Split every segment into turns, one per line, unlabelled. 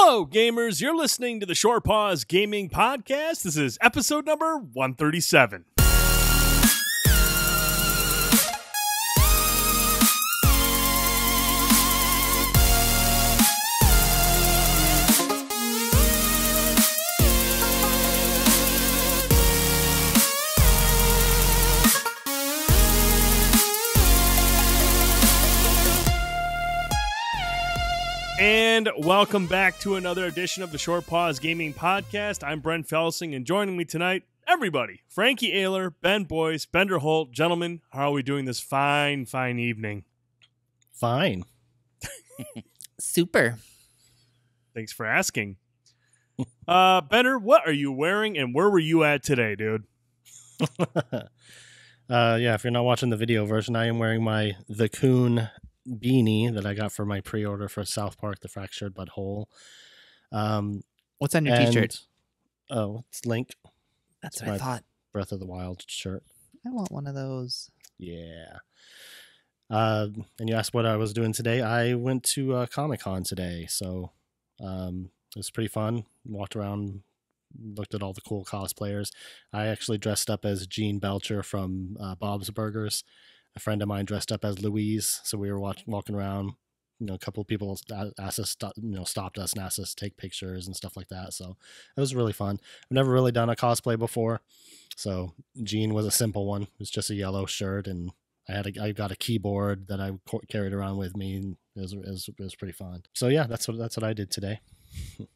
Hello, gamers. You're listening to the Short Pause Gaming Podcast. This is episode number 137. And welcome back to another edition of the Short Pause Gaming Podcast. I'm Brent Felsing, and joining me tonight, everybody, Frankie Ayler, Ben Boyce, Bender Holt. Gentlemen, how are we doing this fine evening?
Fine.
Super.
Thanks for asking. Bender, what are you wearing, and where were you at today, dude?
Yeah, if you're not watching the video version, I am wearing my The Coon beanie that I got for my pre-order for South Park: The Fractured But Whole.
What's on your t-shirt?
Oh, it's Link.
That's what I thought.
Breath of the Wild shirt.
I want one of those.
Yeah. And you asked what I was doing today. I went to Comic-Con today, so it was pretty fun. Walked around, looked at all the cool cosplayers. I actually dressed up as Gene Belcher from Bob's Burgers. A friend of mine dressed up as Louise, so we were walking around. You know, a couple of people asked us, stopped us and asked us to take pictures and stuff like that. So it was really fun. I've never really done a cosplay before, so Gene was a simple one. It was just a yellow shirt, and I got a keyboard that I carried around with me, and it was pretty fun. So yeah, that's what I did today.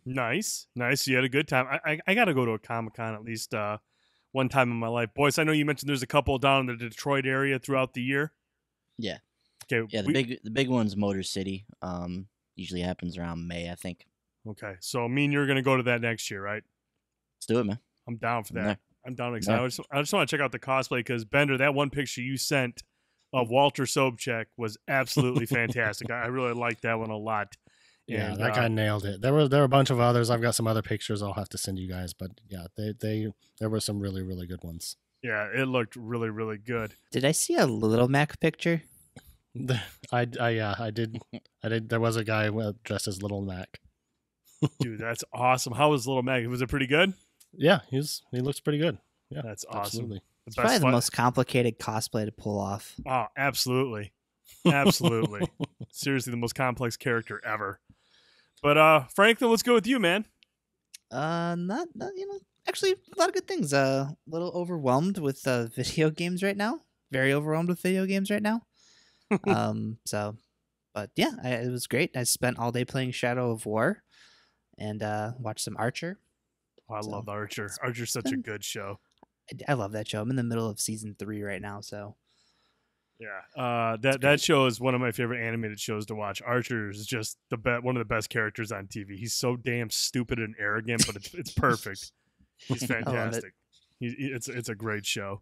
Nice. You had a good time. I got to go to a Comic-Con at least one time in my life. Boys, I know you mentioned there's a couple down in the Detroit area throughout the year.
Yeah.
Okay.
Yeah, the big one's Motor City. Usually happens around May, I think.
Okay. So me and you're gonna go to that next year, right?
Let's do it, man.
I'm down for that.
No.
I'm down excited. No. I just want to check out the cosplay because Bender, that one picture you sent of Walter Sobchak was absolutely fantastic. I really liked that one a lot.
Yeah,
And,
that guy nailed it. There were a bunch of others. I've got some other pictures I'll have to send you guys, but yeah, there were some really, really good ones.
Yeah, it looked really, really good.
Did I see a Little Mac picture?
I did. There was a guy dressed as Little Mac.
Dude, that's awesome. How was Little Mac? Was it pretty good?
Yeah, he looks pretty good. Yeah,
that's awesome.
Absolutely.
It's probably the most complicated cosplay to pull off.
Oh, absolutely. Absolutely. Seriously, the most complex character ever. But Franklin, let's go with you, man.
Not actually a lot of good things. A little overwhelmed with video games right now. Very overwhelmed with video games right now. But yeah, it was great. I spent all day playing Shadow of War and watched some Archer.
Oh, I love Archer. Archer's such a good show.
I love that show. I'm in the middle of season 3 right now, so.
Yeah, that show is one of my favorite animated shows to watch. Archer is just one of the best characters on TV. He's so damn stupid and arrogant, but it's perfect. He's fantastic. It's a great show.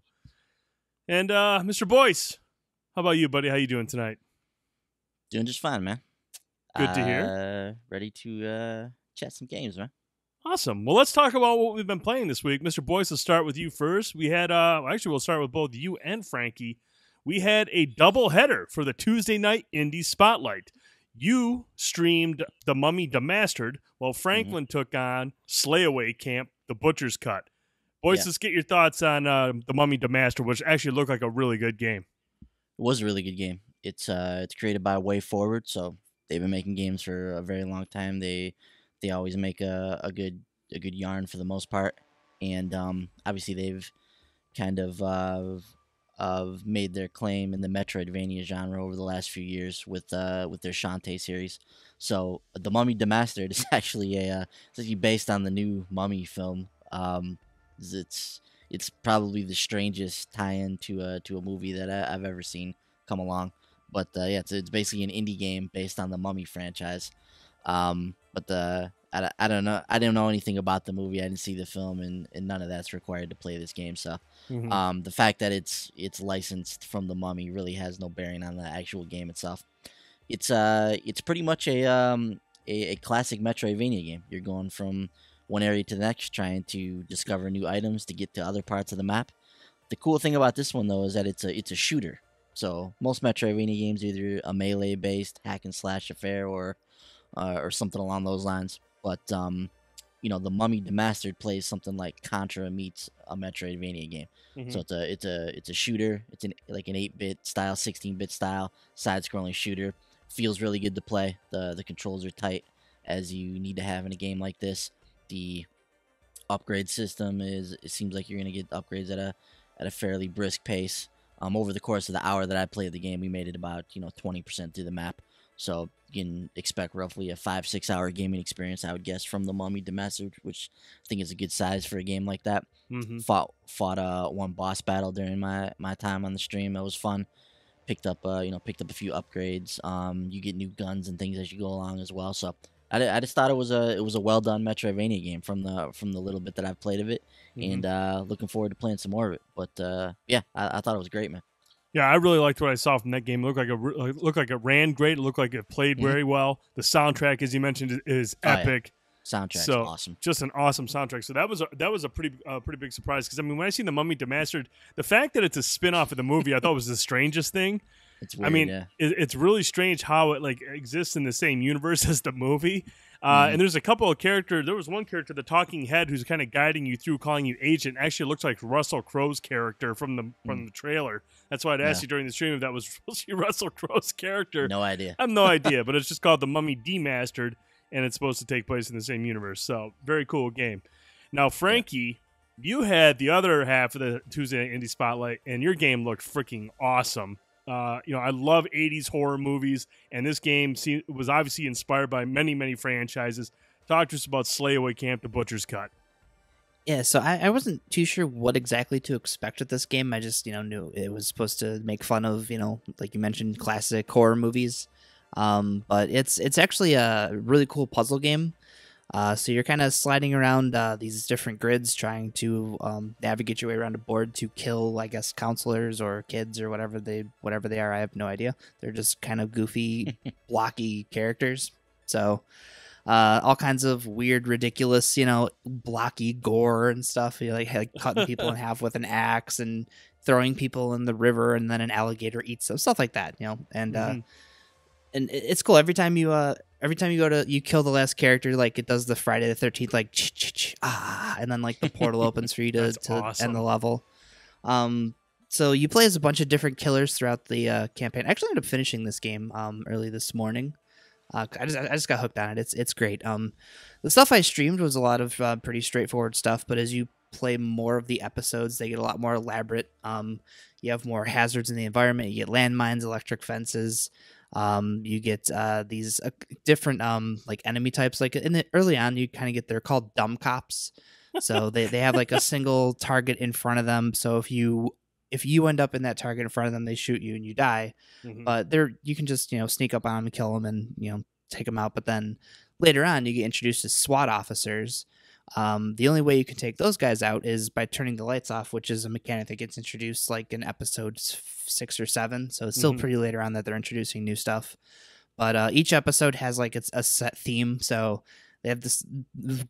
And Mr. Boyce, how about you, buddy? How you doing tonight?
Doing just fine, man.
Good to hear.
Ready to chat some games, man.
Awesome. Well, let's talk about what we've been playing this week. Mr. Boyce, let's start with you first. We had actually we'll start with both you and Frankie. We had a double header for the Tuesday night Indie Spotlight. You streamed The Mummy Demastered, while Franklin took on Slayaway Camp, The Butcher's Cut. Boys, let's get your thoughts on The Mummy Demastered, which actually looked like a really good game.
It was a really good game. It's created by Way Forward, so they've been making games for a very long time. They always make a good yarn for the most part, and obviously they've kind of made their claim in the Metroidvania genre over the last few years with their Shantae series. So The Mummy Demastered is actually it's based on the new Mummy film. It's probably the strangest tie-in to a movie that I've ever seen come along. But yeah, it's basically an indie game based on the Mummy franchise. But I don't know. I didn't know anything about the movie. I didn't see the film, and none of that's required to play this game. So, the fact that it's licensed from the Mummy really has no bearing on the actual game itself. It's pretty much a classic Metroidvania game. You're going from one area to the next, trying to discover new items to get to other parts of the map. The cool thing about this one though is that it's a shooter. So most Metroidvania games are either a melee-based hack and slash affair or something along those lines. but the Mummy Demastered plays something like Contra meets a Metroidvania game.
Mhm.
So it's a shooter. It's like an 8-bit style, 16-bit style side-scrolling shooter. Feels really good to play. The controls are tight, as you need to have in a game like this. The upgrade system it seems like you're gonna get upgrades at a fairly brisk pace. Over the course of the hour that I played the game, we made it about 20% through the map. So you can expect roughly a 5-6 hour gaming experience, I would guess, from the Mummy Demastered, which I think is a good size for a game like that.
Mhm.
Fought one boss battle during my time on the stream. It was fun. Picked up a few upgrades. You get new guns and things as you go along as well. So I just thought it was a well done Metroidvania game from the little bit that I've played of it,
Mhm.
and looking forward to playing some more of it. But yeah, I thought it was great, man.
Yeah, I really liked what I saw from that game. It looked like it ran great. It looked like it played
Mhm.
very well. The soundtrack, as you mentioned, is
Oh, yeah.
epic.
Soundtrack's
So
awesome.
just an awesome soundtrack. So that was a pretty big surprise, because I mean, when I seen the Mummy Demastered, the fact that it's a spin-off of the movie, I thought was the strangest thing.
It's weird.
I mean,
yeah.
it's really strange how it like exists in the same universe as the movie.
Mhm.
And there's a couple of characters. There was one character, the talking head, who's kind of guiding you through, calling you agent. Actually, looks like Russell Crowe's character from the trailer. That's why I'd asked
Yeah.
you during the stream if that was supposed to be Russell Crowe's character.
No idea.
I have no idea, but it's just called the Mummy Demastered, and it's supposed to take place in the same universe. So very cool game. Now, Frankie, you had the other half of the Tuesday Night Indie Spotlight, and your game looked freaking awesome. I love 80s horror movies, and this game was obviously inspired by many, many franchises. Talk to us about Slayaway Camp: The Butcher's Cut.
Yeah, so I wasn't too sure what exactly to expect with this game. I just, knew it was supposed to make fun of, like you mentioned, classic horror movies. But it's actually a really cool puzzle game. So you're kind of sliding around these different grids, trying to navigate your way around a board to kill, I guess, counselors or kids or whatever they are. I have no idea. They're just kind of goofy, blocky characters. So all kinds of weird, ridiculous, blocky gore and stuff. You're like cutting people in half with an axe and throwing people in the river, and then an alligator eats them, stuff like that. And
Mhm.
and it's cool every time you you kill the last character, like it does the Friday the 13th, like and then like the portal opens for you to
awesome.
end the level. So you play as a bunch of different killers throughout the campaign. I actually ended up finishing this game early this morning. I just got hooked on it. It's great. The stuff I streamed was a lot of pretty straightforward stuff, but as you play more of the episodes, they get a lot more elaborate. You have more hazards in the environment. You get landmines, electric fences. You get these different like enemy types. Like early on, you kind of they're called dumb cops. So they have like a single target in front of them. So if you end up in that target in front of them, they shoot you and you die.
Mhm.
But you can just sneak up on them and kill them and take them out. But then later on, you get introduced to SWAT officers. The only way you can take those guys out is by turning the lights off, which is a mechanic that gets introduced like in episode 6 or 7. So it's still
Mhm.
pretty later on that they're introducing new stuff. But each episode has like it's a set theme. So they have this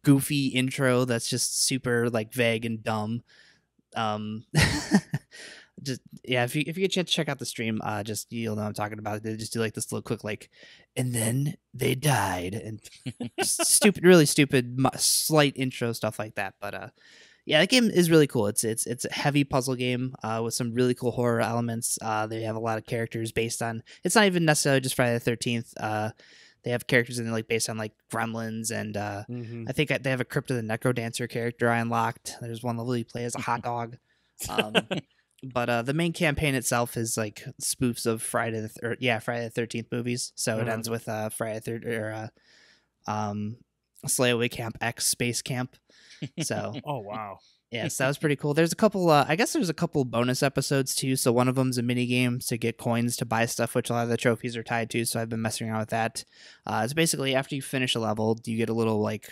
goofy intro that's just super like vague and dumb. Just if you get a chance to check out the stream, just you'll know what I'm talking about. They just do like this little quick like, and then they died, and just stupid, really stupid, slight intro stuff like that. But yeah, that game is really cool. It's a heavy puzzle game with some really cool horror elements. They have a lot of characters based on. It's not even necessarily just Friday the 13th. They have characters in there like based on like Gremlins, and
Mhm.
I think they have a Crypt of the Necrodancer character I unlocked. There's one level you play as a hot dog. But the main campaign itself is like spoofs of Friday the 13th movies. So it
Uh-huh.
ends with Friday the 13th Slayaway Camp X Space Camp. So
Oh wow.
yes, that was pretty cool. There's a couple. I guess there's a couple bonus episodes too. So one of them's a mini game to get coins to buy stuff, which a lot of the trophies are tied to. So I've been messing around with that. It's basically after you finish a level, you get a little like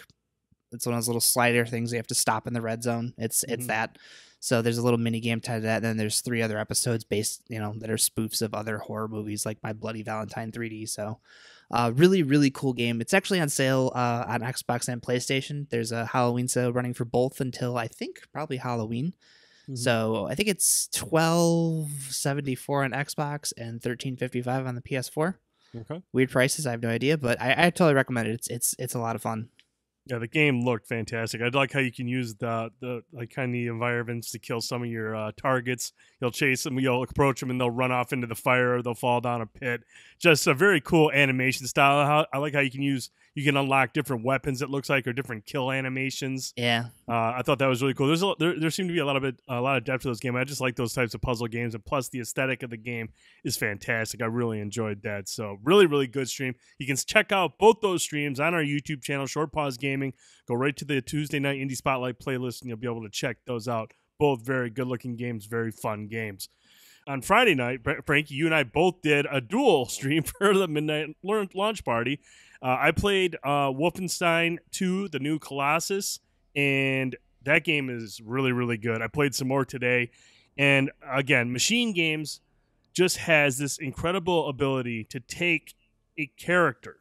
it's one of those little slider things you have to stop in the red zone. It's
Mhm.
that. So there's a little mini game tied to that. And then there's 3 other episodes based, that are spoofs of other horror movies like My Bloody Valentine 3D. So really, really cool game. It's actually on sale on Xbox and PlayStation. There's a Halloween sale running for both until I think probably Halloween.
Mhm.
So I think it's $12.74 on Xbox and $13.55 on the PS4.
Okay.
Weird prices. I have no idea, but I totally recommend it. It's a lot of fun.
Yeah, the game looked fantastic. I like how you can use the like kind of the environments to kill some of your targets. You'll chase them, you'll approach them, and they'll run off into the fire. Or they'll fall down a pit. Just a very cool animation style. I like how you can unlock different weapons. It looks like or different kill animations.
Yeah.
I thought that was really cool. There seemed to be a lot of depth to this game. I just like those types of puzzle games, and plus the aesthetic of the game is fantastic. I really enjoyed that. So really, really good stream. You can check out both those streams on our YouTube channel, Short Pause Gaming. Go right to the Tuesday Night Indie Spotlight playlist, and you'll be able to check those out. Both very good-looking games, very fun games. On Friday night, Frankie, you and I both did a dual stream for the midnight launch party. I played Wolfenstein II, the new Colossus, and that game is really, really good. I played some more today. And again, Machine Games just has this incredible ability to take a character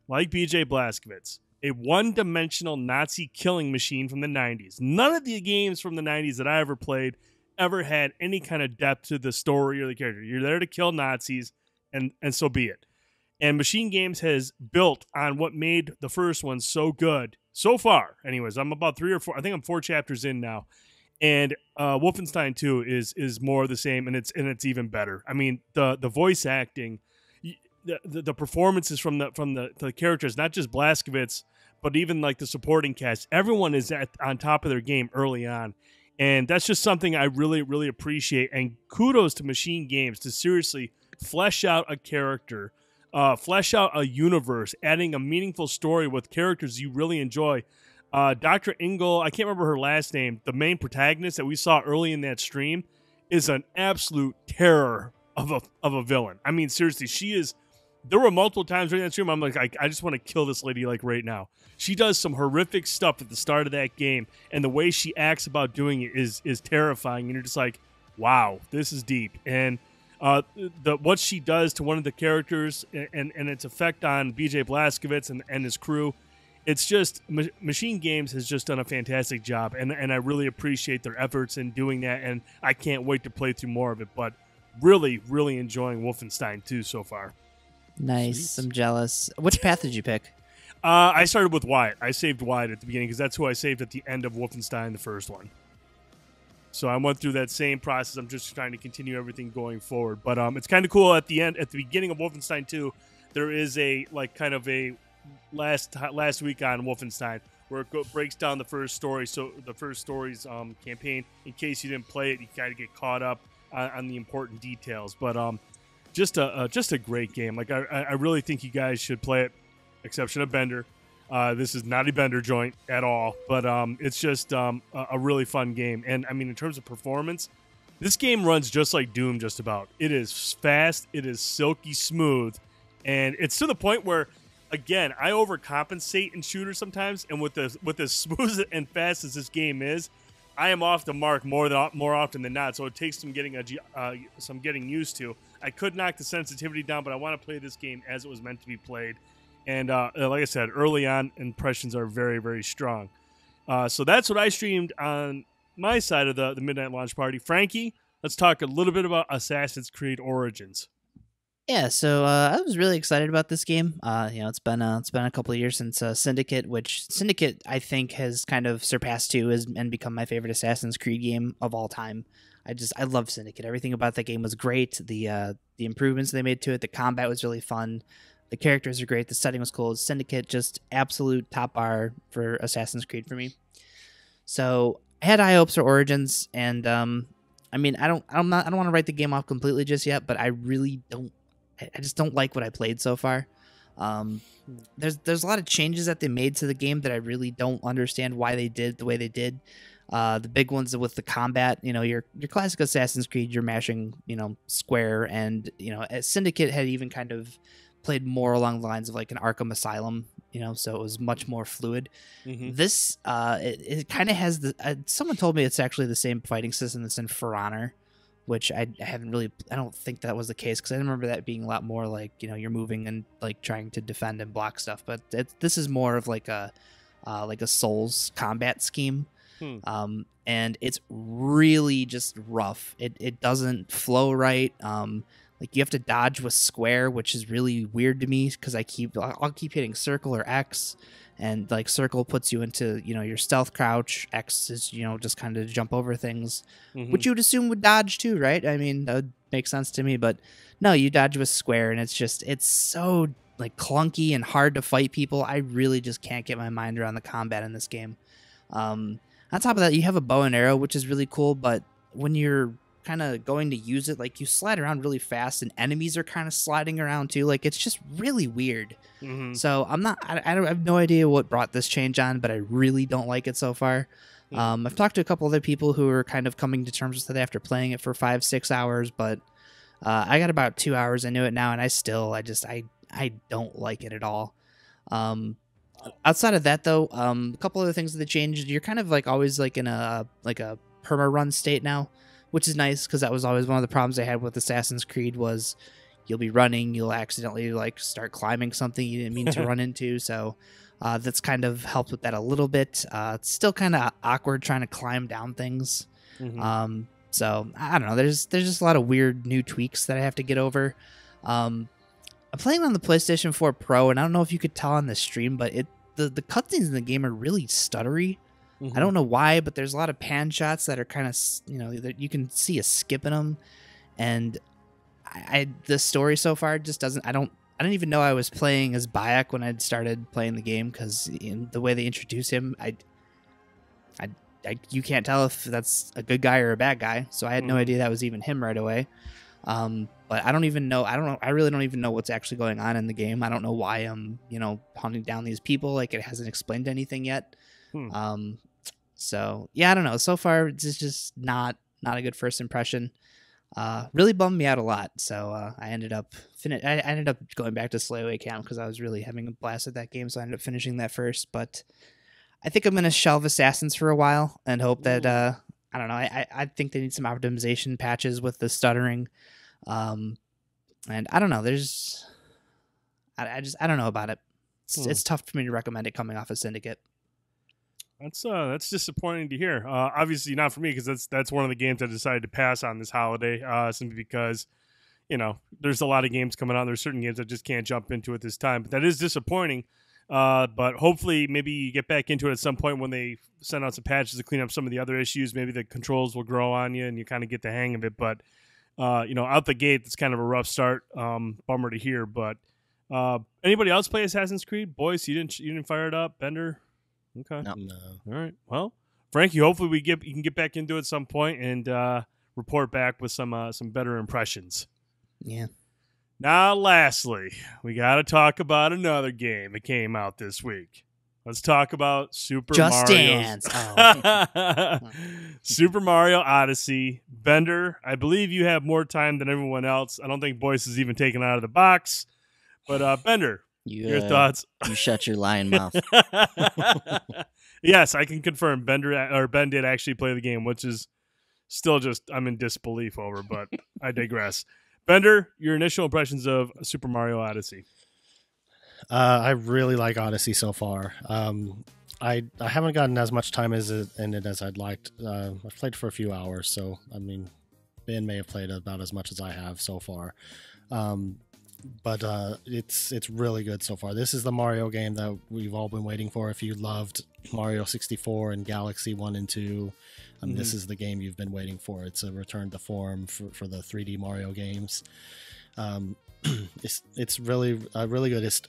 like BJ Blazkowicz, a one-dimensional Nazi killing machine from the 90s. None of the games from the 90s that I ever played ever had any kind of depth to the story or the character. You're there to kill Nazis, and so be it. And Machine Games has built on what made the first one so good so far. Anyways, I'm about 3 or 4. I think I'm 4 chapters in now, and Wolfenstein 2 is more of the same, and it's even better. I mean, the voice acting, the performances from the characters, not just Blazkowicz, but even like the supporting cast. Everyone is on top of their game early on. And that's just something I really, really appreciate. And kudos to Machine Games to seriously flesh out a character, flesh out a universe, adding a meaningful story with characters you really enjoy. Dr. Engel, I can't remember her last name, the main protagonist that we saw early in that stream, is an absolute terror of a villain. I mean, seriously, she is. There were multiple times during that stream I'm like, I just want to kill this lady like right now. She does some horrific stuff at the start of that game, and the way she acts about doing it is terrifying. And you're just like, wow, this is deep. And what she does to one of the characters and its effect on BJ Blazkowicz and his crew, it's just Machine Games has just done a fantastic job, and I really appreciate their efforts in doing that. And I can't wait to play through more of it. But really, really enjoying Wolfenstein 2 so far.
Nice.
Sweet.
I'm jealous. Which path did you pick?
I started with Wyatt. I saved Wyatt at the beginning because that's who I saved at the end of Wolfenstein, the first one. So I went through that same process. I'm just trying to continue everything going forward. But it's kind of cool at the end, at the beginning of Wolfenstein 2, there is a like kind of a last week on Wolfenstein where it breaks down the first story. So the first story's campaign. In case you didn't play it, you kind of get caught up on the important details. But just a great game. Like I really think you guys should play it. Exception of Bender. This is not a Bender joint at all, but it's just a really fun game. And I mean, in terms of performance, this game runs just like Doom. Just about. It is fast. It is silky smooth, and it's to the point where, again, I overcompensate in shooters sometimes. And with as smooth and fast as this game is, I am off the mark more often than not. So it takes some getting used to. I could knock the sensitivity down, but I want to play this game as it was meant to be played. And like I said, early on, impressions are very, very strong. So that's what I streamed on my side of the midnight launch party. Frankie, let's talk a little bit about Assassin's Creed Origins.
Yeah, so I was really excited about this game. It's been a couple of years since Syndicate, which Syndicate I think has kind of surpassed 2 and become my favorite Assassin's Creed game of all time. I love Syndicate. Everything about that game was great. The improvements they made to it, the combat was really fun. The characters are great. The setting was cool. Syndicate, just absolute top bar for Assassin's Creed for me. So I had high hopes for Origins, and I mean, I don't want to write the game off completely just yet, but I really don't. I just don't like what I played so far. There's a lot of changes that they made to the game that I really don't understand why they did the way they did. The big ones with the combat, your classic Assassin's Creed, you're mashing, square, and Syndicate had even kind of played more along the lines of like an Arkham Asylum, so it was much more fluid. Mm-hmm. This it kind of has someone told me it's actually the same fighting system that's in For Honor, which I don't think that was the case, because I remember that being a lot more like you're moving and like trying to defend and block stuff, but this is more of like a Souls combat scheme. And it's really just rough. It doesn't flow right. Like you have to dodge with square, which is really weird to me because I'll keep hitting circle or X, and like circle puts you into your stealth crouch. X is just kind of jump over things, which you would assume would dodge too, right? I mean, that would make sense to me, but no, you dodge with square, and it's so like clunky and hard to fight people. I really just can't get my mind around the combat in this game. On top of that, you have a bow and arrow, which is really cool, but when you're kind of going to use it, like you slide around really fast and enemies are kind of sliding around too. Like it's just really weird. So I have no idea what brought this change on, but I really don't like it so far. I've talked to a couple other people who are kind of coming to terms with it after playing it for 5-6 hours, but I got about 2 hours into it now, and I don't like it at all. Outside of that, though, a couple other things that changed. You're kind of like always like in a perma run state now, which is nice because that was always one of the problems I had with Assassin's Creed was you'll be running, you'll accidentally like start climbing something you didn't mean to run into. So that's kind of helped with that a little bit. It's still kind of awkward trying to climb down things. So I don't know. There's just a lot of weird new tweaks that I have to get over. I'm playing on the PlayStation 4 Pro, and I don't know if you could tell on the stream, but the cutscenes in the game are really stuttery. I don't know why, but there's a lot of pan shots that are kind of, that you can see a skip in them, and the story so far just doesn't. I don't even know I was playing as Bayek when I started playing the game because the way they introduce him, you can't tell if that's a good guy or a bad guy. So I had no idea that was even him right away. But I don't even know. I really don't even know what's actually going on in the game. I don't know why I'm, hunting down these people. Like it hasn't explained anything yet. So yeah, I don't know. So far, it's just not a good first impression. Really bummed me out a lot. So I ended up going back to Slayaway Camp because I was really having a blast at that game. So I ended up finishing that first. But I think I'm gonna shelve Assassins for a while and hope that I don't know. I think they need some optimization patches with the stuttering. And I don't know. I don't know about it. It's tough for me to recommend it coming off of Syndicate.
That's disappointing to hear. Obviously not for me because that's one of the games I decided to pass on this holiday. Simply because there's a lot of games coming out. There's certain games I just can't jump into at this time. But that is disappointing. But hopefully maybe you get back into it at some point when they send out some patches to clean up some of the other issues. Maybe the controls will grow on you and you kind of get the hang of it. But out the gate, it's kind of a rough start. Bummer to hear. But anybody else play Assassin's Creed? Boyce, you didn't fire it up? Bender? Okay. No. All right. Well, Frankie, hopefully you can get back into it at some point and report back with some better impressions.
Yeah.
Now, lastly, we got to talk about another game that came out this week. Let's talk about Super Mario Odyssey. Bender, I believe you have more time than everyone else. I don't think Boyce is even taken out of the box. But Bender, your thoughts?
You shut your lying mouth.
Yes, I can confirm Ben did actually play the game, which is still just I'm in disbelief over, but I digress. Bender, your initial impressions of Super Mario Odyssey.
I really like Odyssey so far. I haven't gotten as much time in it as I'd liked. I've played for a few hours, so I mean, Ben may have played about as much as I have so far. But it's really good so far. This is the Mario game that we've all been waiting for. If you loved Mario 64 and Galaxy 1 and 2, this is the game you've been waiting for. It's a return to form for the 3D Mario games. It's really really good. It's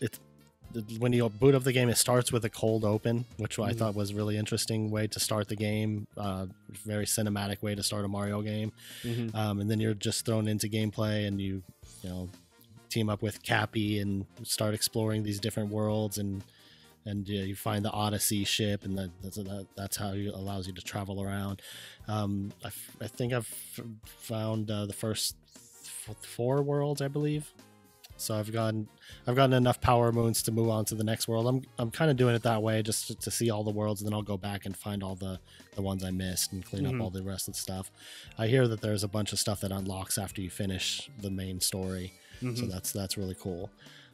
when you boot up the game, it starts with a cold open, which I thought was a really interesting way to start the game. Very cinematic way to start a Mario game. And then you're just thrown into gameplay, and you team up with Cappy and start exploring these different worlds, and you find the Odyssey ship, and that's how it allows you to travel around. I think I've found the first 4 worlds, I believe. So I've gotten enough power moons to move on to the next world. I'm kind of doing it that way just to see all the worlds, and then I'll go back and find all the ones I missed and clean up all the rest of the stuff. I hear that there's a bunch of stuff that unlocks after you finish the main story. So that's really cool.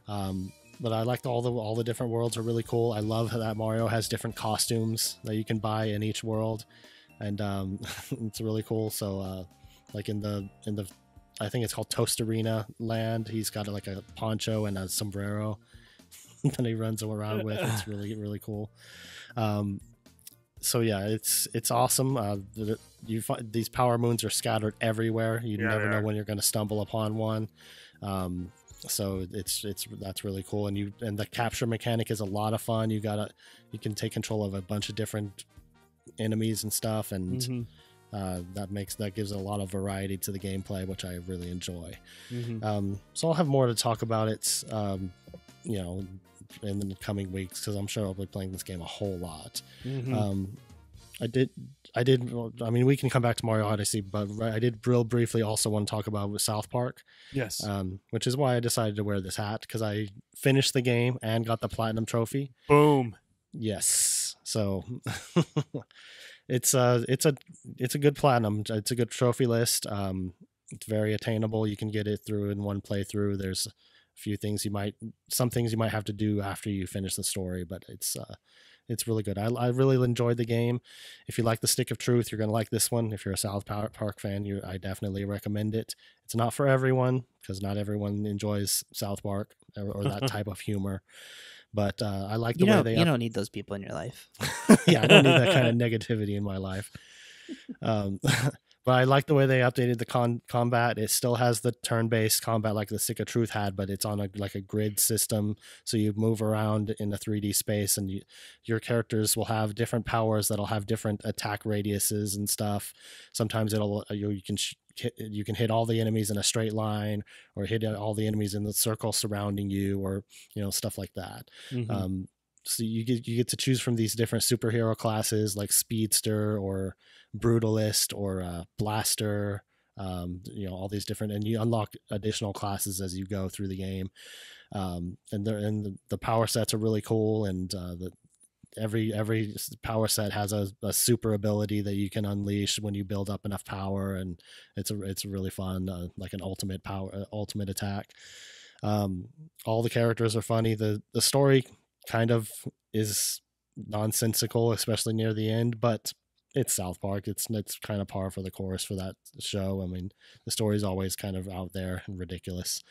But I like all the different worlds are really cool. I love how that Mario has different costumes that you can buy in each world, and it's really cool. So like in the I think it's called Tostarena Land. He's got like a poncho and a sombrero that he runs around with. It's really, really cool. So yeah, it's awesome. These power moons are scattered everywhere. You never know when you're going to stumble upon one. So that's really cool. And the capture mechanic is a lot of fun. You can take control of a bunch of different enemies and stuff, and that gives a lot of variety to the gameplay, which I really enjoy. So I'll have more to talk about it, in the coming weeks, because I'm sure I'll be playing this game a whole lot. I mean, we can come back to Mario Odyssey, but I did real briefly also want to talk about South Park. Yes. Which is why I decided to wear this hat, because I finished the game and got the platinum trophy.
Boom.
Yes. So it's a good platinum. It's a good trophy list. It's very attainable. You can get it through in one playthrough. There's some things you might have to do after you finish the story, but it's really good. I really enjoyed the game. If you like the Stick of Truth, you're going to like this one. If you're a South Park fan, I definitely recommend it. It's not for everyone, because not everyone enjoys South Park or that type of humor. But I like the way they...
You don't need those people in your life.
Yeah, I don't need that kind of negativity in my life. But I like the way they updated the combat. It still has the turn-based combat like the Stick of Truth had, but it's on a grid system. So you move around in a 3D space, and your characters will have different powers that'll have different attack radiuses and stuff. Sometimes you can hit all the enemies in a straight line, or hit all the enemies in the circle surrounding you, or stuff like that. So you get to choose from these different superhero classes like Speedster or Brutalist or Blaster, all these different, and you unlock additional classes as you go through the game. And the power sets are really cool, and every power set has a super ability that you can unleash when you build up enough power, and it's really fun, like an ultimate attack. All the characters are funny. The story kind of is nonsensical, especially near the end, but it's South Park. It's kind of par for the course for that show. I mean, the story's always kind of out there and ridiculous.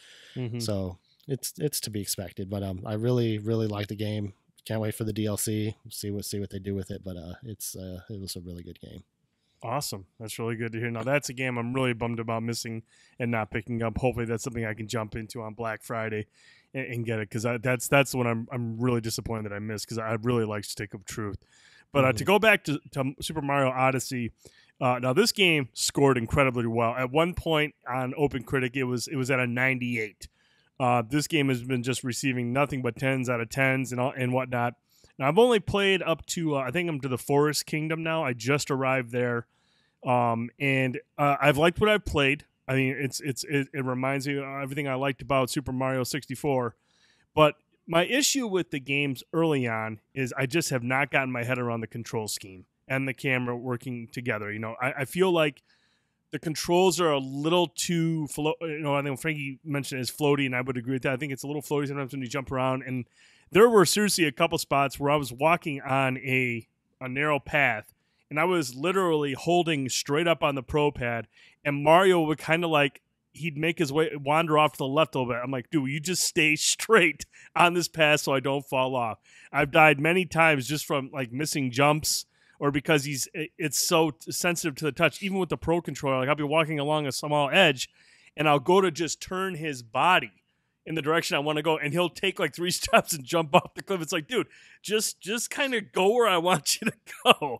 So it's to be expected, but I really, really like the game. Can't wait for the DLC. See what they do with it, but it was a really good game.
Awesome. That's really good to hear. Now, that's a game I'm really bummed about missing and not picking up. Hopefully that's something I can jump into on Black Friday and get it, because that's the one I'm really disappointed that I missed, because I really like Stick of Truth. But to go back to Super Mario Odyssey, now this game scored incredibly well. At one point on OpenCritic, it was at a 98. This game has been just receiving nothing but 10s out of 10s and whatnot. Now, I've only played up to, I think I'm to the Forest Kingdom now. I just arrived there, and I've liked what I've played. I mean, it reminds me of everything I liked about Super Mario 64. But my issue with the games early on is I just have not gotten my head around the control scheme and the camera working together. I feel like the controls are a little too, I think Frankie mentioned it as floaty, and I would agree with that. I think it's a little floaty sometimes when you jump around, and there were seriously a couple spots where I was walking on a narrow path, and I was literally holding straight up on the Pro Pad, and Mario would kind of he'd make his way, wander off to the left a little bit. I'm like, dude, will you just stay straight on this path so I don't fall off? I've died many times just from missing jumps, or because it's so sensitive to the touch. Even with the Pro Controller, I'll be walking along a small edge, and I'll go to just turn his body in the direction I want to go, and he'll take 3 steps and jump off the cliff. It's like, dude, just kind of go where I want you to go.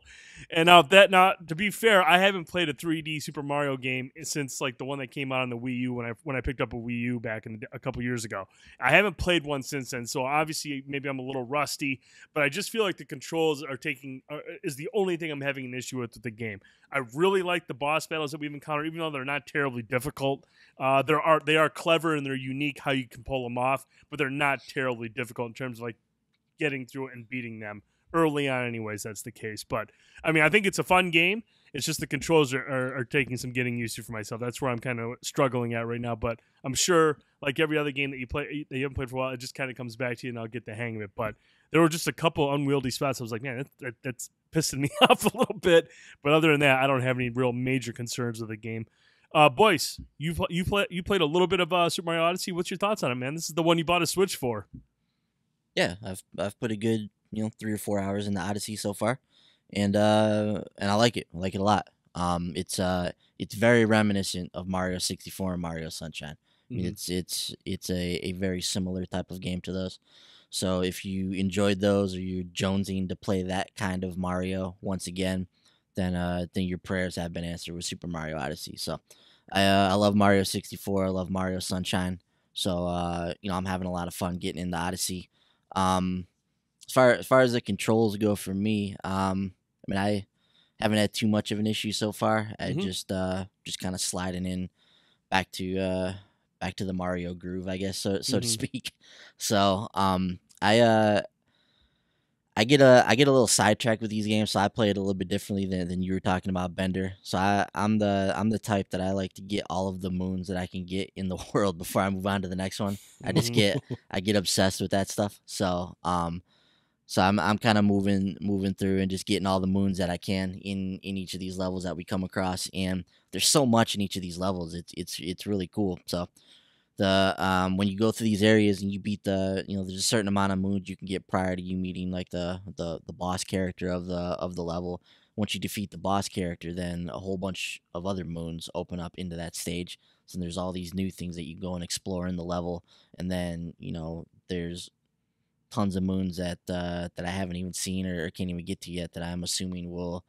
And now to be fair, I haven't played a 3D Super Mario game since the one that came out on the Wii U when I picked up a Wii U back a couple years ago. I haven't played one since then, so obviously maybe I'm a little rusty, but I just feel like the controls is the only thing I'm having an issue with the game. I really like the boss battles that we've encountered, even though they're not terribly difficult. They are clever and they're unique how you can pull them off, but they're not terribly difficult in terms of getting through it and beating them. Early on, anyways, that's the case. But I mean, I think it's a fun game. It's just the controls are taking some getting used to for myself. That's where I'm kind of struggling at right now. But I'm sure, like every other game that you haven't played for a while, it just kind of comes back to you, and I'll get the hang of it. But there were just a couple unwieldy spots. I was like, man, that's pissing me off a little bit. But other than that, I don't have any real major concerns with the game. Boyce, you played a little bit of Super Mario Odyssey. What's your thoughts on it, man? This is the one you bought a Switch for.
Yeah, I've put a good 3 or 4 hours in the Odyssey so far, and I like it. I like it a lot. It's very reminiscent of Mario 64 and Mario Sunshine. I mean, it's a very similar type of game to those. So if you enjoyed those or you're jonesing to play that kind of Mario once again, then your prayers have been answered with Super Mario Odyssey. So I love Mario 64. I love Mario Sunshine. So I'm having a lot of fun getting into Odyssey. Um, as far as the controls go for me, I mean I haven't had too much of an issue so far. I just kind of sliding in back to the Mario groove, I guess, so to speak. So I get a little sidetracked with these games, so I play it a little bit differently than you were talking about, Bender. So I'm the type that I like to get all of the moons that I can get in the world before I move on to the next one. I get obsessed with that stuff. So I'm kind of moving through and just getting all the moons that I can in each of these levels that we come across, and there's so much in each of these levels. It's really cool. So when you go through these areas and you beat there's a certain amount of moons you can get prior to you meeting like the boss character of the level. Once you defeat the boss character, then a whole bunch of other moons open up into that stage. So there's all these new things that you go and explore in the level, and then there's tons of moons that I haven't even seen or can't even get to yet that I'm assuming will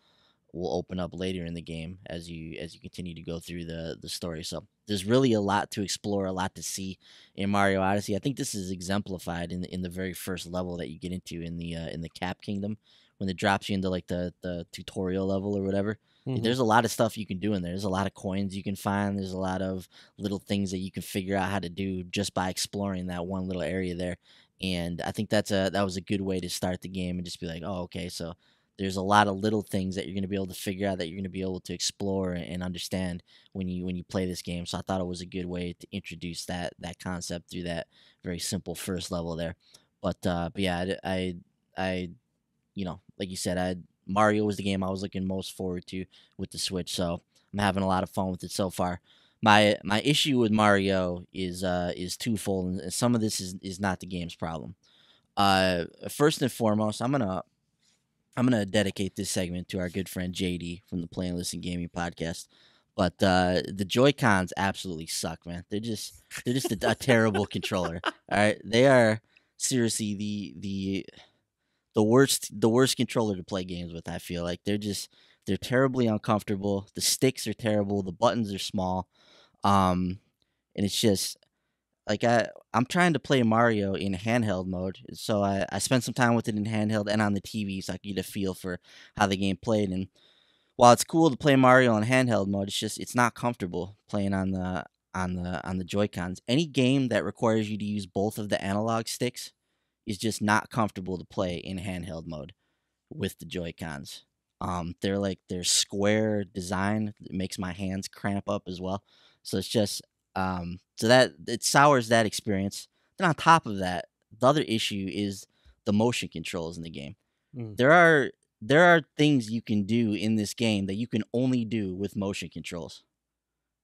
open up later in the game as you continue to go through the story. So there's really a lot to explore, a lot to see in Mario Odyssey. I think this is exemplified in the very first level that you get into in the Cap Kingdom, when it drops you into like the tutorial level or whatever. There's a lot of stuff you can do in there. There's a lot of coins you can find. There's a lot of little things that you can figure out how to do just by exploring that one little area there. And I think that was a good way to start the game and just be like, oh, okay, so there's a lot of little things that you're going to be able to figure out, that you're going to be able to explore and understand when you play this game. So I thought it was a good way to introduce that concept through that very simple first level there. But yeah, I like you said, Mario was the game I was looking most forward to with the Switch. So I'm having a lot of fun with it so far. My issue with Mario is twofold, and some of this is not the game's problem. First and foremost, I'm gonna dedicate this segment to our good friend JD from the Play and Listen Gaming podcast. But the Joy-Cons absolutely suck, man. They're just a terrible controller. All right, they are seriously the worst controller to play games with. I feel like they're terribly uncomfortable. The sticks are terrible. The buttons are small. And it's just like I'm trying to play Mario in handheld mode, so I spent some time with it in handheld and on the TV, so I could get a feel for how the game played. And while it's cool to play Mario in handheld mode, it's not comfortable playing on the Joy-Cons. Any game that requires you to use both of the analog sticks is just not comfortable to play in handheld mode with the Joy-Cons. They're square design. It makes my hands cramp up as well. So it's just so that it sours that experience. Then on top of that, the other issue is the motion controls in the game. There are things you can do in this game that you can only do with motion controls,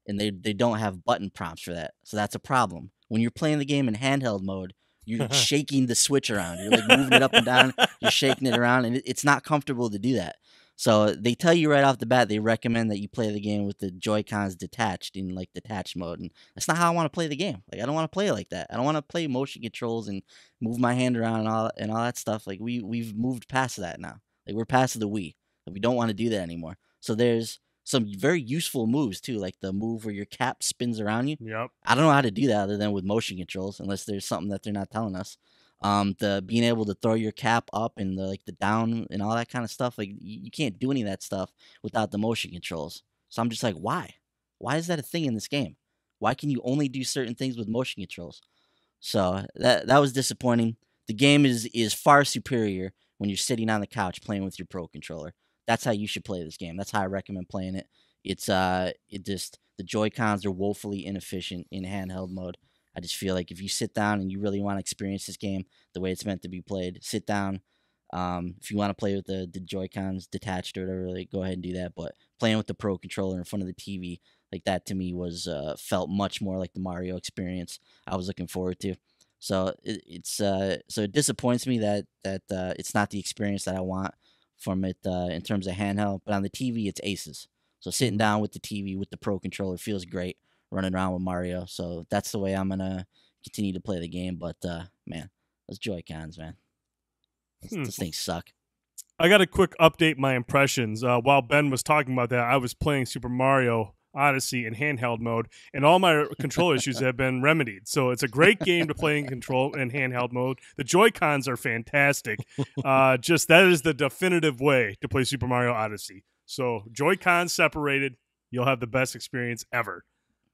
and they don't have button prompts for that. So that's a problem. When you're playing the game in handheld mode, you're shaking the Switch around. You're like moving it up and down. You're shaking it around, and it's not comfortable to do that. So they tell you right off the bat, they recommend that you play the game with the Joy-Cons detached in like detached mode. And that's not how I want to play the game. Like I don't want to play it like that. I don't want to play motion controls and move my hand around and all that stuff. Like we've moved past that now. Like we're past the Wii. Like, we don't want to do that anymore. So there's some very useful moves too, like the move where your cap spins around you.
Yep.
I don't know how to do that other than with motion controls, unless there's something that they're not telling us. The being able to throw your cap up and the down and all that kind of stuff, like you can't do any of that stuff without the motion controls. So I'm just like, why is that a thing in this game? Why can you only do certain things with motion controls? So that was disappointing. The game is far superior when you're sitting on the couch playing with your Pro controller. That's how you should play this game. That's how I recommend playing it. It's the Joy-Cons are woefully inefficient in handheld mode. I just feel like if you sit down and you really want to experience this game the way it's meant to be played, sit down. If you want to play with the Joy-Cons detached or whatever, like, go ahead and do that. But playing with the Pro controller in front of the TV, Like that to me was felt much more like the Mario experience I was looking forward to. So it disappoints me that it's not the experience that I want from it in terms of handheld. But on the TV, it's aces. So sitting down with the TV with the Pro controller feels great. Running around with Mario, so that's the way I'm gonna continue to play the game. But man, those Joy-Cons, man, those things suck.
I got to quick update my impressions. While Ben was talking about that, I was playing Super Mario Odyssey in handheld mode, and all my control issues have been remedied. So it's a great game to play in handheld mode. The Joy-Cons are fantastic. Just that is the definitive way to play Super Mario Odyssey. So Joy-Cons separated, you'll have the best experience ever.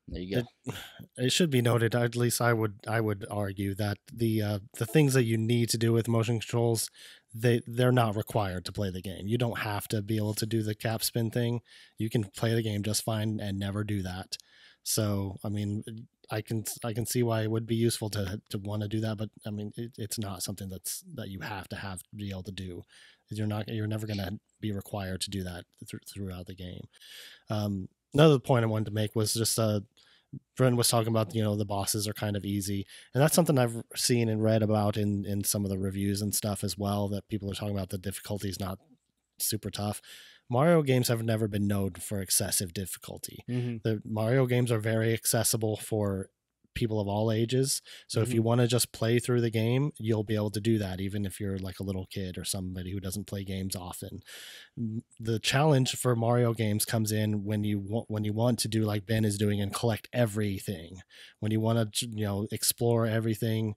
There you go.
It should be noted, at least I would argue that the things that you need to do with motion controls, they're not required to play the game. You don't have to be able to do the cap spin thing. You can play the game just fine and never do that. So, I mean, I can see why it would be useful to want to do that, but I mean, it's not something that you have to be able to do. You're never going to be required to do that throughout the game. Another point I wanted to make was just Brent was talking about, the bosses are kind of easy. And that's something I've seen and read about in some of the reviews and stuff as well, that people are talking about the difficulty is not super tough. Mario games have never been known for excessive difficulty.
Mm-hmm.
The Mario games are very accessible for people of all ages. So if you want to just play through the game, you'll be able to do that, even if you're like a little kid or somebody who doesn't play games often. The challenge for Mario games comes in when you want to do like Ben is doing and collect everything. When you want to, explore everything,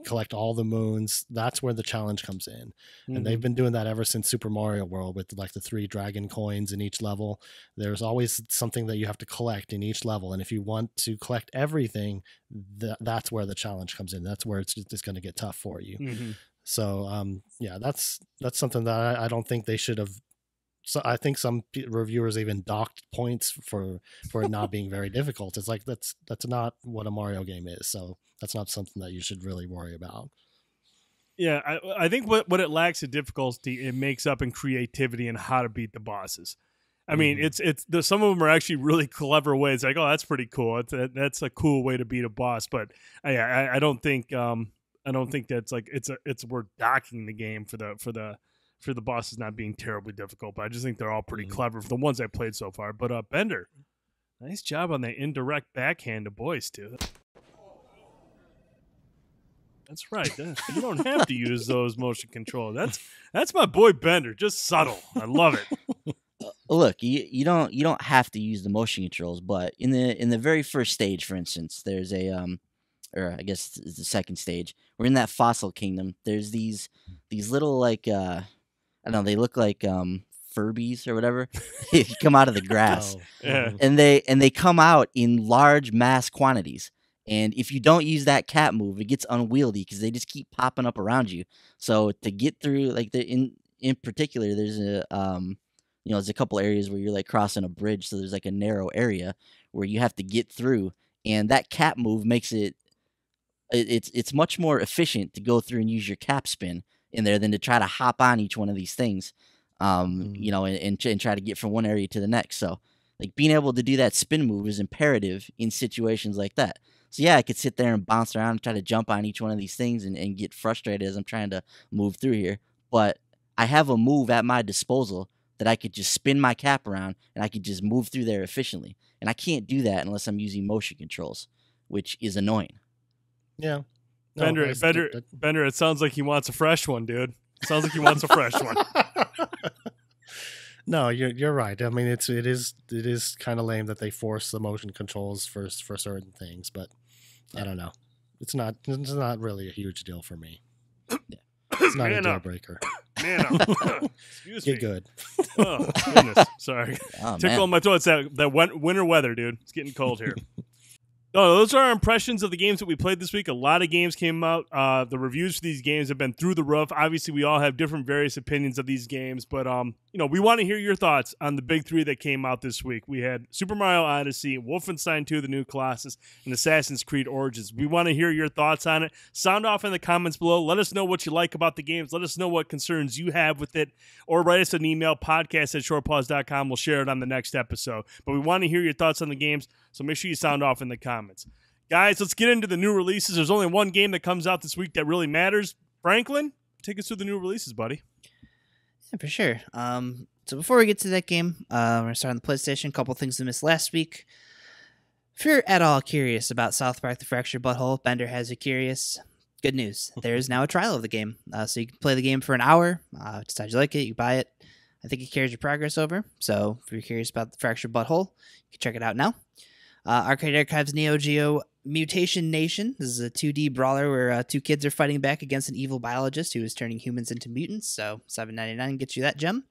collect all the moons, that's where the challenge comes in. And they've been doing that ever since Super Mario World with like the 3 dragon coins in each level. There's always something that you have to collect in each level. And if you want to collect everything, that's where the challenge comes in. That's where it's going to get tough for you. So, that's something that I don't think they should have. So I think some reviewers even docked points for it not being very difficult. It's like, that's not what a Mario game is. So that's not something that you should really worry about.
Yeah, I think what it lacks in difficulty, it makes up in creativity and how to beat the bosses. I mean, some of them are actually really clever ways. Like, oh, that's pretty cool. That's a cool way to beat a boss. But I don't think that's like it's worth docking the game for the bosses not being terribly difficult. But I just think they're all pretty clever for the ones I played so far. But Bender, nice job on that indirect backhand to Boyce too. That's right. You don't have to use those motion controls. That's my boy Bender. Just subtle. I love it.
Look, you don't have to use the motion controls, but in the very first stage, for instance, there's or I guess it's the second stage. We're in that fossil kingdom. There's these little like I don't know, they look like Furbies or whatever. They come out of the grass, and they come out in large mass quantities. And if you don't use that cat move, it gets unwieldy because they just keep popping up around you. So to get through, like in particular, there's there's a couple areas where you're like crossing a bridge, so there's like a narrow area where you have to get through, and that cap move makes it's much more efficient to go through and use your cap spin in there than to try to hop on each one of these things, and try to get from one area to the next. So like being able to do that spin move is imperative in situations like that. So yeah, I could sit there and bounce around and try to jump on each one of these things and get frustrated as I'm trying to move through here. But I have a move at my disposal that I could just spin my cap around and I could just move through there efficiently. And I can't do that unless I'm using motion controls, which is annoying.
Yeah.
Bender, it sounds like he wants a fresh one, dude. Sounds like he wants a fresh one.
No, you're right. I mean, it is kind of lame that they force the motion controls for certain things, but I don't know. It's not really a huge deal for me. It's not a deal breaker.
Man up. Excuse me.
Get good.
Oh, goodness. Sorry.
Oh,
Tickle on my throat. It's that winter weather, dude. It's getting cold here. No, those are our impressions of the games that we played this week. A lot of games came out. The reviews for these games have been through the roof. Obviously, we all have different various opinions of these games, but we want to hear your thoughts on the big three that came out this week. We had Super Mario Odyssey, Wolfenstein II, the new Colossus, and Assassin's Creed Origins. We want to hear your thoughts on it. Sound off in the comments below. Let us know what you like about the games. Let us know what concerns you have with it, or write us an email, podcast@shortpause.com. We'll share it on the next episode. But we want to hear your thoughts on the games, so make sure you sound off in the comments. Guys, let's get into the new releases. There's only one game that comes out this week that really matters. Franklin, take us through the new releases, buddy.
Yeah, for sure. So before we get to that game, we're going to start on the PlayStation. A couple things we missed last week. If you're at all curious about South Park: The Fractured Butthole, Bender has you curious. Good news. There is now a trial of the game. So you can play the game for an hour. Decide you like it, you buy it. I think it carries your progress over. So if you're curious about The Fractured Butthole, you can check it out now. Arcade Archives Neo Geo Mutation Nation. This is a 2D brawler where two kids are fighting back against an evil biologist who is turning humans into mutants. So $7.99 gets you that gem.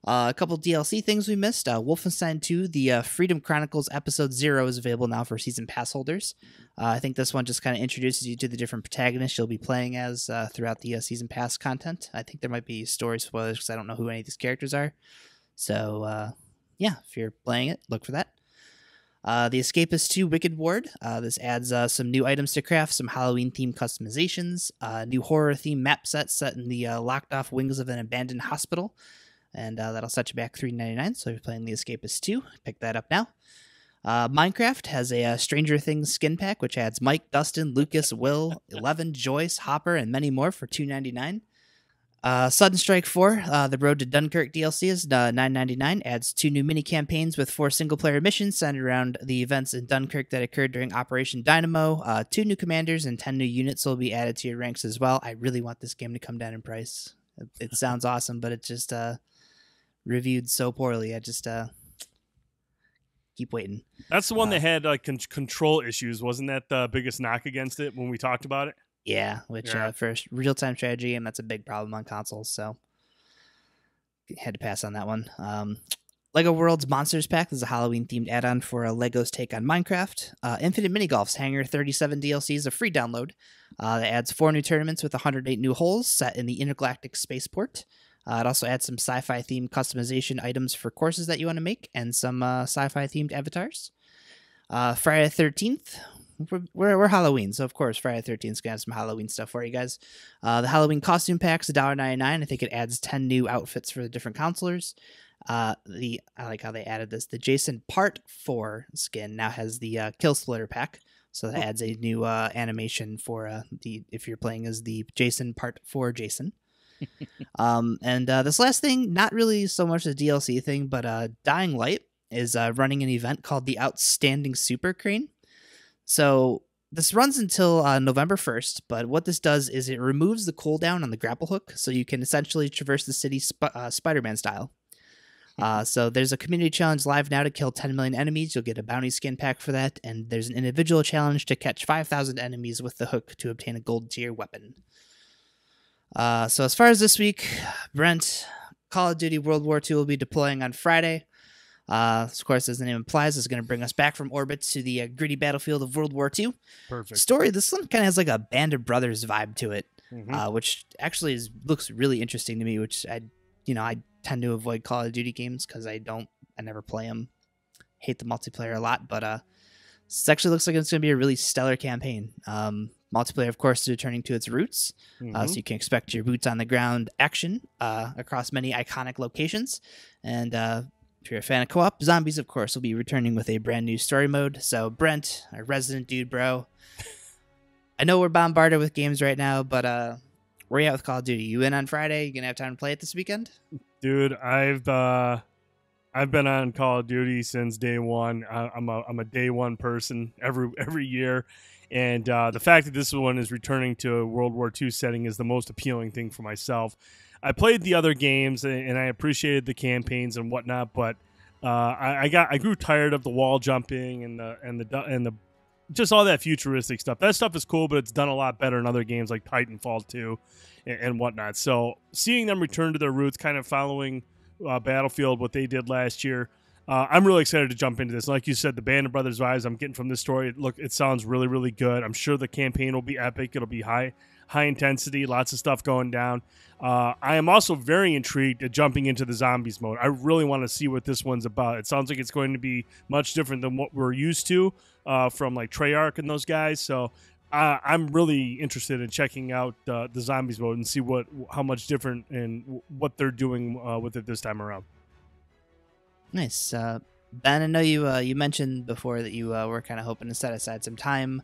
A couple DLC things we missed. Wolfenstein II, the Freedom Chronicles Episode 0 is available now for Season Pass holders. I think this one just kind of introduces you to the different protagonists you'll be playing as throughout the Season Pass content. I think there might be story spoilers because I don't know who any of these characters are. So, if you're playing it, look for that. The Escapist 2 Wicked Ward. This adds some new items to craft, some Halloween-themed customizations, new horror-themed map set in the locked-off wings of an abandoned hospital. And that'll set you back $3.99, so if you're playing The Escapist 2, pick that up now. Minecraft has a Stranger Things skin pack, which adds Mike, Dustin, Lucas, Will, Eleven, Joyce, Hopper, and many more for $2.99. Sudden Strike 4, the Road to Dunkirk DLC is $9.99, adds 2 new mini-campaigns with 4 single-player missions centered around the events in Dunkirk that occurred during Operation Dynamo. 2 new commanders and 10 new units will be added to your ranks as well. I really want this game to come down in price. It sounds awesome, but it's just reviewed so poorly. I just keep waiting.
That's the one that had control issues. Wasn't that the biggest knock against it when we talked about it?
Yeah, which for a real-time strategy game, that's a big problem on consoles, so had to pass on that one. Lego World's Monsters Pack is a Halloween-themed add-on for a Lego's take on Minecraft. Infinite Minigolf's Hangar 37 DLC is a free download that adds 4 new tournaments with 108 new holes set in the intergalactic spaceport. It also adds some sci-fi-themed customization items for courses that you want to make and some sci-fi-themed avatars. Friday the 13th. We're Halloween, so of course Friday the 13th is going to have some Halloween stuff for you guys. The Halloween costume pack's $1.99. I think it adds 10 new outfits for the different counselors. I like how they added this. The Jason Part 4 skin now has the Kill Splitter pack, so that adds a new animation for if you're playing as the Jason Part 4 Jason. And this last thing, not really so much a DLC thing, but Dying Light is running an event called the Outstanding Super Crane. So this runs until November 1st, but what this does is it removes the cooldown on the grapple hook, so you can essentially traverse the city Spider-Man style. So there's a community challenge live now to kill 10 million enemies. You'll get a bounty skin pack for that, and there's an individual challenge to catch 5,000 enemies with the hook to obtain a gold tier weapon. So as far as this week, Brent, Call of Duty World War II will be deploying on Friday. Of course, as the name implies, is going to bring us back from orbit to the gritty battlefield of World War II.
Perfect.
Story, this one kind of has like a Band of Brothers vibe to it, which actually looks really interesting to me, which I tend to avoid Call of Duty games because I never play them. Hate the multiplayer a lot, but this actually looks like it's going to be a really stellar campaign. Multiplayer, of course, is returning to its roots, so you can expect your boots on the ground action across many iconic locations, and if you're a fan of co-op, Zombies, of course, will be returning with a brand new story mode. So, Brent, our resident dude, bro, I know we're bombarded with games right now, but where are you at with Call of Duty? You in on Friday? You gonna have time to play it this weekend?
Dude, I've been on Call of Duty since day one. I'm a day one person every year, and the fact that this one is returning to a World War II setting is the most appealing thing for myself. I played the other games and I appreciated the campaigns and whatnot, but I grew tired of the wall jumping and the just all that futuristic stuff. That stuff is cool, but it's done a lot better in other games like Titanfall 2 and whatnot. So seeing them return to their roots, kind of following Battlefield, what they did last year, I'm really excited to jump into this. Like you said, the Band of Brothers vibes I'm getting from this story. Look, it sounds really, really good. I'm sure the campaign will be epic. It'll be high intensity, lots of stuff going down. I am also very intrigued at jumping into the zombies mode. I really want to see what this one's about. It sounds like it's going to be much different than what we're used to from like Treyarch and those guys. So I'm really interested in checking out the zombies mode and see how much different and what they're doing with it this time around.
Nice. Ben, I know you mentioned before that you were kind of hoping to set aside some time.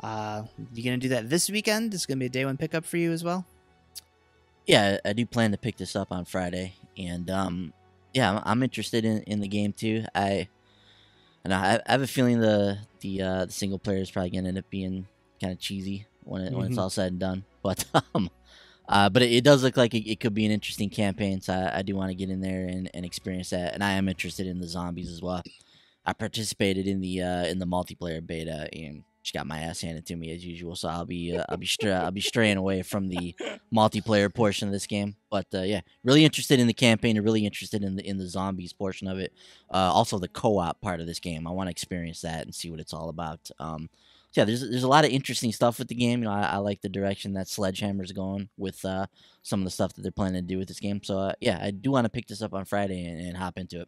You gonna do that this weekend? It's gonna be a day one pickup for you as well.
Yeah, I do plan to pick this up on Friday, and I'm interested in the game too. I have a feeling the single player is probably gonna end up being kind of cheesy when it's all said and done. But but it does look like it could be an interesting campaign, so I do want to get in there and experience that. And I am interested in the zombies as well. I participated in the multiplayer beta and just got my ass handed to me as usual. So I'll be straying away from the multiplayer portion of this game. But yeah, really interested in the campaign and really interested in the zombies portion of it. Also the co-op part of this game. I want to experience that and see what it's all about. So yeah, there's a lot of interesting stuff with the game. You know, I like the direction that Sledgehammer's going with some of the stuff that they're planning to do with this game. So yeah, I do want to pick this up on Friday and hop into it.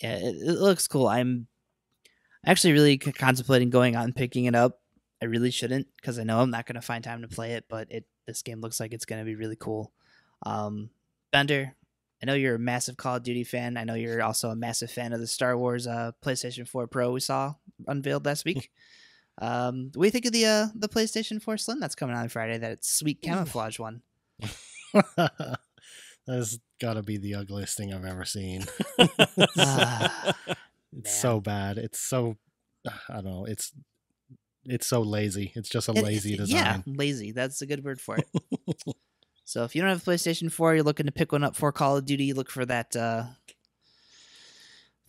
Yeah, it looks cool. I'm actually really contemplating going out and picking it up. I really shouldn't because I know I'm not going to find time to play it, but this game looks like it's going to be really cool. Bender, I know you're a massive Call of Duty fan. I know you're also a massive fan of the Star Wars PlayStation 4 Pro we saw unveiled last week. What do you think of the PlayStation 4 Slim that's coming out on Friday? That sweet camouflage one.
That's got to be the ugliest thing I've ever seen. It's
Man.
so bad. It's so, I don't know. It's so lazy. It's just a lazy design.
Yeah, lazy. That's a good word for it. So if you don't have a PlayStation 4, you're looking to pick one up for Call of Duty, look for that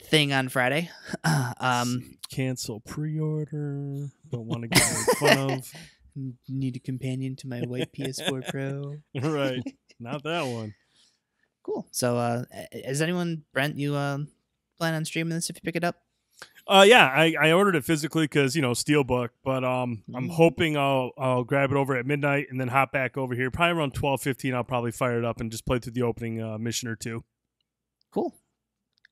thing on Friday.
Cancel pre-order. Don't want to get made fun of.
Need a companion to my white PS4 Pro.
Right. Not that one.
Cool. So is anyone, Brent, you plan on streaming this if you pick it up?
Yeah, I ordered it physically because, Steelbook, but I'm hoping I'll grab it over at midnight and then hop back over here. Probably around 12:15 I'll probably fire it up and just play through the opening mission or two.
Cool.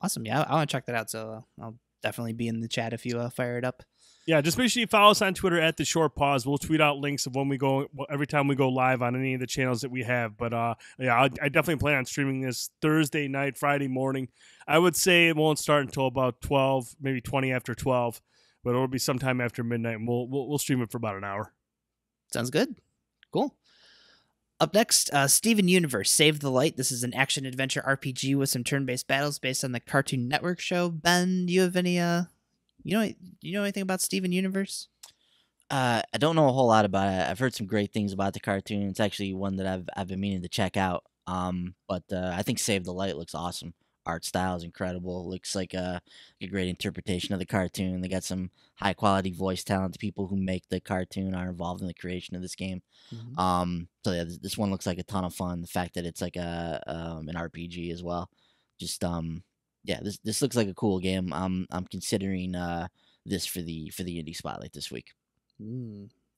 Awesome. Yeah, I want to check that out, so I'll definitely be in the chat if you fire it up.
Yeah, just make sure you follow us on Twitter at The Short Pause. We'll tweet out links of when we go, every time we go live on any of the channels that we have. But yeah, I definitely plan on streaming this Thursday night, Friday morning. I would say it won't start until about 12, maybe 20 after 12, but it'll be sometime after midnight, and we'll stream it for about an hour.
Sounds good. Cool. Up next, Steven Universe, Save the Light. This is an action-adventure RPG with some turn-based battles based on the Cartoon Network show. Ben, do you have any... You know anything about Steven Universe?
I don't know a whole lot about it. I've heard some great things about the cartoon. It's actually one that I've been meaning to check out. But I think Save the Light looks awesome. Art style is incredible. It looks like a great interpretation of the cartoon. They got some high quality voice talent. The people who make the cartoon are involved in the creation of this game.
Mm-hmm.
So yeah, this one looks like a ton of fun. The fact that it's like an RPG as well. Just yeah, this looks like a cool game. I'm considering this for the indie spotlight this week.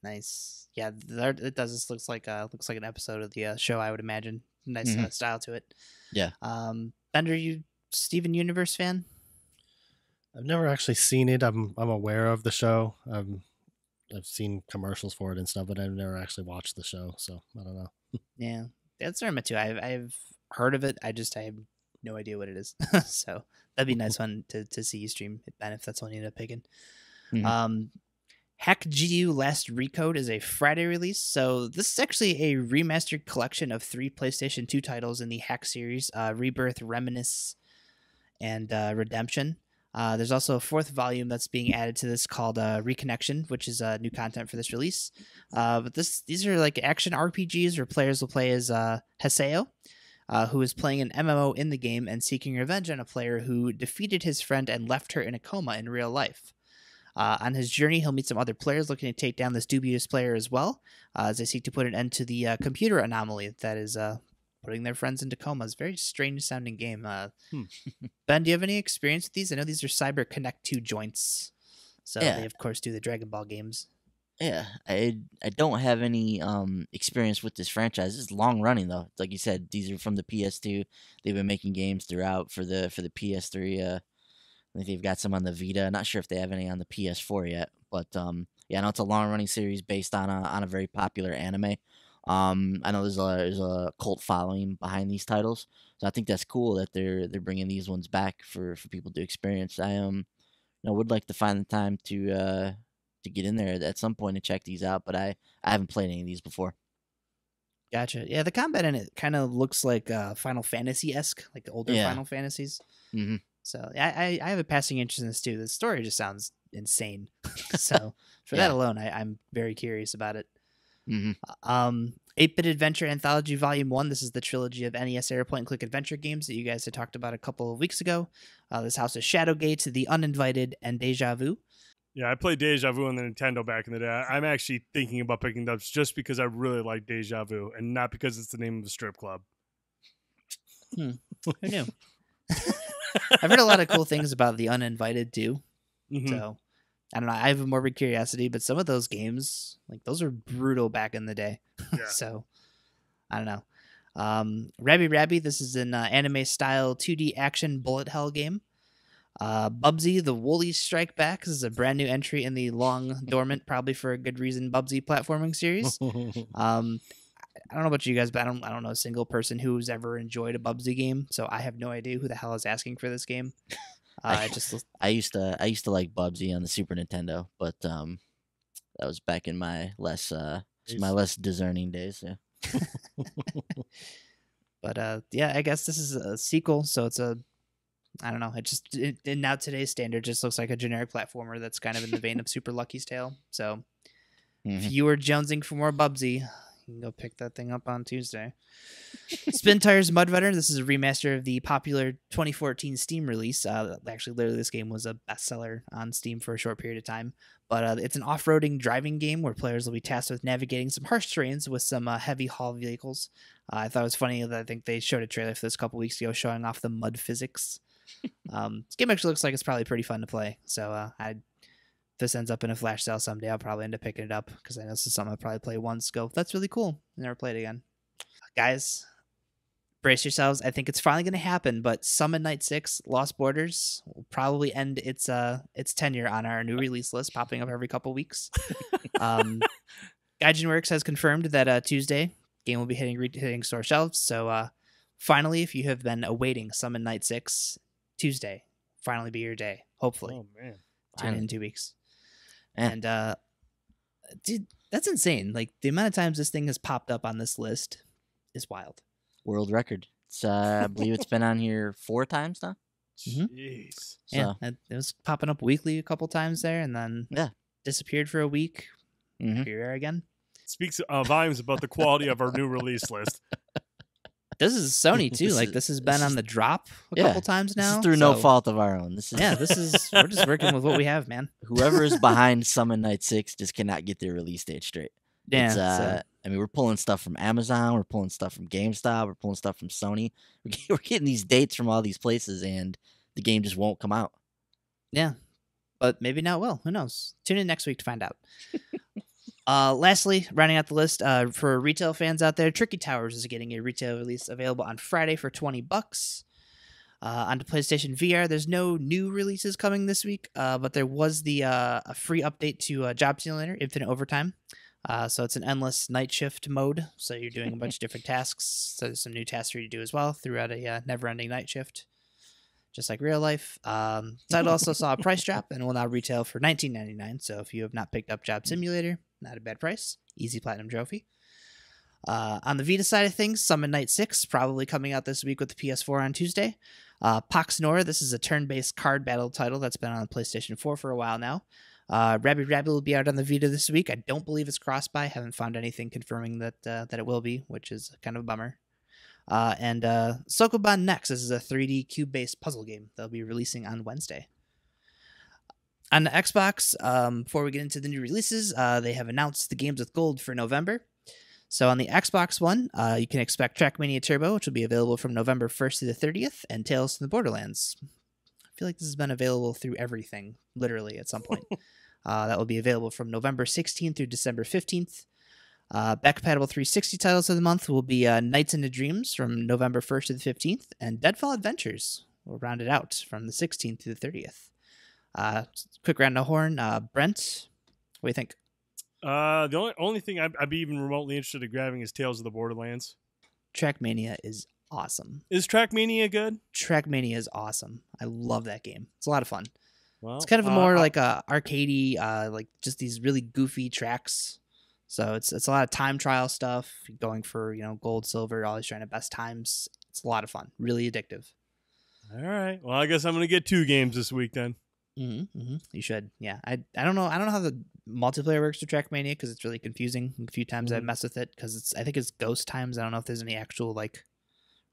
Nice. Yeah, it does. This looks like an episode of the show, I would imagine. Nice style to it.
Yeah.
Bender, you Steven Universe fan?
I've never actually seen it. I'm aware of the show. I've seen commercials for it and stuff, but I've never actually watched the show, so I don't know.
Yeah, that's where I'm at too. I've heard of it. I have no idea what it is. So that'd be a nice one to see you stream it, Ben, if that's one you end up picking. Hack GU Last Recode is a Friday release. So this is actually a remastered collection of 3 PlayStation 2 titles in the Hack series, Rebirth, Reminisce, and Redemption. There's also a 4th volume that's being added to this called Reconnection, which is new content for this release. But these are like action RPGs where players will play as Haseo, who is playing an MMO in the game and seeking revenge on a player who defeated his friend and left her in a coma in real life. On his journey, he'll meet some other players looking to take down this dubious player as well, as they seek to put an end to the computer anomaly that is putting their friends into comas. Very strange sounding game.
Hmm.
Ben, do you have any experience with these? I know these are Cyber Connect 2 joints. So
Yeah.
they, of course, do the Dragon Ball games.
Yeah, I don't have any experience with this franchise. It's long running though. Like you said, these are from the PS2. They've been making games throughout for the PS3. I think they've got some on the Vita. Not sure if they have any on the PS4 yet, but yeah, I know it's a long running series based on a very popular anime. I know there's a cult following behind these titles, so I think that's cool that they're bringing these ones back for people to experience. I would like to find the time to get in there at some point and check these out, but I haven't played any of these before.
Gotcha. Yeah, the combat in it kind of looks like Final Fantasy-esque, like the older
Yeah.
Final Fantasies.
Mm-hmm.
So I have a passing interest in this too. The story just sounds insane. So for
Yeah.
that alone, I'm very curious about it.
Mm-hmm.
8-Bit Adventure Anthology Volume 1. This is the trilogy of NES era point-and-click adventure games that you guys had talked about a couple of weeks ago. This house is Shadowgate, The Uninvited, and Deja Vu.
Yeah, I played Deja Vu on the Nintendo back in the day. I'm actually thinking about picking it up just because I really like Deja Vu and not because it's the name of a strip club.
Who knew? I've heard a lot of cool things about The Uninvited too.
Mhm.
So I don't know. I have a morbid curiosity, but some of those games, like those are brutal back in the day.
Yeah.
So I don't know. Rabby, this is an anime style 2D action bullet hell game. Bubsy, the Woolies Strike Back. This is a brand new entry in the long dormant, probably for a good reason, Bubsy platforming series. I don't know about you guys, but I don't know a single person who's ever enjoyed a Bubsy game, so I have no idea who the hell is asking for this game.
I used to like Bubsy on the Super Nintendo, but that was back in my less discerning days. Yeah.
But yeah, I guess this is a sequel, so it's I don't know. In now today's standard, just looks like a generic platformer that's kind of in the vein of Super Lucky's Tale. So if you were jonesing for more Bubsy, you can go pick that thing up on Tuesday. Spin Tires Mud Runner. This is a remaster of the popular 2014 Steam release. Actually, literally, this game was a bestseller on Steam for a short period of time. But it's an off-roading driving game where players will be tasked with navigating some harsh terrains with some heavy haul vehicles. I thought it was funny that I think they showed a trailer for this a couple weeks ago showing off the mud physics. This game actually looks like it's probably pretty fun to play. So if this ends up in a flash sale someday, I'll probably end up picking it up because I know this is something I'll probably play once. Go, that's really cool. Never play it again. Guys, brace yourselves. I think it's finally going to happen, but Summon Night 6 Lost Borders will probably end its tenure on our new release list, popping up every couple weeks. Gaijin Works has confirmed that Tuesday, game will be hitting store shelves. So finally, if you have been awaiting Summon Night 6, Tuesday, finally be your day, hopefully.
Oh, man.
Tune in 2 weeks.
Yeah.
And dude, that's insane. Like the amount of times this thing has popped up on this list is wild.
World record. It's I believe it's been on here 4 times now.
Jeez.
So
Yeah, it was popping up weekly a couple times there, and then disappeared for a week.
Mhm.
Here again.
Speaks volumes about the quality of our new release list.
This is Sony too. This has been on the drop a couple times now.
This is through no fault of our own. This is
we're just working with what we have, man.
Whoever is behind Summon Night 6 just cannot get their release date straight.
Yeah.
I mean, we're pulling stuff from Amazon, we're pulling stuff from GameStop, we're pulling stuff from Sony. We're getting these dates from all these places, and the game just won't come out.
Yeah, but maybe now it will. Who knows? Tune in next week to find out. Lastly, rounding out the list, for retail fans out there, Tricky Towers is getting a retail release available on Friday for $20. Onto PlayStation VR, there's no new releases coming this week, but there was a free update to Job Simulator Infinite Overtime. So it's an endless night shift mode. So you're doing a bunch of different tasks. So there's some new tasks for you to do as well throughout a never-ending night shift, just like real life. Title also saw a price drop and will now retail for $19.99. So if you have not picked up Job Simulator, not a bad price. Easy platinum trophy. On the Vita side of things, Summon Night 6 probably coming out this week with the PS4 on Tuesday. Pax Nora, this is a turn-based card battle title that's been on the PlayStation 4 for a while now. Rabby will be out on the Vita this week. I don't believe it's cross-buy. Haven't found anything confirming that it will be, which is kind of a bummer. And Sokoban Next, this is a 3D cube-based puzzle game they'll be releasing on Wednesday. On the Xbox, before we get into the new releases, they have announced the games with gold for November. So on the Xbox One, you can expect Trackmania Turbo, which will be available from November 1st to the 30th, and Tales from the Borderlands. I feel like this has been available through everything, literally, at some point. That will be available from November 16th through December 15th. Back-compatible 360 titles of the month will be Nights into Dreams from November 1st to the 15th, and Deadfall Adventures will round it out from the 16th to the 30th. Quick round of horn. Brent, what do you think?
The only thing I'd be even remotely interested in grabbing is Tales of the Borderlands.
Trackmania is awesome.
Is Trackmania good?
Trackmania is awesome. I love that game. It's a lot of fun.
Well,
it's kind of a more like a arcadey, like just these really goofy tracks. So it's a lot of time trial stuff, going for gold, silver, always trying to best times. It's a lot of fun, really addictive.
All right. Well, I guess I'm gonna get 2 games this week then.
You should. Yeah. I don't know how the multiplayer works with Trackmania because it's really confusing. A few times I mess with it because I think it's ghost times. I don't know if there's any actual like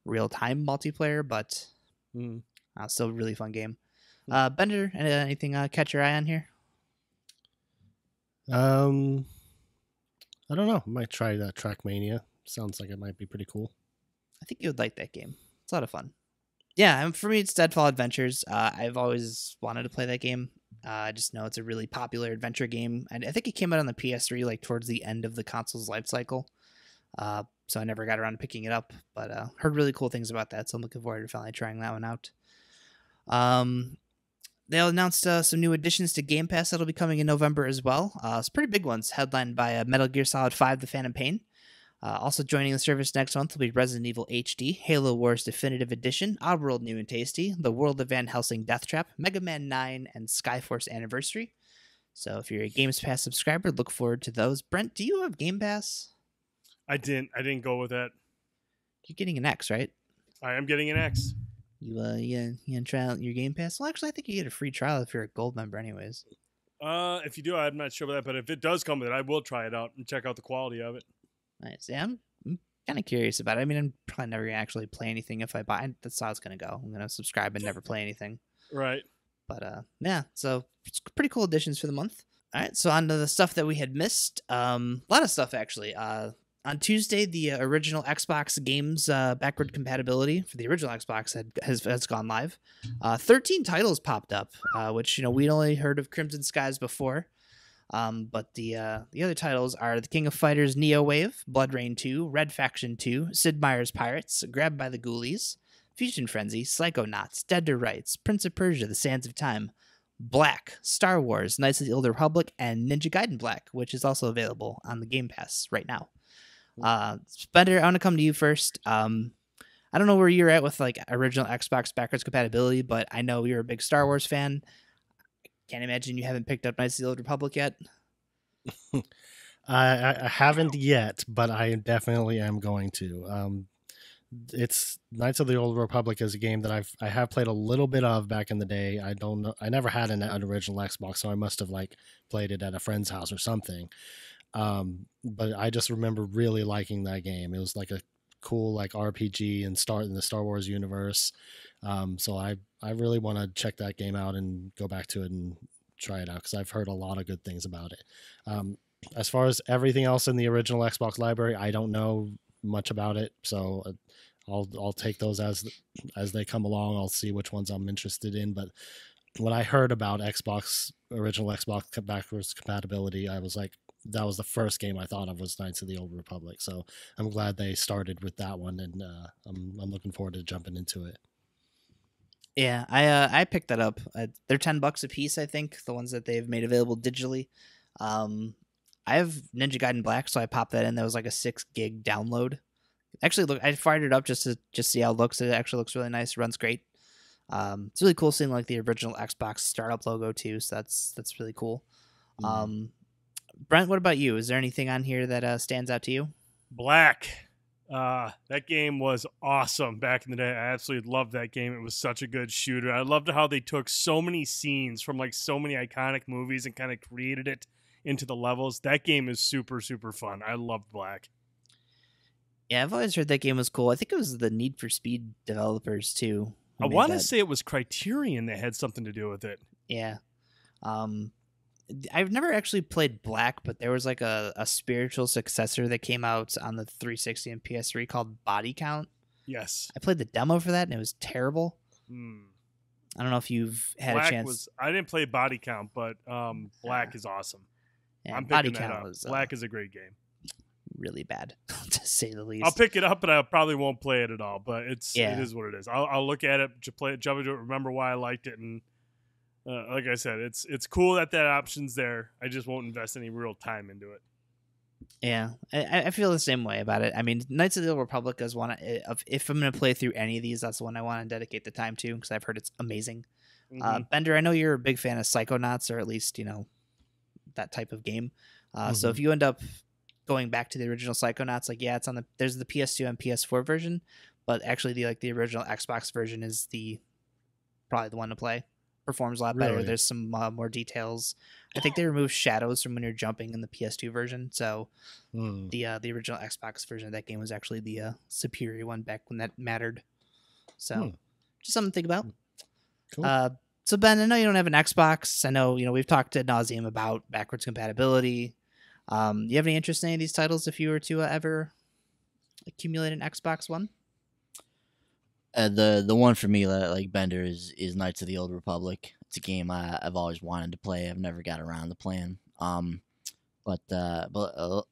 real time multiplayer, but still a really fun game. Bender, anything catch your eye on here?
I don't know. I might try that Trackmania. Sounds like it might be pretty cool.
I think you would like that game. It's a lot of fun. Yeah, and for me, it's Deadfall Adventures. I've always wanted to play that game. I just know it's a really popular adventure game. And I think it came out on the PS3 like towards the end of the console's life cycle. So I never got around to picking it up, but heard really cool things about that. So I'm looking forward to finally trying that one out. They announced some new additions to Game Pass that'll be coming in November as well. Some pretty big ones, headlined by Metal Gear Solid 5: The Phantom Pain. Also joining the service next month will be Resident Evil HD, Halo Wars Definitive Edition, Oddworld New and Tasty, The World of Van Helsing Death Trap, Mega Man 9, and Skyforce Anniversary. So if you're a Games Pass subscriber, look forward to those. Brent, do you have Game Pass?
I didn't go with that.
You're getting an X, right?
I am getting an X.
You gonna try out your Game Pass? Well, actually, I think you get a free trial if you're a gold member anyways.
If you do, I'm not sure about that, but if it does come with it, I will try it out and check out the quality of it.
Nice. Yeah, I'm kind of curious about it. I mean, I'm probably never gonna actually play anything if I buy. That's how it's gonna go. I'm gonna subscribe and never play anything.
Right.
But yeah. So it's pretty cool additions for the month. All right. So on to the stuff that we had missed. A lot of stuff actually. On Tuesday, the original Xbox games backward compatibility for the original Xbox has gone live. 13 titles popped up, which we'd only heard of Crimson Skies before. But the other titles are The King of Fighters Neo Wave, Blood Rain 2, Red Faction 2, Sid Meier's Pirates, Grabbed by the Ghoulies, Fusion Frenzy, Psychonauts, Dead to Rights, Prince of Persia: The Sands of Time, Black, Star Wars, Knights of the Old Republic, and Ninja Gaiden Black, which is also available on the Game Pass right now. Spender, I want to come to you first. I don't know where you're at with like original Xbox backwards compatibility, but I know you're a big Star Wars fan. Can't imagine you haven't picked up Knights of the Old Republic yet.
I haven't yet, but I definitely am going to. It's Knights of the Old Republic is a game that I have played a little bit of back in the day. I don't know. I never had an original Xbox, so I must have like played it at a friend's house or something. But I just remember really liking that game. It was like a cool like RPG and in the Star Wars universe. So I really want to check that game out and go back to it and try it out because I've heard a lot of good things about it. As far as everything else in the original Xbox library, I don't know much about it, so I'll take those as they come along. I'll see which ones I'm interested in. But when I heard about original Xbox backwards compatibility, I was like, that was the first game I thought of was Knights of the Old Republic. So I'm glad they started with that one, and I'm looking forward to jumping into it.
Yeah, I picked that up. They're $10 a piece, I think. The ones that they've made available digitally. I have Ninja Gaiden Black, so I popped that in. That was like a 6 gig download. Actually, look, I fired it up just to see how it looks. It actually looks really nice. It runs great. It's really cool seeing like the original Xbox startup logo too. So that's really cool. Brent, what about you? Is there anything on here that stands out to you?
Black. That game was awesome back in the day. I absolutely loved that game. It was such a good shooter. I loved how they took so many scenes from like so many iconic movies and kind of created it into the levels. That game is super, super fun. I loved Black.
Yeah, I've always heard that game was cool. I think it was the Need for Speed developers too.
I want to say it was Criterion that had something to do with it.
Yeah. I've never actually played Black, but there was like a spiritual successor that came out on the 360 and PS3 called Body Count.
Yes.
I played the demo for that and it was terrible.
Hmm.
I don't know if you've had
Black
a chance.
I didn't play Body Count, but Black is awesome.
Yeah,
I'm
Body
picking that
Count
up.
was
Black is a great game.
really bad, to say the least.
I'll pick it up, but I probably won't play it at all. But it
Yeah.
is what it is. I'll look at it, jump into it, remember why I liked it, and like I said, it's cool that option's there. I just won't invest any real time into it.
Yeah, I feel the same way about it. I mean, Knights of the Old Republic is one if I'm going to play through any of these, that's the one I want to dedicate the time to because I've heard it's amazing.
Mm-hmm.
Bender, I know you're a big fan of Psychonauts, or at least that type of game. So if you end up going back to the original Psychonauts, like it's on there's the PS2 and PS4 version, but actually the original Xbox version is probably the one to play. Performs a lot better.
Really?
There's some more details. I think they removed shadows from when you're jumping in the PS2 version. So the original Xbox version of that game was actually the superior one back when that mattered. So just something to think about.
Cool.
So Ben, I know you don't have an Xbox. I know we've talked ad nauseum about backwards compatibility. You have any interest in any of these titles if you were to ever accumulate an Xbox One?
The one for me, like Bender, is Knights of the Old Republic. It's a game I've always wanted to play. I've never got around to playing. But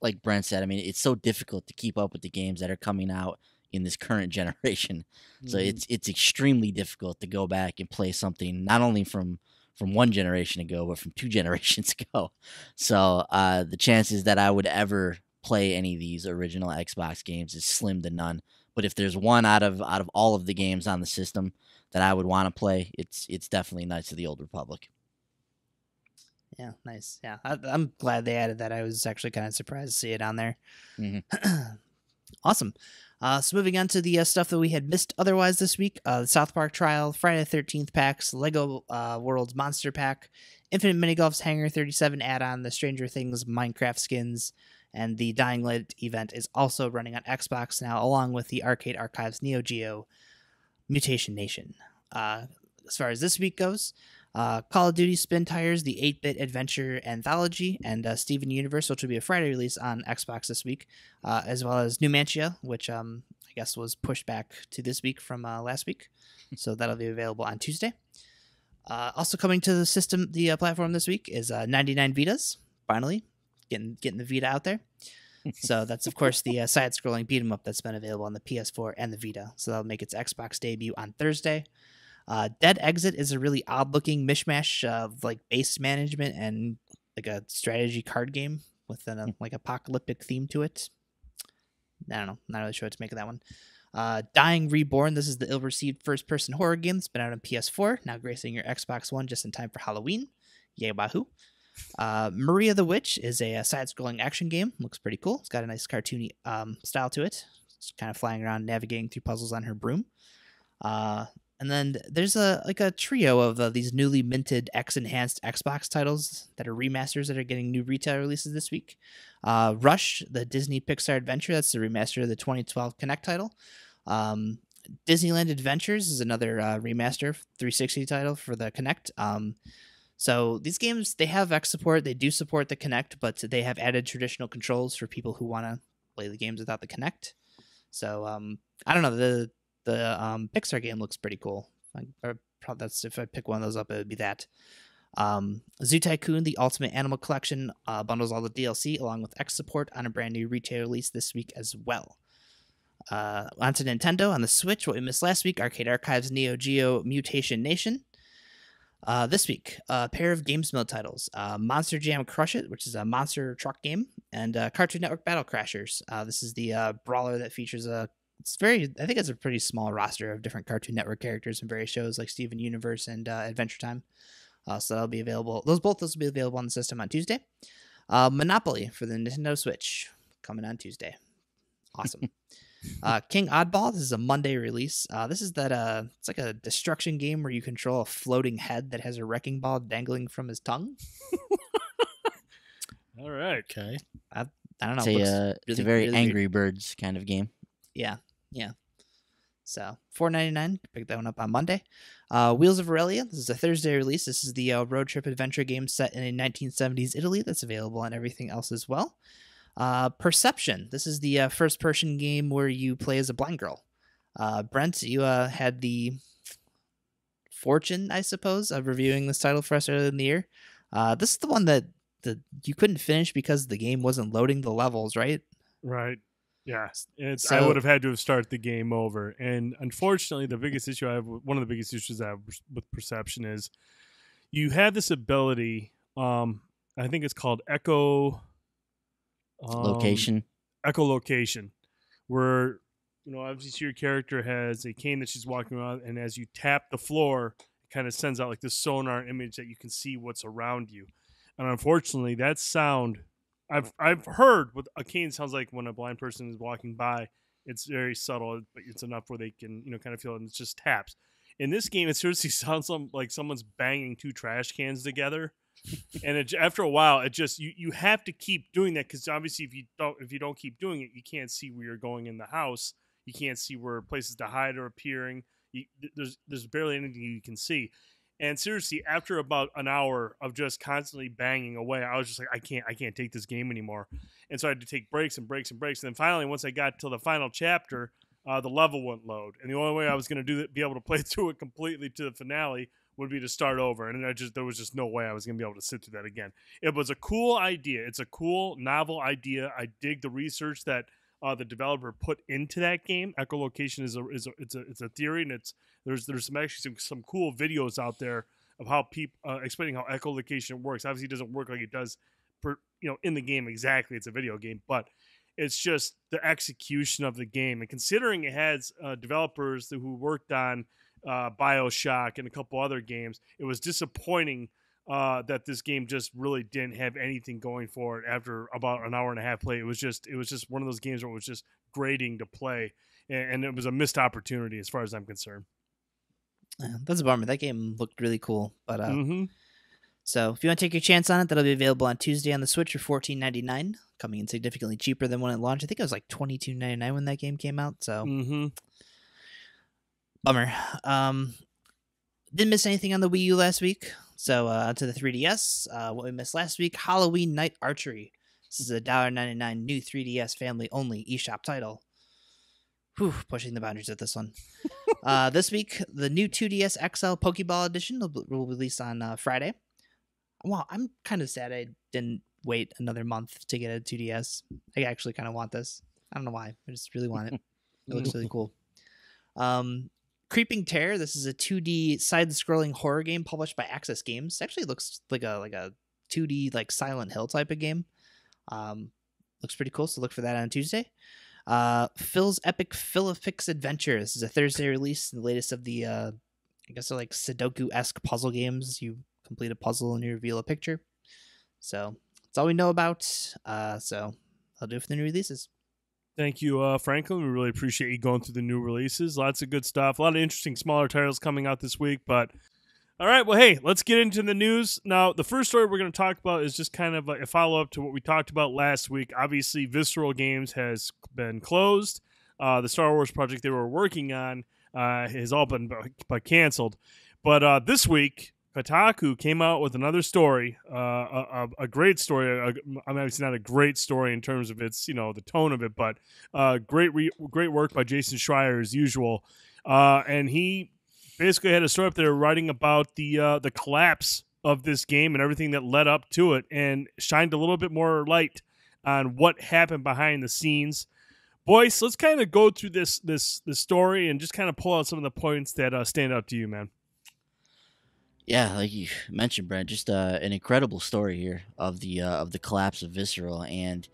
like Brent said, I mean, it's so difficult to keep up with the games that are coming out in this current generation. So it's extremely difficult to go back and play something not only from one generation ago, but from 2 generations ago. So the chances that I would ever play any of these original Xbox games is slim to none. But if there's one out of all of the games on the system that I would want to play, it's definitely Knights of the Old Republic.
Yeah, nice. Yeah, I'm glad they added that. I was actually kind of surprised to see it on there. Awesome. So moving on to the stuff that we had missed otherwise this week, the South Park Trial, Friday the 13th packs, Lego World's Monster Pack, Infinite Minigolf's Hangar 37 add-on, the Stranger Things Minecraft skins, and the Dying Light event is also running on Xbox now, along with the Arcade Archives Neo Geo Mutation Nation. As far as this week goes, Call of Duty Spin Tires, the 8-Bit Adventure Anthology, and Steven Universe, which will be a Friday release on Xbox this week, as well as Numantia, which I guess was pushed back to this week from last week. So that'll be available on Tuesday. Also coming to the platform this week is 99 Vitas, finally. Getting the Vita out there. So that's, of course, the side-scrolling beat-em-up that's been available on the PS4 and the Vita. So that'll make its Xbox debut on Thursday. Dead Exit is a really odd-looking mishmash of like base management and like a strategy card game with an like apocalyptic theme to it. I don't know. Not really sure what to make of that one. Dying Reborn. This is the ill-received first-person horror game that's been out on PS4, now gracing your Xbox One just in time for Halloween. Yay, wahoo. Maria the Witch is a side-scrolling action game. Looks pretty cool. It's got a nice cartoony style to it. It's kind of flying around, navigating through puzzles on her broom. And then there's a trio of these newly minted X-enhanced Xbox titles that are remasters that are getting new retail releases this week. Rush, the Disney Pixar adventure. That's the remaster of the 2012 Kinect title. Disneyland Adventures is another remaster 360 title for the Kinect. So these games, they have X support. They do support the Kinect, but they have added traditional controls for people who want to play the games without the Kinect. So I don't know. The Pixar game looks pretty cool. That's if I pick one of those up, it would be that. Zoo Tycoon, the Ultimate Animal Collection, bundles all the DLC along with X support on a brand new retail release this week as well. Onto Nintendo on the Switch, what we missed last week, Arcade Archives Neo Geo Mutation Nation. This week, a pair of Games Mill titles, Monster Jam Crush It, which is a monster truck game, and Cartoon Network Battle Crashers. This is the brawler that features I think it's a pretty small roster of different Cartoon Network characters in various shows like Steven Universe and Adventure Time. So that'll be available. Those will be available on the system on Tuesday. Monopoly for the Nintendo Switch coming on Tuesday. Awesome. King Oddball, this is a Monday release. This is it's like a destruction game where you control a floating head that has a wrecking ball dangling from his tongue.
All right.
Okay.
I don't know.
It's a very Angry Birds kind of game.
Yeah. So $4.99. Pick that one up on Monday. Wheels of Aurelia. This is a Thursday release. This is the road trip adventure game set in a 1970s Italy that's available on everything else as well. Perception. This is the first-person game where you play as a blind girl. Brent, you had the fortune, I suppose, of reviewing this title for us earlier in the year. This is the one that you couldn't finish because the game wasn't loading the levels, right?
Right. Yeah. I
So-
would have had to have started the game over. And unfortunately, the biggest issue I have, one of the biggest issues I have with Perception is you have this ability. I think it's called
Location.
echolocation, where obviously your character has a cane that she's walking around, and as you tap the floor, it kind of sends out like this sonar image that you can see what's around you. And unfortunately, that sound I've heard what a cane sounds like when a blind person is walking by. It's very subtle, but it's enough where they can kind of feel it, and it's just taps. In this game, it seriously sounds like someone's banging two trash cans together. And after a while, it just you have to keep doing that, because obviously if you don't keep doing it, you can't see where you're going in the house. You can't see where places to hide are appearing. There's barely anything you can see. And seriously, after about an hour of just constantly banging away, I was just like, I can't take this game anymore. And so I had to take breaks and breaks and breaks. And then finally, once I got to the final chapter, the level wouldn't load. And the only way I was going to be able to play through it completely to the finale would be to start over. And there was just no way I was going to be able to sit through that again. It was a cool idea. It's a cool, novel idea. I dig the research that the developer put into that game. Echolocation is a theory, and there's some cool videos out there of how people explaining how echolocation works. Obviously, it doesn't work like it does in the game exactly. It's a video game, but it's just the execution of the game. And considering it has developers who worked on BioShock and a couple other games, it was disappointing that this game just really didn't have anything going for it after about an hour and a half play. It was just one of those games where it was just grating to play, and it was a missed opportunity as far as I'm concerned.
That's a bummer. That game looked really cool, but
Mm-hmm.
so if you want to take your chance on it, that'll be available on Tuesday on the Switch for $14.99, coming in significantly cheaper than when it launched. I think it was like $22.99 when that game came out. So
Mm-hmm.
bummer. Didn't miss anything on the Wii U last week. So to the 3DS, what we missed last week, Halloween Night Archery. This is a $1.99 new 3DS family only eShop title. Whew, pushing the boundaries with this one. This week, the new 2DS XL Pokeball Edition will release on Friday. Wow, I'm kind of sad I didn't wait another month to get a 2DS. I actually kind of want this. I don't know why. I just really want it. It looks really cool. Creeping Terror. This is a 2D side-scrolling horror game published by Access Games. It actually looks like a 2D like Silent Hill type of game. Looks pretty cool. So look for that on Tuesday. Phil's Epic Philipix Adventure. This is a Thursday release. The latest of the I guess they're like Sudoku-esque puzzle games. You complete a puzzle and you reveal a picture. So that's all we know about. So I'll do it for the new releases.
Thank you, Franklin. We really appreciate you going through the new releases. Lots of good stuff. A lot of interesting smaller titles coming out this week. But all right, well, hey, let's get into the news. Now, the first story we're going to talk about is just kind of a follow-up to what we talked about last week. Obviously, Visceral Games has been closed. The Star Wars project they were working on has all been canceled. But this week, Kotaku came out with another story, a great story. I mean, it's not a great story in terms of its, the tone of it, but great work by Jason Schreier as usual. And he basically had a story up there writing about the collapse of this game and everything that led up to it, and shined a little bit more light on what happened behind the scenes. Boyce, let's kind of go through this story and just kind of pull out some of the points that stand out to you, man.
Yeah, like you mentioned, Brent, just an incredible story here of the collapse of Visceral, and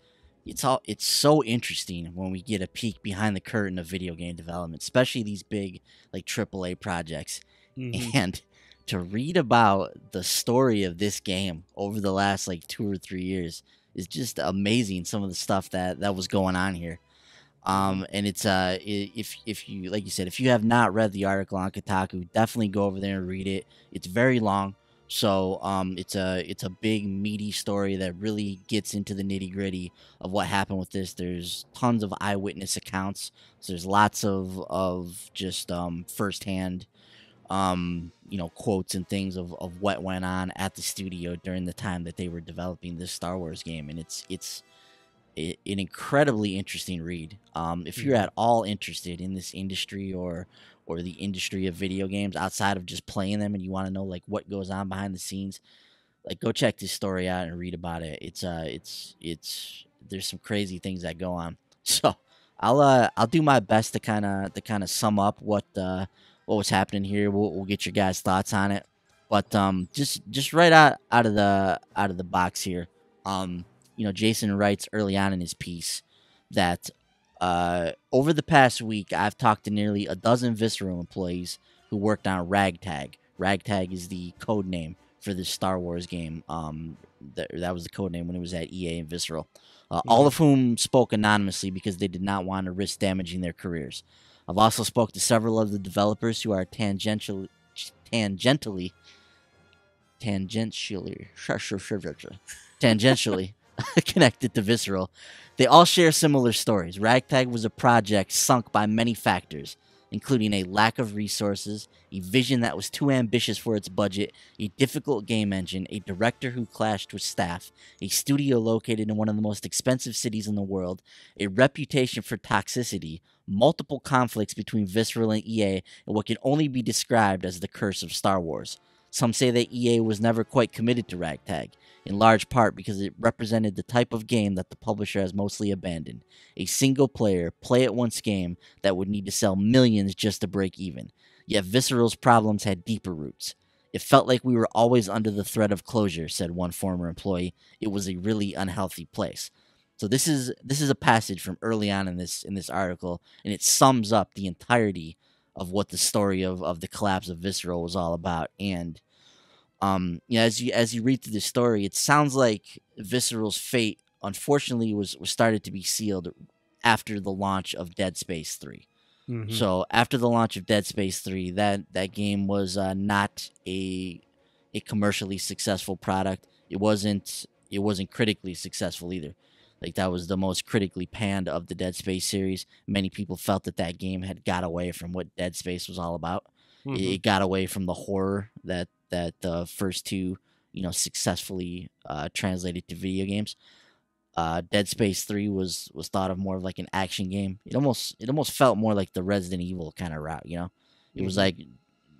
it's so interesting when we get a peek behind the curtain of video game development, especially these big like AAA projects, and to read about the story of this game over the last like 2 or 3 years is just amazing. Some of the stuff that was going on here. And it's if you, like you said, if you have not read the article on Kotaku, definitely go over there and read it. It's very long, So it's a big meaty story that really gets into the nitty gritty of what happened with this. There's tons of eyewitness accounts. So there's lots of just firsthand quotes and things of what went on at the studio during the time that they were developing this Star Wars game, and it's an incredibly interesting read. If you're at all interested in this industry or the industry of video games outside of just playing them, and you want to know like what goes on behind the scenes, like go check this story out and read about it. It's there's some crazy things that go on. So I'll do my best to kind of sum up what was happening here. We'll get your guys' thoughts on it, but just right out of the box here. Jason writes early on in his piece that over the past week, I've talked to nearly a dozen Visceral employees who worked on Ragtag. Ragtag is the code name for this Star Wars game. That was the code name when it was at EA and Visceral. All of whom spoke anonymously because they did not want to risk damaging their careers. I've also spoke to several of the developers who are tangentially connected to Visceral. They all share similar stories. Ragtag was a project sunk by many factors, including a lack of resources, a vision that was too ambitious for its budget, a difficult game engine, a director who clashed with staff, a studio located in one of the most expensive cities in the world, a reputation for toxicity, multiple conflicts between Visceral and EA, and what can only be described as the curse of Star Wars. Some say that EA was never quite committed to Ragtag, in large part because it represented the type of game that the publisher has mostly abandoned. A single-player, play-at-once game that would need to sell millions just to break even. Yet Visceral's problems had deeper roots. It felt like we were always under the threat of closure, said one former employee. It was a really unhealthy place. So this is a passage from early on in this article, and it sums up the entirety of what the story of the collapse of Visceral was all about. And as you read through the story, it sounds like Visceral's fate, unfortunately, was started to be sealed after the launch of Dead Space 3.
Mm-hmm.
So after the launch of Dead Space 3, that game was not a commercially successful product. It wasn't critically successful either. Like, that was the most critically panned of the Dead Space series. Many people felt that game had got away from what Dead Space was all about.
Mm-hmm.
It got away from the horror that the first two, successfully translated to video games. Dead Space 3 was thought of more of like an action game. It almost felt more like the Resident Evil kind of route, It was like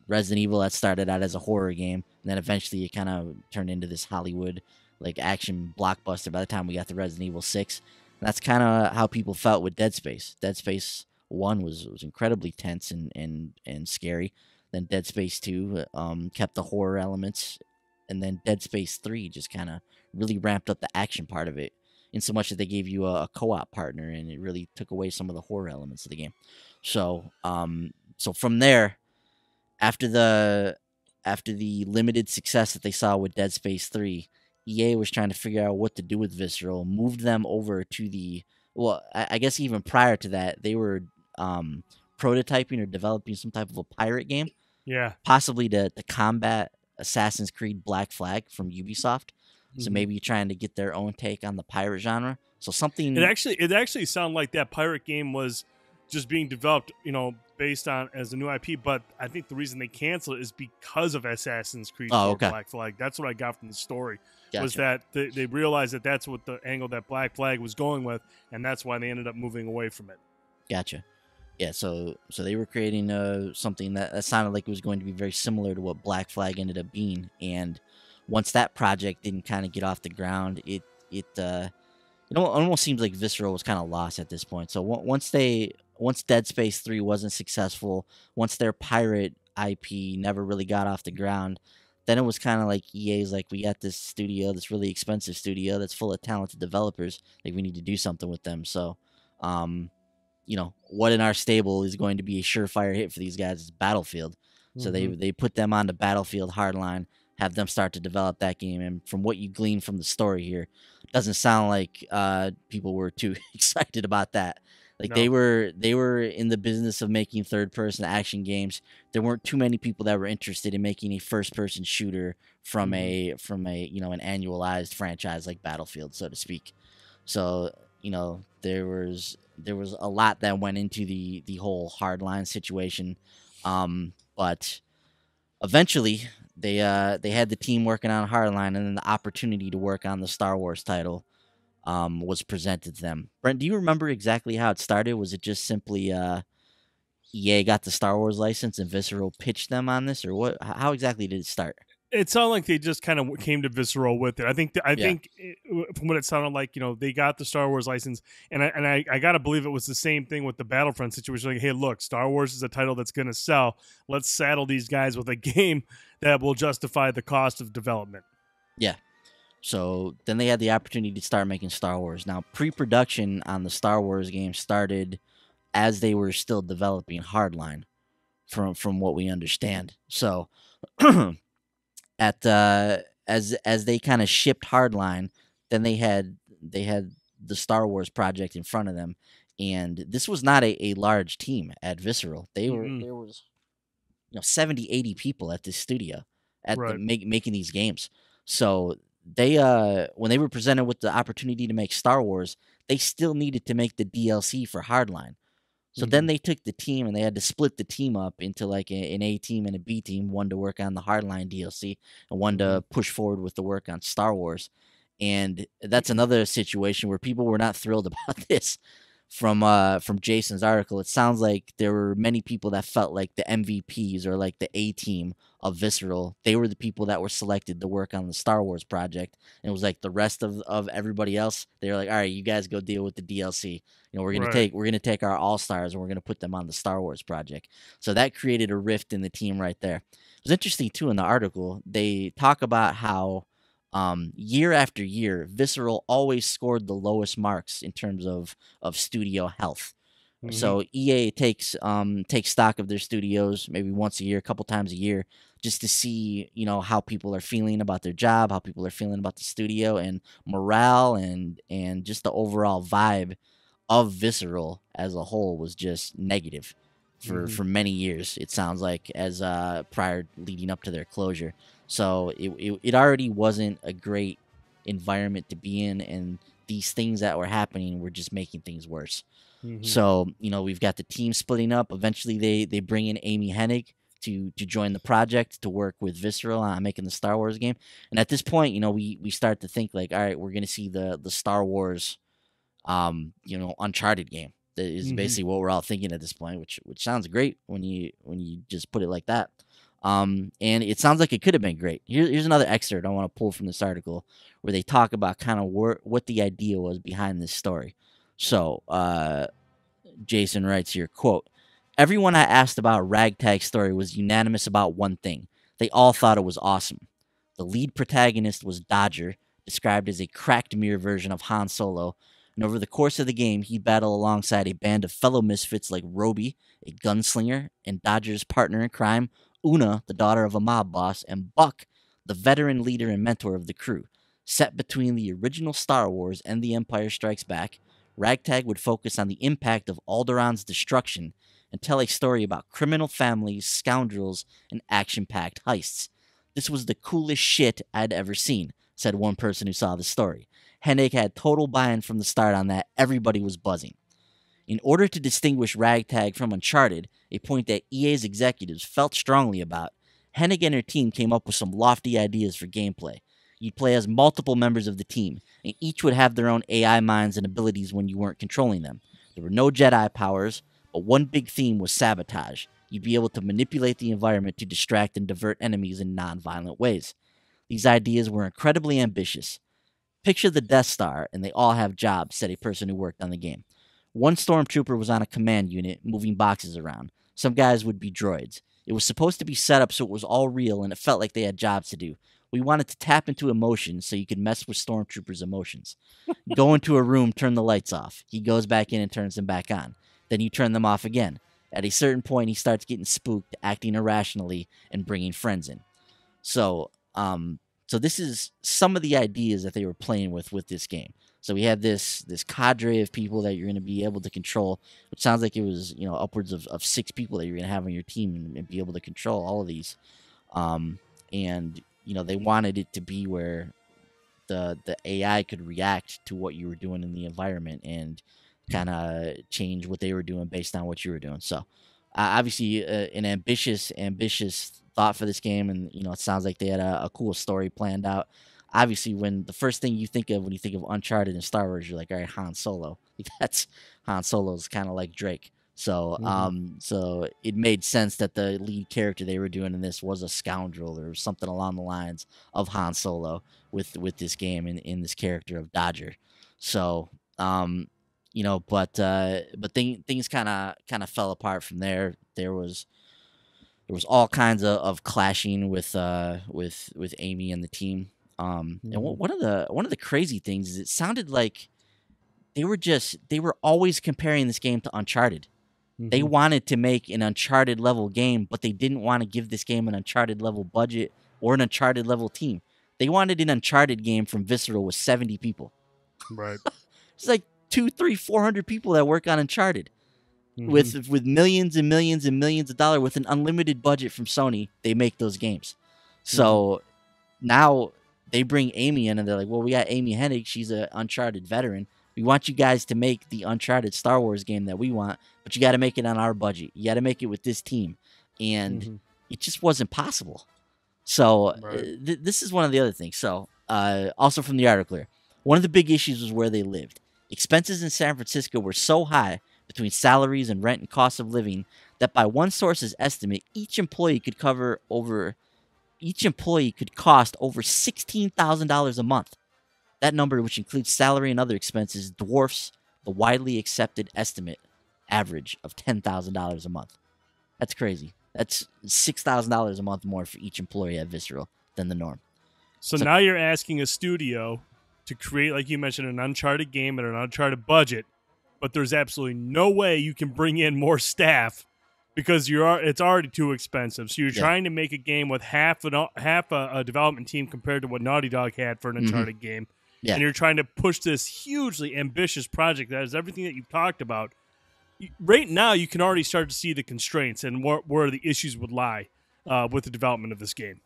Resident Evil that started out as a horror game, and then eventually it kind of turned into this Hollywood like action blockbuster by the time we got to Resident Evil 6. And that's kind of how people felt with Dead Space. Dead Space 1 was incredibly tense and scary. Then Dead Space 2 kept the horror elements, and then Dead Space 3 just kind of really ramped up the action part of it, in so much that they gave you a co-op partner, and it really took away some of the horror elements of the game. So from there, after the limited success that they saw with Dead Space 3, EA was trying to figure out what to do with Visceral, moved them over to I guess even prior to that, they were prototyping or developing some type of a pirate game.
Yeah.
Possibly to combat Assassin's Creed Black Flag from Ubisoft. So maybe trying to get their own take on the pirate genre. So something...
It actually sounded like that pirate game was just being developed, based on as a new IP, but I think the reason they canceled it is because of Assassin's Creed Black Flag. That's what I got from the story. Gotcha. Was that they realized that that's what the angle that Black Flag was going with, and that's why they ended up moving away from it.
Gotcha. Yeah, so they were creating something that sounded like it was going to be very similar to what Black Flag ended up being, and once that project didn't kind of get off the ground, it almost seems like Visceral was kind of lost at this point. So once Dead Space 3 wasn't successful, once their pirate IP never really got off the ground, then it was kind of like EA's like, we got this studio, this really expensive studio that's full of talented developers. Like, we need to do something with them. So, what in our stable is going to be a surefire hit for these guys is Battlefield. So they put them on the Battlefield hardline, have them start to develop that game. And from what you glean from the story here, it doesn't sound like people were too excited about that. Like
No.
they were in the business of making third person action games. There weren't too many people that were interested in making a first person shooter from a an annualized franchise like Battlefield, so to speak. So, there was a lot that went into the whole hardline situation. But eventually they had the team working on hardline, and then the opportunity to work on the Star Wars title was presented to them. Brent, do you remember exactly how it started? Was it just simply EA got the Star Wars license and Visceral pitched them on this, or what? How exactly did it start?
It sounded like they just kind of came to Visceral with it. I think
Yeah.
from what it sounded like, they got the Star Wars license, and I gotta believe it was the same thing with the Battlefront situation. Like, hey, look, Star Wars is a title that's going to sell. Let's saddle these guys with a game that will justify the cost of development.
Yeah. So then they had the opportunity to start making Star Wars. Now, pre-production on the Star Wars game started as they were still developing Hardline, from what we understand. So as they kind of shipped Hardline, then they had the Star Wars project in front of them, and this was not a large team at Visceral. There was 70, 80 people at this studio at
Right.
making these games. So they when they were presented with the opportunity to make Star Wars, they still needed to make the DLC for Hardline. So then they took the team and they had to split the team up into like an A team and a B team, one to work on the Hardline DLC and one to push forward with the work on Star Wars. And that's another situation where people were not thrilled about this. From Jason's article, it sounds like there were many people that felt like the MVPs or like the A team of Visceral, they were the people that were selected to work on the Star Wars project. And it was like the rest of everybody else, they were like, all right, you guys go deal with the DLC. We're gonna take our all-stars and we're gonna put them on the Star Wars project. So that created a rift in the team right there. It was interesting too in the article. They talk about how year after year, Visceral always scored the lowest marks in terms of studio health. So EA takes stock of their studios maybe once a year, a couple times a year, just to see how people are feeling about their job, how people are feeling about the studio, and morale and just the overall vibe of Visceral as a whole was just negative for many years. It sounds like as prior leading up to their closure. So it already wasn't a great environment to be in, and these things that were happening were just making things worse. So we've got the team splitting up. Eventually, they bring in Amy Hennig to join the project to work with Visceral on making the Star Wars game. And at this point, we start to think like, all right, we're gonna see the Star Wars, Uncharted game. That is basically what we're all thinking at this point, which sounds great when you just put it like that. And it sounds like it could have been great. Here's another excerpt I want to pull from this article where they talk about kind of what the idea was behind this story. So, Jason writes here, quote, "Everyone I asked about Ragtag's story was unanimous about one thing. They all thought it was awesome. The lead protagonist was Dodger, described as a cracked mirror version of Han Solo, and over the course of the game, he'd battle alongside a band of fellow misfits like Roby, a gunslinger, and Dodger's partner in crime, Una, the daughter of a mob boss, and Buck, the veteran leader and mentor of the crew. Set between the original Star Wars and The Empire Strikes Back, Ragtag would focus on the impact of Alderaan's destruction and tell a story about criminal families, scoundrels, and action-packed heists. This was the coolest shit I'd ever seen," said one person who saw the story. Hennig had total buy-in from the start on that. Everybody was buzzing. In order to distinguish Ragtag from Uncharted, a point that EA's executives felt strongly about, Hennig and her team came up with some lofty ideas for gameplay. You'd play as multiple members of the team, and each would have their own AI minds and abilities when you weren't controlling them. There were no Jedi powers, but one big theme was sabotage. You'd be able to manipulate the environment to distract and divert enemies in non-violent ways. These ideas were incredibly ambitious. "Picture the Death Star, and they all have jobs," said a person who worked on the game. One stormtrooper was on a command unit, moving boxes around. Some guys would be droids. It was supposed to be set up so it was all real, and it felt like they had jobs to do. We wanted to tap into emotions so you could mess with stormtroopers' emotions. Go into a room, turn the lights off. He goes back in and turns them back on. Then you turn them off again. At a certain point, he starts getting spooked, acting irrationally, and bringing friends in. So this is some of the ideas that they were playing with this game. So we had this cadre of people that you're going to be able to control, which sounds like it was upwards of 6 people that you're going to have on your team and be able to control all of these. And they wanted it to be where the AI could react to what you were doing in the environment and kind of change what they were doing based on what you were doing. So obviously an ambitious thought for this game, and it sounds like they had a cool story planned out. Obviously, when the first thing you think of when you think of Uncharted and Star Wars, you're like, all right, Han Solo. That's Han Solo's kind of like Drake. So so it made sense that the lead character they were doing in this was a scoundrel or something along the lines of Han Solo with this game and in this character of Dodger. So but things kind of fell apart from there. There was all kinds of clashing with Amy and the team. And one of the crazy things is it sounded like they were always comparing this game to Uncharted. They wanted to make an Uncharted level game, but they didn't want to give this game an Uncharted level budget or an Uncharted level team. They wanted an Uncharted game from Visceral with 70 people.
Right.
It's like 200, 300, 400 people that work on Uncharted with millions and millions and millions of dollars with an unlimited budget from Sony. They make those games. So now they bring Amy in and they're like, well, we got Amy Hennig. She's an Uncharted veteran. We want you guys to make the Uncharted Star Wars game that we want, but you got to make it on our budget. You got to make it with this team. And it just wasn't possible. So this is one of the other things. So also from the article here, one of the big issues was where they lived. Expenses in San Francisco were so high between salaries and rent and cost of living that by one source's estimate, each employee could cost over $16,000 a month. That number, which includes salary and other expenses, dwarfs the widely accepted estimate average of $10,000 a month. That's crazy. That's $6,000 a month more for each employee at Visceral than the norm.
So now you're asking a studio to create, like you mentioned, an Uncharted game at an Uncharted budget, but there's absolutely no way you can bring in more staff because it's already too expensive. So you're trying to make a game with half a development team compared to what Naughty Dog had for an Uncharted game. Yeah. And you're trying to push this hugely ambitious project that has everything that you've talked about. Right now, you can already start to see the constraints and where the issues would lie with the development of this game.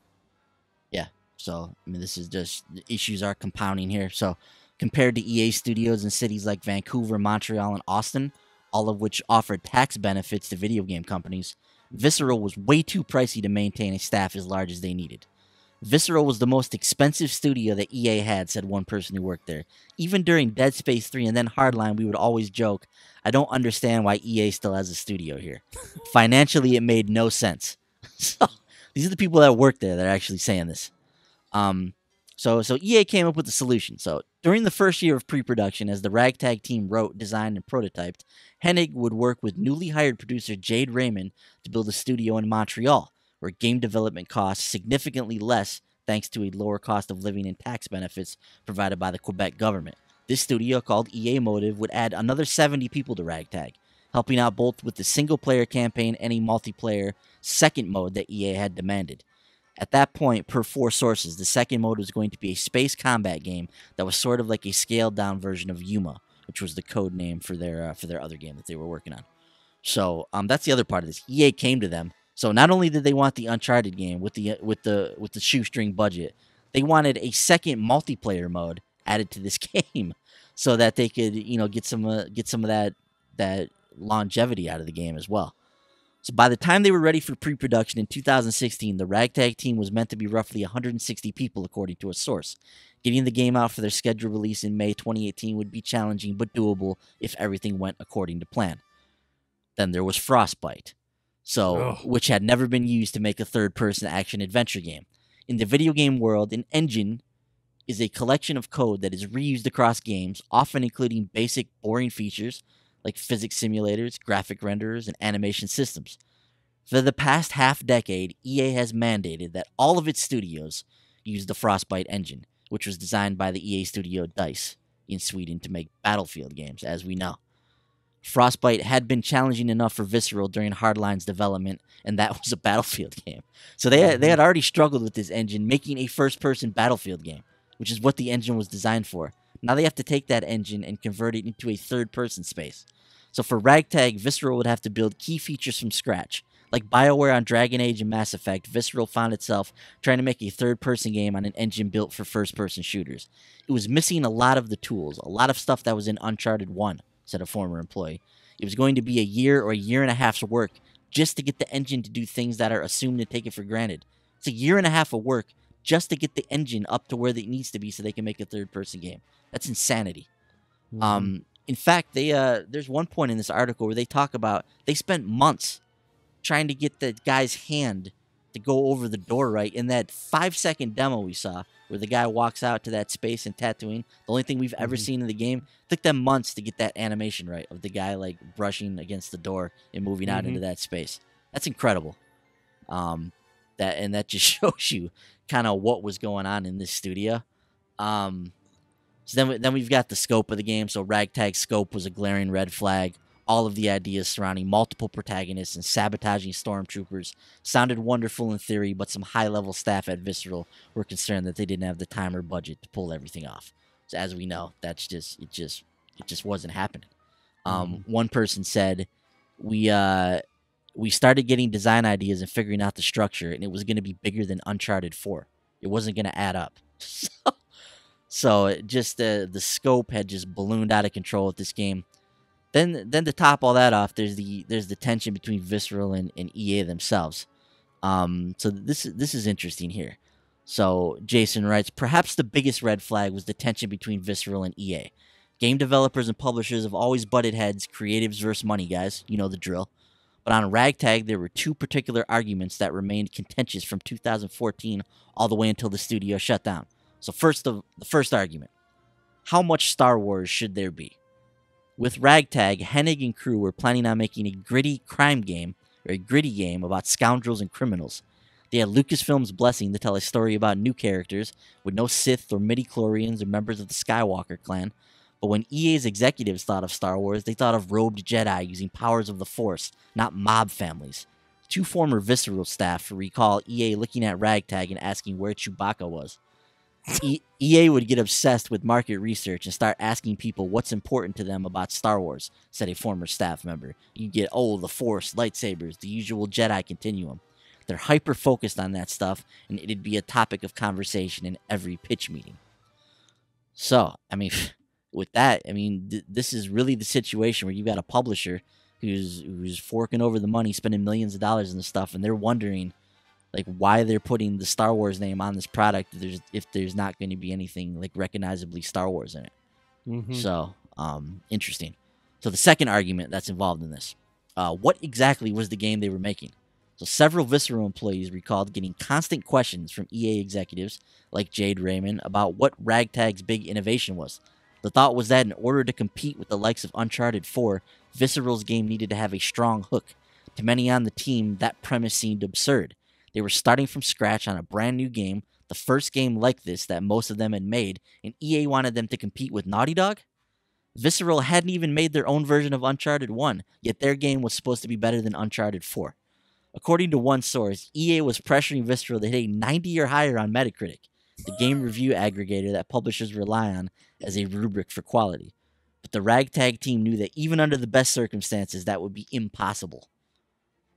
Yeah. So, I mean, this is just, the issues are compounding here. So, compared to EA studios in cities like Vancouver, Montreal, and Austin, all of which offered tax benefits to video game companies, Visceral was way too pricey to maintain a staff as large as they needed. Visceral was the most expensive studio that EA had, said one person who worked there. Even during Dead Space 3 and then Hardline, we would always joke, I don't understand why EA still has a studio here. Financially, it made no sense. So, these are the people that work there that are actually saying this. So EA came up with a solution. So during the first year of pre-production, as the Ragtag team wrote, designed, and prototyped, Hennig would work with newly hired producer Jade Raymond to build a studio in Montreal, where game development costs significantly less thanks to a lower cost of living and tax benefits provided by the Quebec government. This studio, called EA Motive, would add another 70 people to Ragtag, helping out both with the single-player campaign and a multiplayer second mode that EA had demanded. At that point, per 4 sources, the second mode was going to be a space combat game that was sort of like a scaled-down version of Yuma, which was the code name for their other game that they were working on. So that's the other part of this. EA came to them. So not only did they want the Uncharted game with the shoestring budget, they wanted a second multiplayer mode added to this game, so that they could get some of that longevity out of the game as well. So by the time they were ready for pre-production in 2016, the Ragtag team was meant to be roughly 160 people, according to a source. Getting the game out for their scheduled release in May 2018 would be challenging but doable if everything went according to plan. Then there was Frostbite, which had never been used to make a third-person action-adventure game. In the video game world, an engine is a collection of code that is reused across games, often including basic, boring features like physics simulators, graphic renderers, and animation systems. For the past half-decade, EA has mandated that all of its studios use the Frostbite engine, which was designed by the EA studio DICE in Sweden to make Battlefield games, as we know. Frostbite had been challenging enough for Visceral during Hardline's development, and that was a Battlefield game. So they had already struggled with this engine, making a first-person Battlefield game, which is what the engine was designed for. Now they have to take that engine and convert it into a third-person space. So for Ragtag, Visceral would have to build key features from scratch. Like BioWare on Dragon Age and Mass Effect, Visceral found itself trying to make a third-person game on an engine built for first-person shooters. It was missing a lot of the tools, a lot of stuff that was in Uncharted 1, said a former employee. It was going to be a year or a year and a half's work just to get the engine to do things that are assumed and taken for granted. It's a year and a half of work just to get the engine up to where it needs to be so they can make a third-person game. That's insanity.
Mhm.
In fact, there's one point in this article where they talk about they spent months trying to get the guy's hand to go over the door right. In that 5-second demo we saw where the guy walks out to that space in Tatooine, the only thing we've ever seen in the game, took them months to get that animation right of the guy like brushing against the door and moving out into that space. That's incredible. That just shows you kind of what was going on in this studio. So then we've got the scope of the game. So Ragtag's scope was a glaring red flag. All of the ideas surrounding multiple protagonists and sabotaging stormtroopers sounded wonderful in theory, but some high-level staff at Visceral were concerned that they didn't have the time or budget to pull everything off. So as we know, it just wasn't happening. One person said, we started getting design ideas and figuring out the structure, and it was going to be bigger than Uncharted 4. It wasn't going to add up. So just the scope had just ballooned out of control with this game. Then to top all that off, there's the tension between Visceral and EA themselves. So this is interesting here. So Jason writes, perhaps the biggest red flag was the tension between Visceral and EA. Game developers and publishers have always butted heads, creatives versus money, guys. You know the drill. But on Ragtag, there were two particular arguments that remained contentious from 2014 all the way until the studio shut down. So the first argument, how much Star Wars should there be? With Ragtag, Hennig and crew were planning on making a gritty crime game, or a gritty game about scoundrels and criminals. They had Lucasfilm's blessing to tell a story about new characters, with no Sith or midi-chlorians or members of the Skywalker clan. But when EA's executives thought of Star Wars, they thought of robed Jedi using powers of the Force, not mob families. Two former Visceral staff recall EA looking at Ragtag and asking where Chewbacca was. EA would get obsessed with market research and start asking people what's important to them about Star Wars, said a former staff member. You get, the Force, lightsabers, the usual Jedi continuum. They're hyper-focused on that stuff, and it'd be a topic of conversation in every pitch meeting. So, with that, this is really the situation where you've got a publisher who's forking over the money, spending millions of dollars on this stuff, and they're wondering like why they're putting the Star Wars name on this product if there's not going to be anything like recognizably Star Wars in it. So, interesting. So the second argument that's involved in this, what exactly was the game they were making? So several Visceral employees recalled getting constant questions from EA executives like Jade Raymond about what Ragtag's big innovation was. The thought was that in order to compete with the likes of Uncharted 4, Visceral's game needed to have a strong hook. To many on the team, that premise seemed absurd. They were starting from scratch on a brand new game, the first game like this that most of them had made, and EA wanted them to compete with Naughty Dog? Visceral hadn't even made their own version of Uncharted 1, yet their game was supposed to be better than Uncharted 4. According to one source, EA was pressuring Visceral to hit a 90 or higher on Metacritic, the game review aggregator that publishers rely on as a rubric for quality. But the Ragtag team knew that even under the best circumstances, that would be impossible.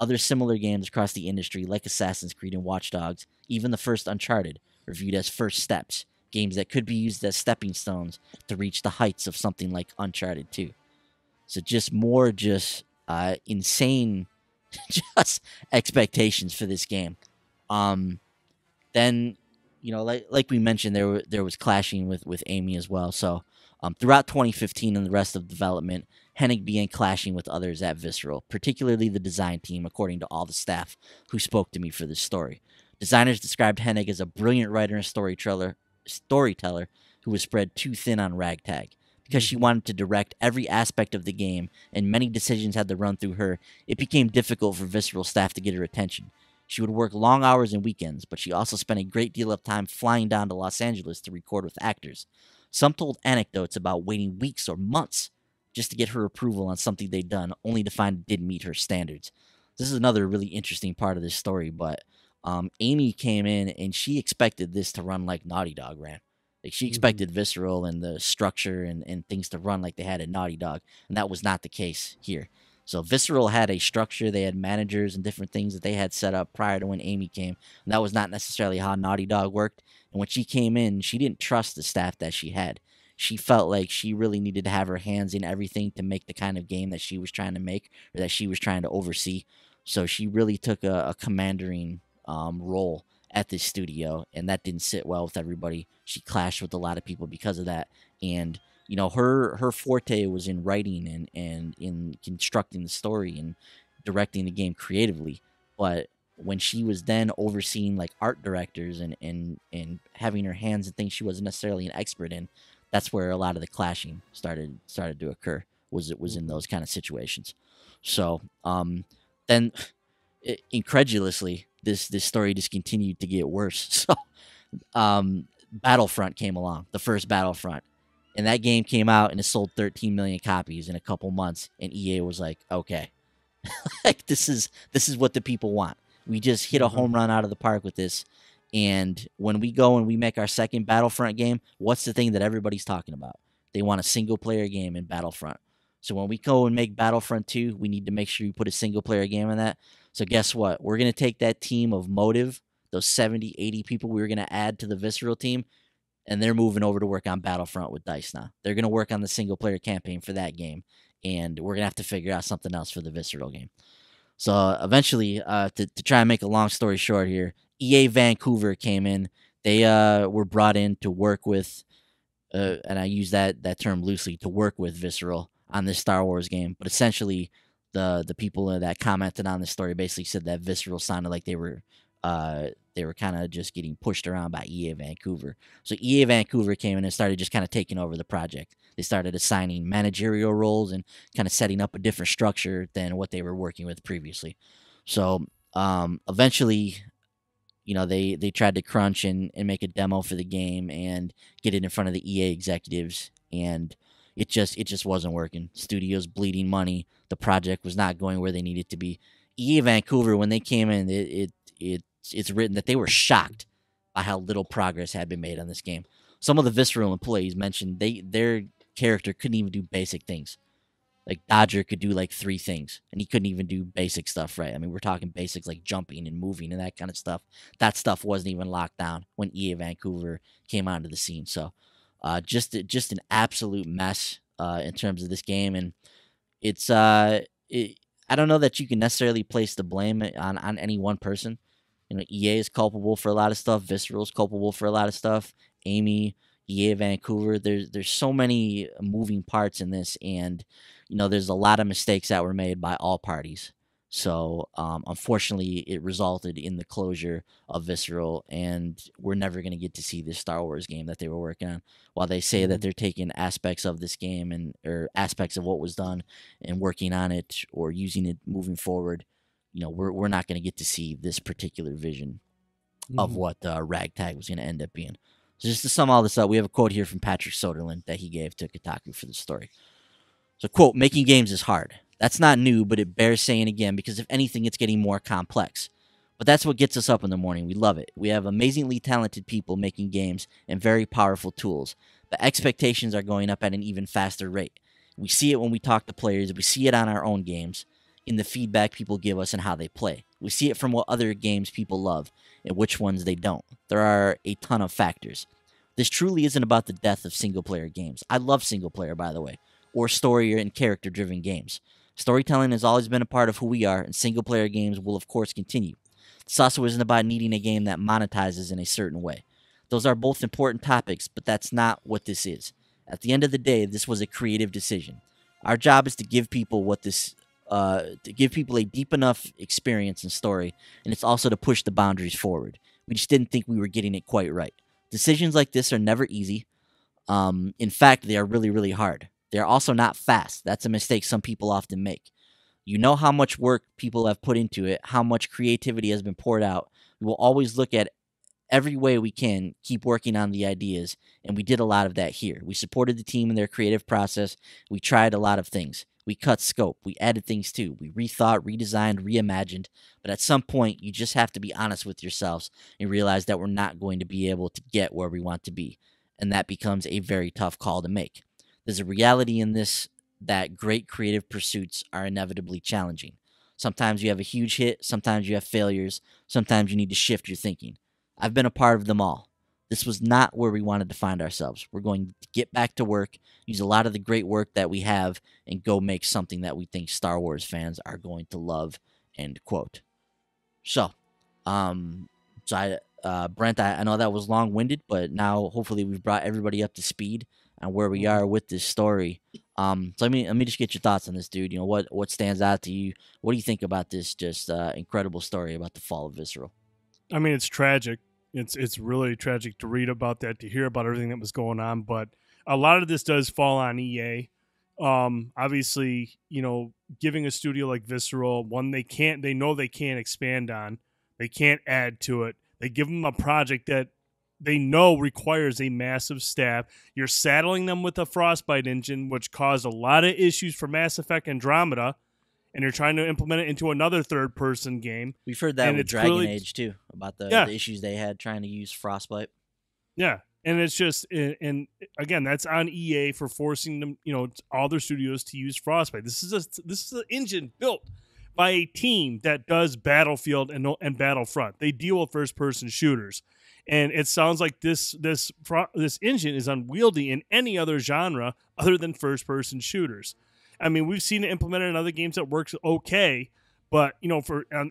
Other similar games across the industry, like Assassin's Creed and Watch Dogs, even the first Uncharted, are viewed as first steps, games that could be used as stepping stones to reach the heights of something like Uncharted 2. So insane just expectations for this game. Then, like we mentioned, there was clashing with Amy as well. So throughout 2015 and the rest of development, Hennig began clashing with others at Visceral, particularly the design team, according to all the staff who spoke to me for this story. Designers described Hennig as a brilliant writer and storyteller who was spread too thin on Ragtag. Because she wanted to direct every aspect of the game, and many decisions had to run through her, it became difficult for Visceral staff to get her attention. She would work long hours and weekends, but she also spent a great deal of time flying down to Los Angeles to record with actors. Some told anecdotes about waiting weeks or months just to get her approval on something they'd done, only to find it didn't meet her standards. This is another really interesting part of this story, but Amy came in and she expected this to run like Naughty Dog ran. Like she expected Visceral and the structure and things to run like they had at Naughty Dog, and that was not the case here. So Visceral had a structure, they had managers and different things that they had set up prior to when Amy came, and that was not necessarily how Naughty Dog worked. And when she came in, she didn't trust the staff that she had. She felt like she really needed to have her hands in everything to make the kind of game that she was trying to make or that she was trying to oversee. So she really took a commanding role at this studio, and that didn't sit well with everybody. She clashed with a lot of people because of that. And you know, her forte was in writing and in constructing the story and directing the game creatively. But when she was then overseeing like art directors and having her hands in things she wasn't necessarily an expert in, that's where a lot of the clashing started to occur. Was in those kind of situations. So then incredulously, this story just continued to get worse. So Battlefront came along, the first Battlefront, and that game came out and it sold 13 million copies in a couple months, and EA was like, okay, like this is what the people want. We just hit a home run out of the park with this. And when we go and we make our second Battlefront game, what's the thing that everybody's talking about? They want a single player game in Battlefront. So when we go and make Battlefront 2, we need to make sure we put a single player game in that. So guess what? We're going to take that team of Motive, those 70, 80 people we were going to add to the Visceral team, and they're moving over to work on Battlefront with DICE now. They're going to work on the single player campaign for that game, and we're going to have to figure out something else for the Visceral game. So eventually, to try and make a long story short here, EA Vancouver came in. They were brought in to work with, and I use that term loosely, to work with Visceral on this Star Wars game. But essentially, the people that commented on this story basically said that Visceral sounded like they were kind of just getting pushed around by EA Vancouver. So EA Vancouver came in and started just kind of taking over the project. They started assigning managerial roles and kind of setting up a different structure than what they were working with previously. So eventually, you know, they tried to crunch and make a demo for the game and get it in front of the EA executives, and it just wasn't working. Studios bleeding money. The project was not going where they needed to be. EA Vancouver, when they came in, it's written that they were shocked by how little progress had been made on this game. Some of the Visceral employees mentioned their character couldn't even do basic things. Like Dodger could do like 3 things, and he couldn't even do basic stuff right. I mean, we're talking basics like jumping and moving and that kind of stuff. That stuff wasn't even locked down when EA Vancouver came onto the scene. So just an absolute mess in terms of this game. And it's I don't know that you can necessarily place the blame on any one person. You know, EA is culpable for a lot of stuff. Visceral is culpable for a lot of stuff. Amy, EA Vancouver. There's so many moving parts in this, and you know, there's a lot of mistakes that were made by all parties. So unfortunately, it resulted in the closure of Visceral, and we're never going to get to see this Star Wars game that they were working on. While they say that they're taking aspects of this game or aspects of what was done and working on it or using it moving forward, you know, we're not going to get to see this particular vision of what Ragtag was going to end up being. So just to sum all this up, we have a quote here from Patrick Soderlund that he gave to Kotaku for the story. So, quote, "Making games is hard. That's not new, but it bears saying again because if anything, it's getting more complex. But that's what gets us up in the morning. We love it. We have amazingly talented people making games and very powerful tools, but expectations are going up at an even faster rate. We see it when we talk to players. We see it on our own games, in the feedback people give us and how they play. We see it from what other games people love and which ones they don't. There are a ton of factors. This truly isn't about the death of single-player games. I love single-player, by the way, or story and character-driven games. Storytelling has always been a part of who we are, and single-player games will, of course, continue. This also isn't about needing a game that monetizes in a certain way. Those are both important topics, but that's not what this is. At the end of the day, this was a creative decision. Our job is to give people to give people a deep enough experience and story, and it's also to push the boundaries forward. We just didn't think we were getting it quite right. Decisions like this are never easy. In fact, they are really, really hard. They're also not fast. That's a mistake some people often make. You know how much work people have put into it, how much creativity has been poured out. We will always look at every way we can, keep working on the ideas, and we did a lot of that here. We supported the team in their creative process. We tried a lot of things. We cut scope. We added things too. We rethought, redesigned, reimagined. But at some point, you just have to be honest with yourselves and realize that we're not going to be able to get where we want to be. and that becomes a very tough call to make. There's a reality in this that great creative pursuits are inevitably challenging. Sometimes you have a huge hit, sometimes you have failures, sometimes you need to shift your thinking. I've been a part of them all. This was not where we wanted to find ourselves. We're going to get back to work, use a lot of the great work that we have, and go make something that we think Star Wars fans are going to love, end quote. So, Brent, I know that was long-winded, but now hopefully we've brought everybody up to speed on where we are with this story. So let me just get your thoughts on this, dude. You know, what stands out to you? What do you think about this just incredible story about the fall of Visceral?
I mean, it's tragic. It's really tragic to read about that, to hear about everything that was going on. But a lot of this does fall on EA. Obviously, you know, giving a studio like Visceral one they know they can't expand on, they can't add to it. They give them a project that they know requires a massive staff. You're saddling them with a Frostbite engine, which caused a lot of issues for Mass Effect Andromeda, and you're trying to implement it into another third-person game.
We've heard that with Dragon Age, too, about the issues they had trying to use Frostbite.
Yeah, and it's just, and again, that's on EA for forcing them, you know, all their studios to use Frostbite. This is an engine built by a team that does Battlefield and Battlefront. They deal with first-person shooters. And it sounds like this engine is unwieldy in any other genre other than first-person shooters. I mean, we've seen it implemented in other games that works okay, but you know,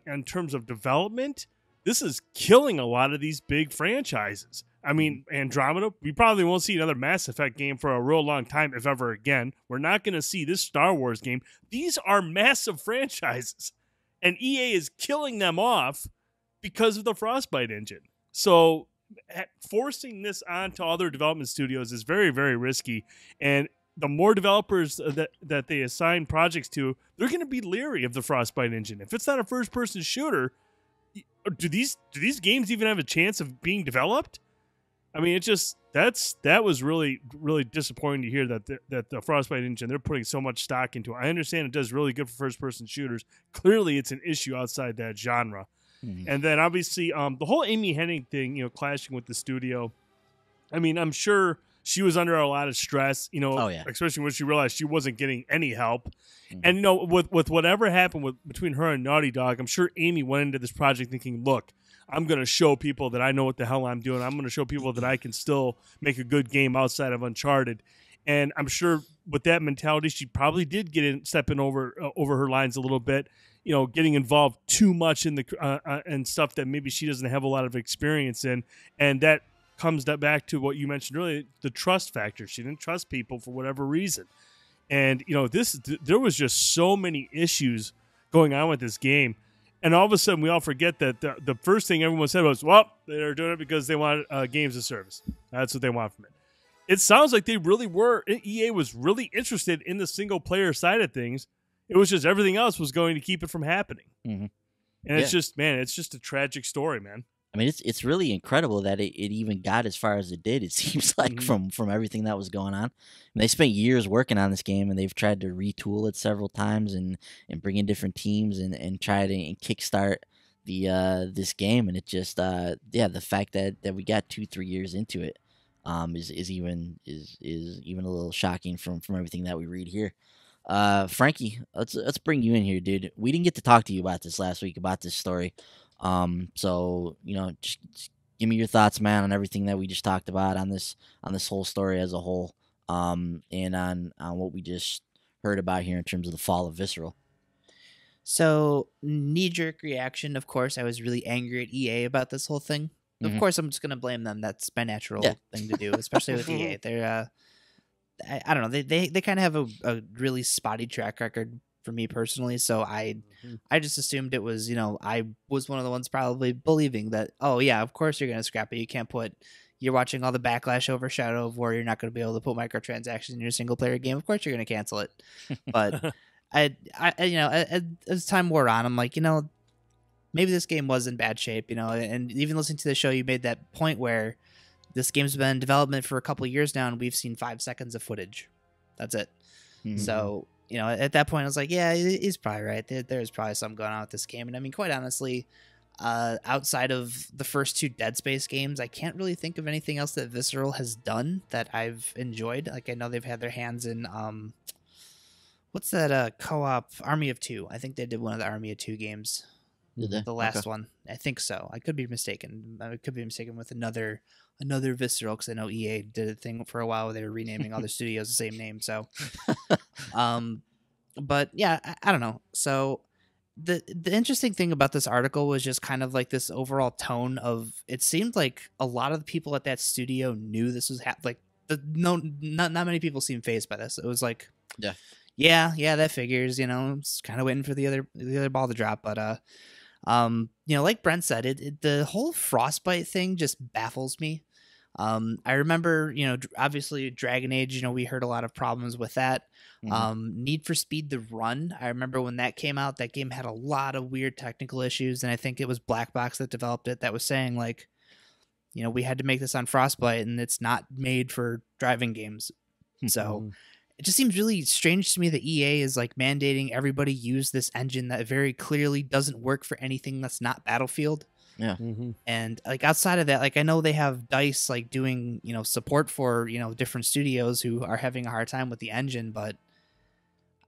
in terms of development, this is killing a lot of these big franchises. I mean, Andromeda, we probably won't see another Mass Effect game for a real long time, if ever again. We're not going to see this Star Wars game. These are massive franchises, and EA is killing them off because of the Frostbite engine. So forcing this onto other development studios is very, very risky. And the more developers that they assign projects to, they're going to be leery of the Frostbite engine. If it's not a first-person shooter, do these games even have a chance of being developed? I mean, that was really, really disappointing to hear that the Frostbite engine, they're putting so much stock into it. I understand it does really good for first-person shooters. Clearly, it's an issue outside that genre. Mm-hmm. And then obviously the whole Amy Hennig thing, you know, clashing with the studio. I mean, I'm sure she was under a lot of stress, you know, especially when she realized she wasn't getting any help. Mm-hmm. And, you know, with whatever happened between her and Naughty Dog, I'm sure Amy went into this project thinking, look, I'm going to show people that I know what the hell I'm doing. I'm going to show people that I can still make a good game outside of Uncharted. And I'm sure with that mentality, she probably did stepping over her lines a little bit. You know, getting involved too much in the and stuff that maybe she doesn't have a lot of experience in, and that comes back to what you mentioned earlier, the trust factor. She didn't trust people for whatever reason, and you know, there was just so many issues going on with this game, and all of a sudden we all forget that the first thing everyone said was, well, they're doing it because they want games as service. That's what they want from it. It sounds like they really were. EA was really interested in the single player side of things. It was just everything else was going to keep it from happening. Mm-hmm. And it's just, man, it's just a tragic story, man.
I mean, it's really incredible that it even got as far as it did. It seems like from everything that was going on. And they spent years working on this game, and they've tried to retool it several times and bring in different teams and try to kickstart this game. And it just the fact that we got 2-3 years into it is even a little shocking from everything that we read here. Frankie, let's bring you in here, dude. We didn't get to talk to you about this last week, about this story. So, you know, just give me your thoughts, man, on everything that we just talked about on this whole story as a whole, and on what we just heard about here in terms of the fall of Visceral.
So, knee-jerk reaction, of course, I was really angry at EA about this whole thing. Mm-hmm. Of course, I'm just going to blame them. That's my natural thing to do, especially with EA. They're I don't know. They kind of have a really spotty track record for me personally. So I just assumed it was, you know, I was one of the ones probably believing that, oh yeah, of course you're going to scrap it. You can't you're watching all the backlash overshadow of where you're not going to be able to put microtransactions in your single player game. Of course you're going to cancel it. But I you know, as time wore on, I'm like, you know, maybe this game was in bad shape, you know, and even listening to the show, you made that point where this game's been in development for a couple of years now, and we've seen 5 seconds of footage. That's it. Mm-hmm. So, you know, at that point, I was like, yeah, he's probably right. There's probably something going on with this game. And I mean, quite honestly, outside of the first 2 Dead Space games, I can't really think of anything else that Visceral has done that I've enjoyed. Like I know they've had their hands in what's that co-op Army of Two? I think they did one of the Army of Two games.
Did they?
The last
Okay.
one. I think so. I could be mistaken. I could be mistaken with another Visceral, because I know EA did a thing for a while where they were renaming all their studios the same name. So, but yeah, I don't know. So the interesting thing about this article was just kind of like this overall tone of, it seemed like a lot of the people at that studio knew this was not many people seemed fazed by this. It was like, yeah, that figures, it's kind of waiting for the other ball to drop. But like Brent said, the whole Frostbite thing just baffles me. I remember, obviously Dragon Age, we heard a lot of problems with that. Need for Speed The Run, I remember when that came out, that game had a lot of weird technical issues, and I think it was Black Box that developed it that was saying like, we had to make this on Frostbite and it's not made for driving games. So it just seems really strange to me that EA is like mandating everybody use this engine that very clearly doesn't work for anything that's not Battlefield.
Yeah.
And like outside of that, like I know they have DICE like doing, support for, different studios who are having a hard time with the engine, but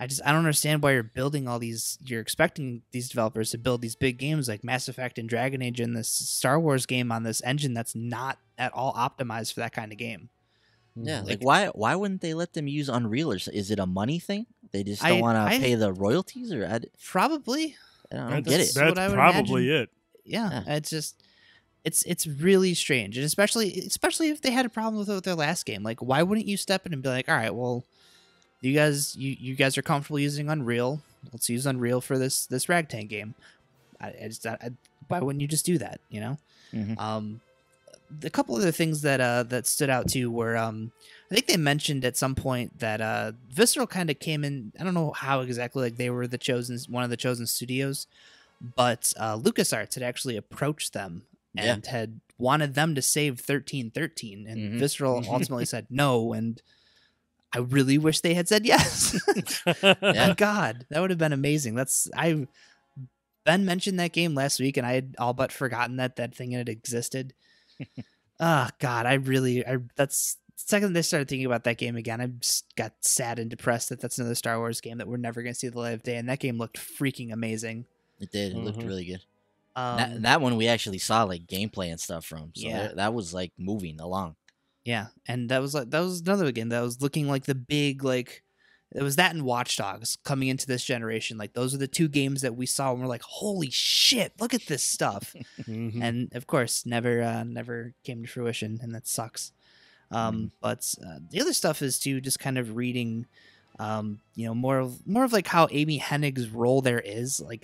I don't understand why you're expecting these developers to build these big games like Mass Effect and Dragon Age and this Star Wars game on this engine that's not at all optimized for that kind of game.
Yeah, like why wouldn't they let them use Unreal? Or is it a money thing? They just don't want to pay the royalties, or
probably.
I don't get it.
That's probably it.
Yeah, it's just it's really strange, and especially if they had a problem with it with their last game. Like, why wouldn't you step in and be like, all right, well, you guys are comfortable using Unreal. Let's use Unreal for this Ragtag game. Why wouldn't you just do that? A couple other things that stood out too were I think they mentioned at some point that Visceral kind of came in. I don't know how exactly, like they were one of the chosen studios, but LucasArts had actually approached them and had wanted them to save 1313, and Visceral ultimately said no, and I really wish they had said yes. God, that would have been amazing. Ben mentioned that game last week, and I had all but forgotten that thing had existed. God, that's the second they started thinking about that game again, I just got sad and depressed that that's another Star Wars game that we're never going to see the light of day, and that game looked freaking amazing.
It did. It looked really good. That one we actually saw like gameplay and stuff from. So that was like moving along.
Yeah, and that was another game that was looking like the big, like it was that and Watch Dogs coming into this generation. Like those are the 2 games that we saw and we're like, holy shit, look at this stuff. And of course, never came to fruition, and that sucks. But the other stuff is to just kind of reading, more of like how Amy Hennig's role there is. Like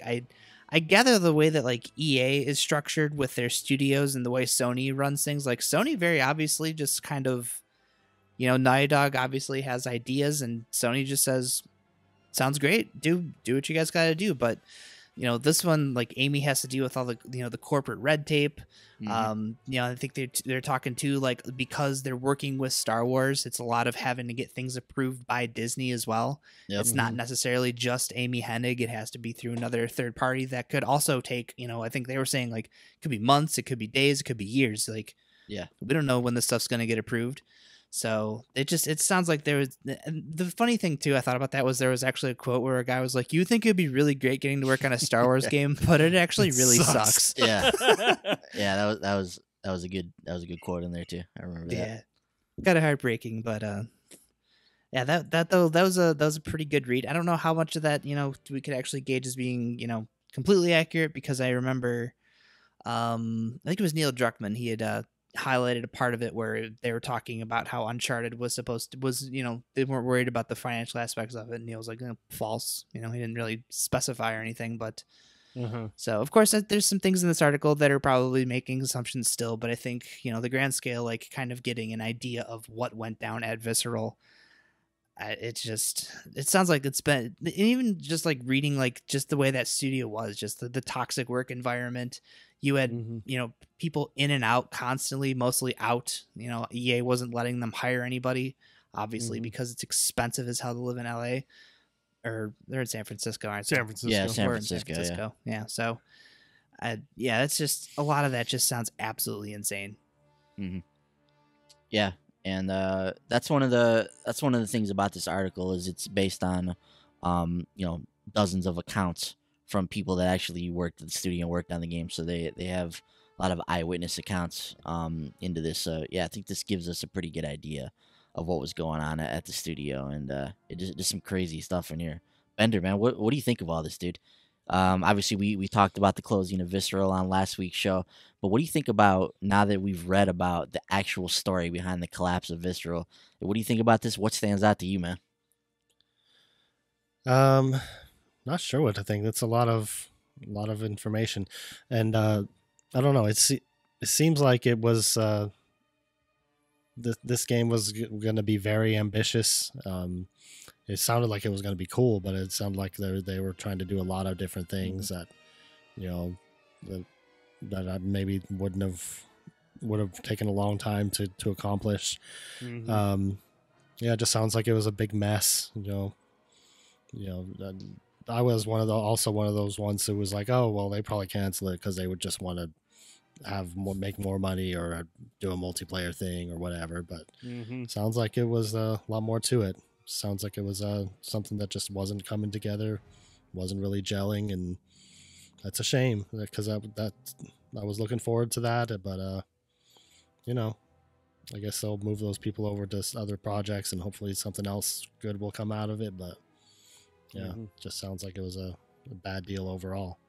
I gather the way that like EA is structured with their studios and the way Sony runs things, like Sony very obviously just kind of, Naughty Dog obviously has ideas and Sony just says, sounds great, do what you guys got to do. But this one, like Amy has to deal with all the the corporate red tape. I think they're talking too, like because they're working with Star Wars, it's a lot of having to get things approved by Disney as well. It's not necessarily just Amy Hennig. It has to be through another third party that could also take, I think they were saying like it could be months, it could be days, it could be years. Like, we don't know when this stuff's going to get approved. So it sounds like there was, the funny thing too, I thought about that was there was actually a quote where a guy was like, you think it'd be really great getting to work on a Star Wars game, but it actually really sucks.
Yeah. That was a good quote in there too. I remember that.
Yeah. Kind of heartbreaking, but that was a pretty good read. I don't know how much of that, we could actually gauge as being, completely accurate, because I remember I think it was Neil Druckmann, he had highlighted a part of it where they were talking about how Uncharted was they weren't worried about the financial aspects of it, and Neil's like, false, he didn't really specify or anything. But so of course there's some things in this article that are probably making assumptions still, but I think the grand scale, like kind of getting an idea of what went down at Visceral, it sounds like it's been, even just like reading like just the way that studio was, just the toxic work environment. You had, people in and out constantly, mostly out. EA wasn't letting them hire anybody, obviously, because it's expensive as hell to live in LA. Or they're in San Francisco, aren't they?
San Francisco.
Yeah, San Francisco.
Yeah. So Yeah, it's just a lot of that just sounds absolutely insane.
Hmm. Yeah, and that's one of the things about this article is it's based on, dozens of accounts from people that actually worked at the studio and worked on the game. So they have a lot of eyewitness accounts into this. So yeah, I think this gives us a pretty good idea of what was going on at the studio, and it just some crazy stuff in here. Bender, man, what do you think of all this, dude? Obviously, we talked about the closing of Visceral on last week's show, but what do you think about now that we've read about the actual story behind the collapse of Visceral? What do you think about this? What stands out to you, man?
Not sure what to think. That's a lot of information, and I don't know. It seems like it was this game was going to be very ambitious. It sounded like it was going to be cool, but it sounded like they were trying to do a lot of different things that, that I maybe would have taken a long time to accomplish.
Mm-hmm.
Yeah, it just sounds like it was a big mess. I was one of those ones who was like, oh well, they probably cancel it because they would just want to make more money or do a multiplayer thing or whatever. But sounds like it was a lot more to it. Sounds like it was something that just wasn't coming together, wasn't really gelling, and that's a shame because I was looking forward to that. But I guess they'll move those people over to other projects, and hopefully something else good will come out of it. But yeah, just sounds like it was a bad deal overall.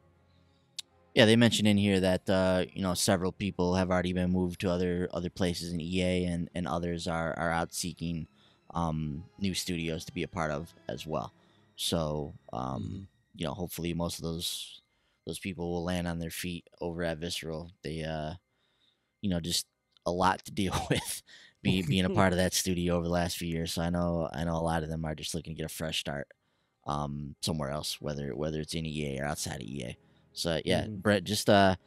Yeah, they mentioned in here that several people have already been moved to other places in EA, and others are out seeking new studios to be a part of as well. So hopefully most of those people will land on their feet over at Visceral. They just a lot to deal with being a part of that studio over the last few years. So I know a lot of them are just looking to get a fresh start somewhere else, whether it's in EA or outside of EA. So yeah, Brett, just a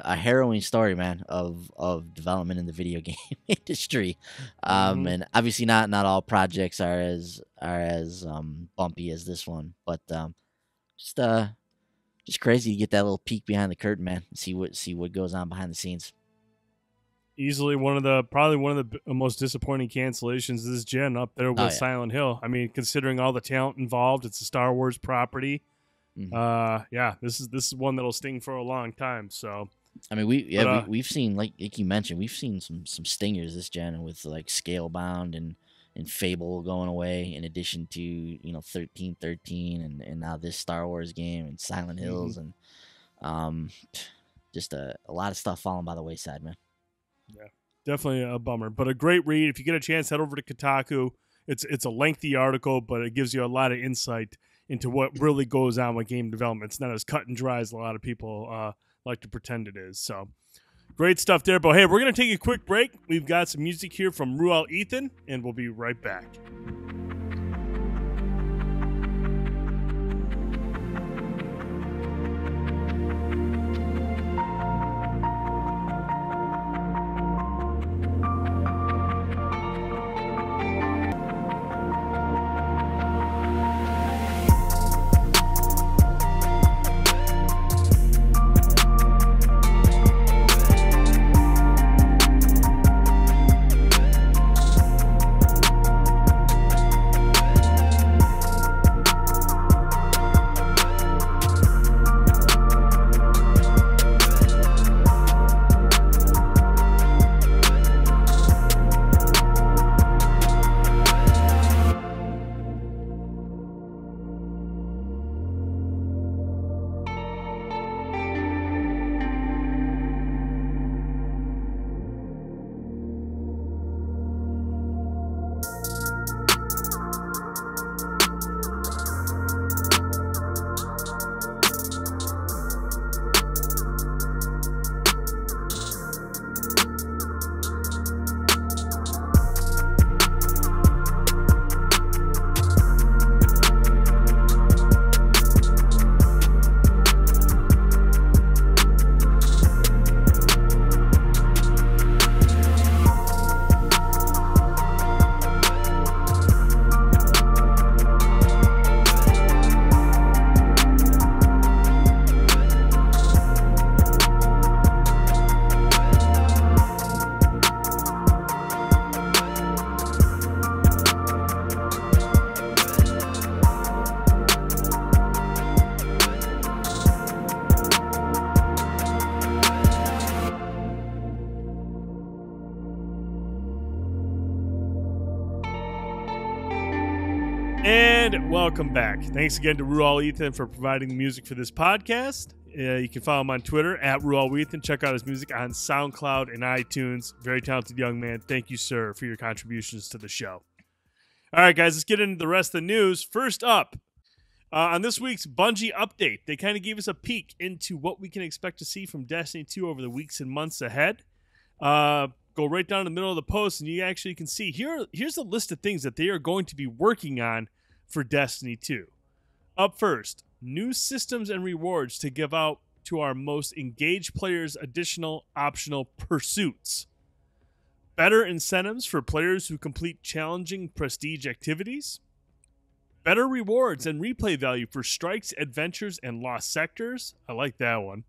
harrowing story, man, of development in the video game industry. And obviously not all projects are as bumpy as this one, but just crazy to get that little peek behind the curtain, man, and see what goes on behind the scenes.
Easily probably one of the most disappointing cancellations of this gen, up there with Silent Hill. I mean, considering all the talent involved, it's a Star Wars property. This is one that'll sting for a long time. So
I mean, we've seen, like you mentioned, we've seen some stingers this gen with like Scalebound and Fable going away, in addition to 1313 and now this Star Wars game and Silent Hills and just a lot of stuff falling by the wayside, man.
Yeah, definitely a bummer, but a great read. If you get a chance, head over to Kotaku. It's a lengthy article, but it gives you a lot of insight into what really goes on with game development. It's not as cut and dry as a lot of people like to pretend it is. So great stuff there. But hey, we're going to take a quick break. We've got some music here from Ruel Ethan, and we'll be right back. And welcome back. Thanks again to Rual Ethan for providing the music for this podcast. You can follow him on Twitter at Rual Ethan. Check out his music on SoundCloud and iTunes. Very talented young man. Thank you, sir, for your contributions to the show. All right, guys, let's get into the rest of the news. First up, on this week's Bungie update, they kind of gave us a peek into what we can expect to see from Destiny 2 over the weeks and months ahead. Go right down in the middle of the post, and you actually can see here's a list of things that they are going to be working on for Destiny 2. Up first, new systems and rewards to give out to our most engaged players additional optional pursuits. Better incentives for players who complete challenging prestige activities. Better rewards and replay value for strikes, adventures, and lost sectors. I like that one.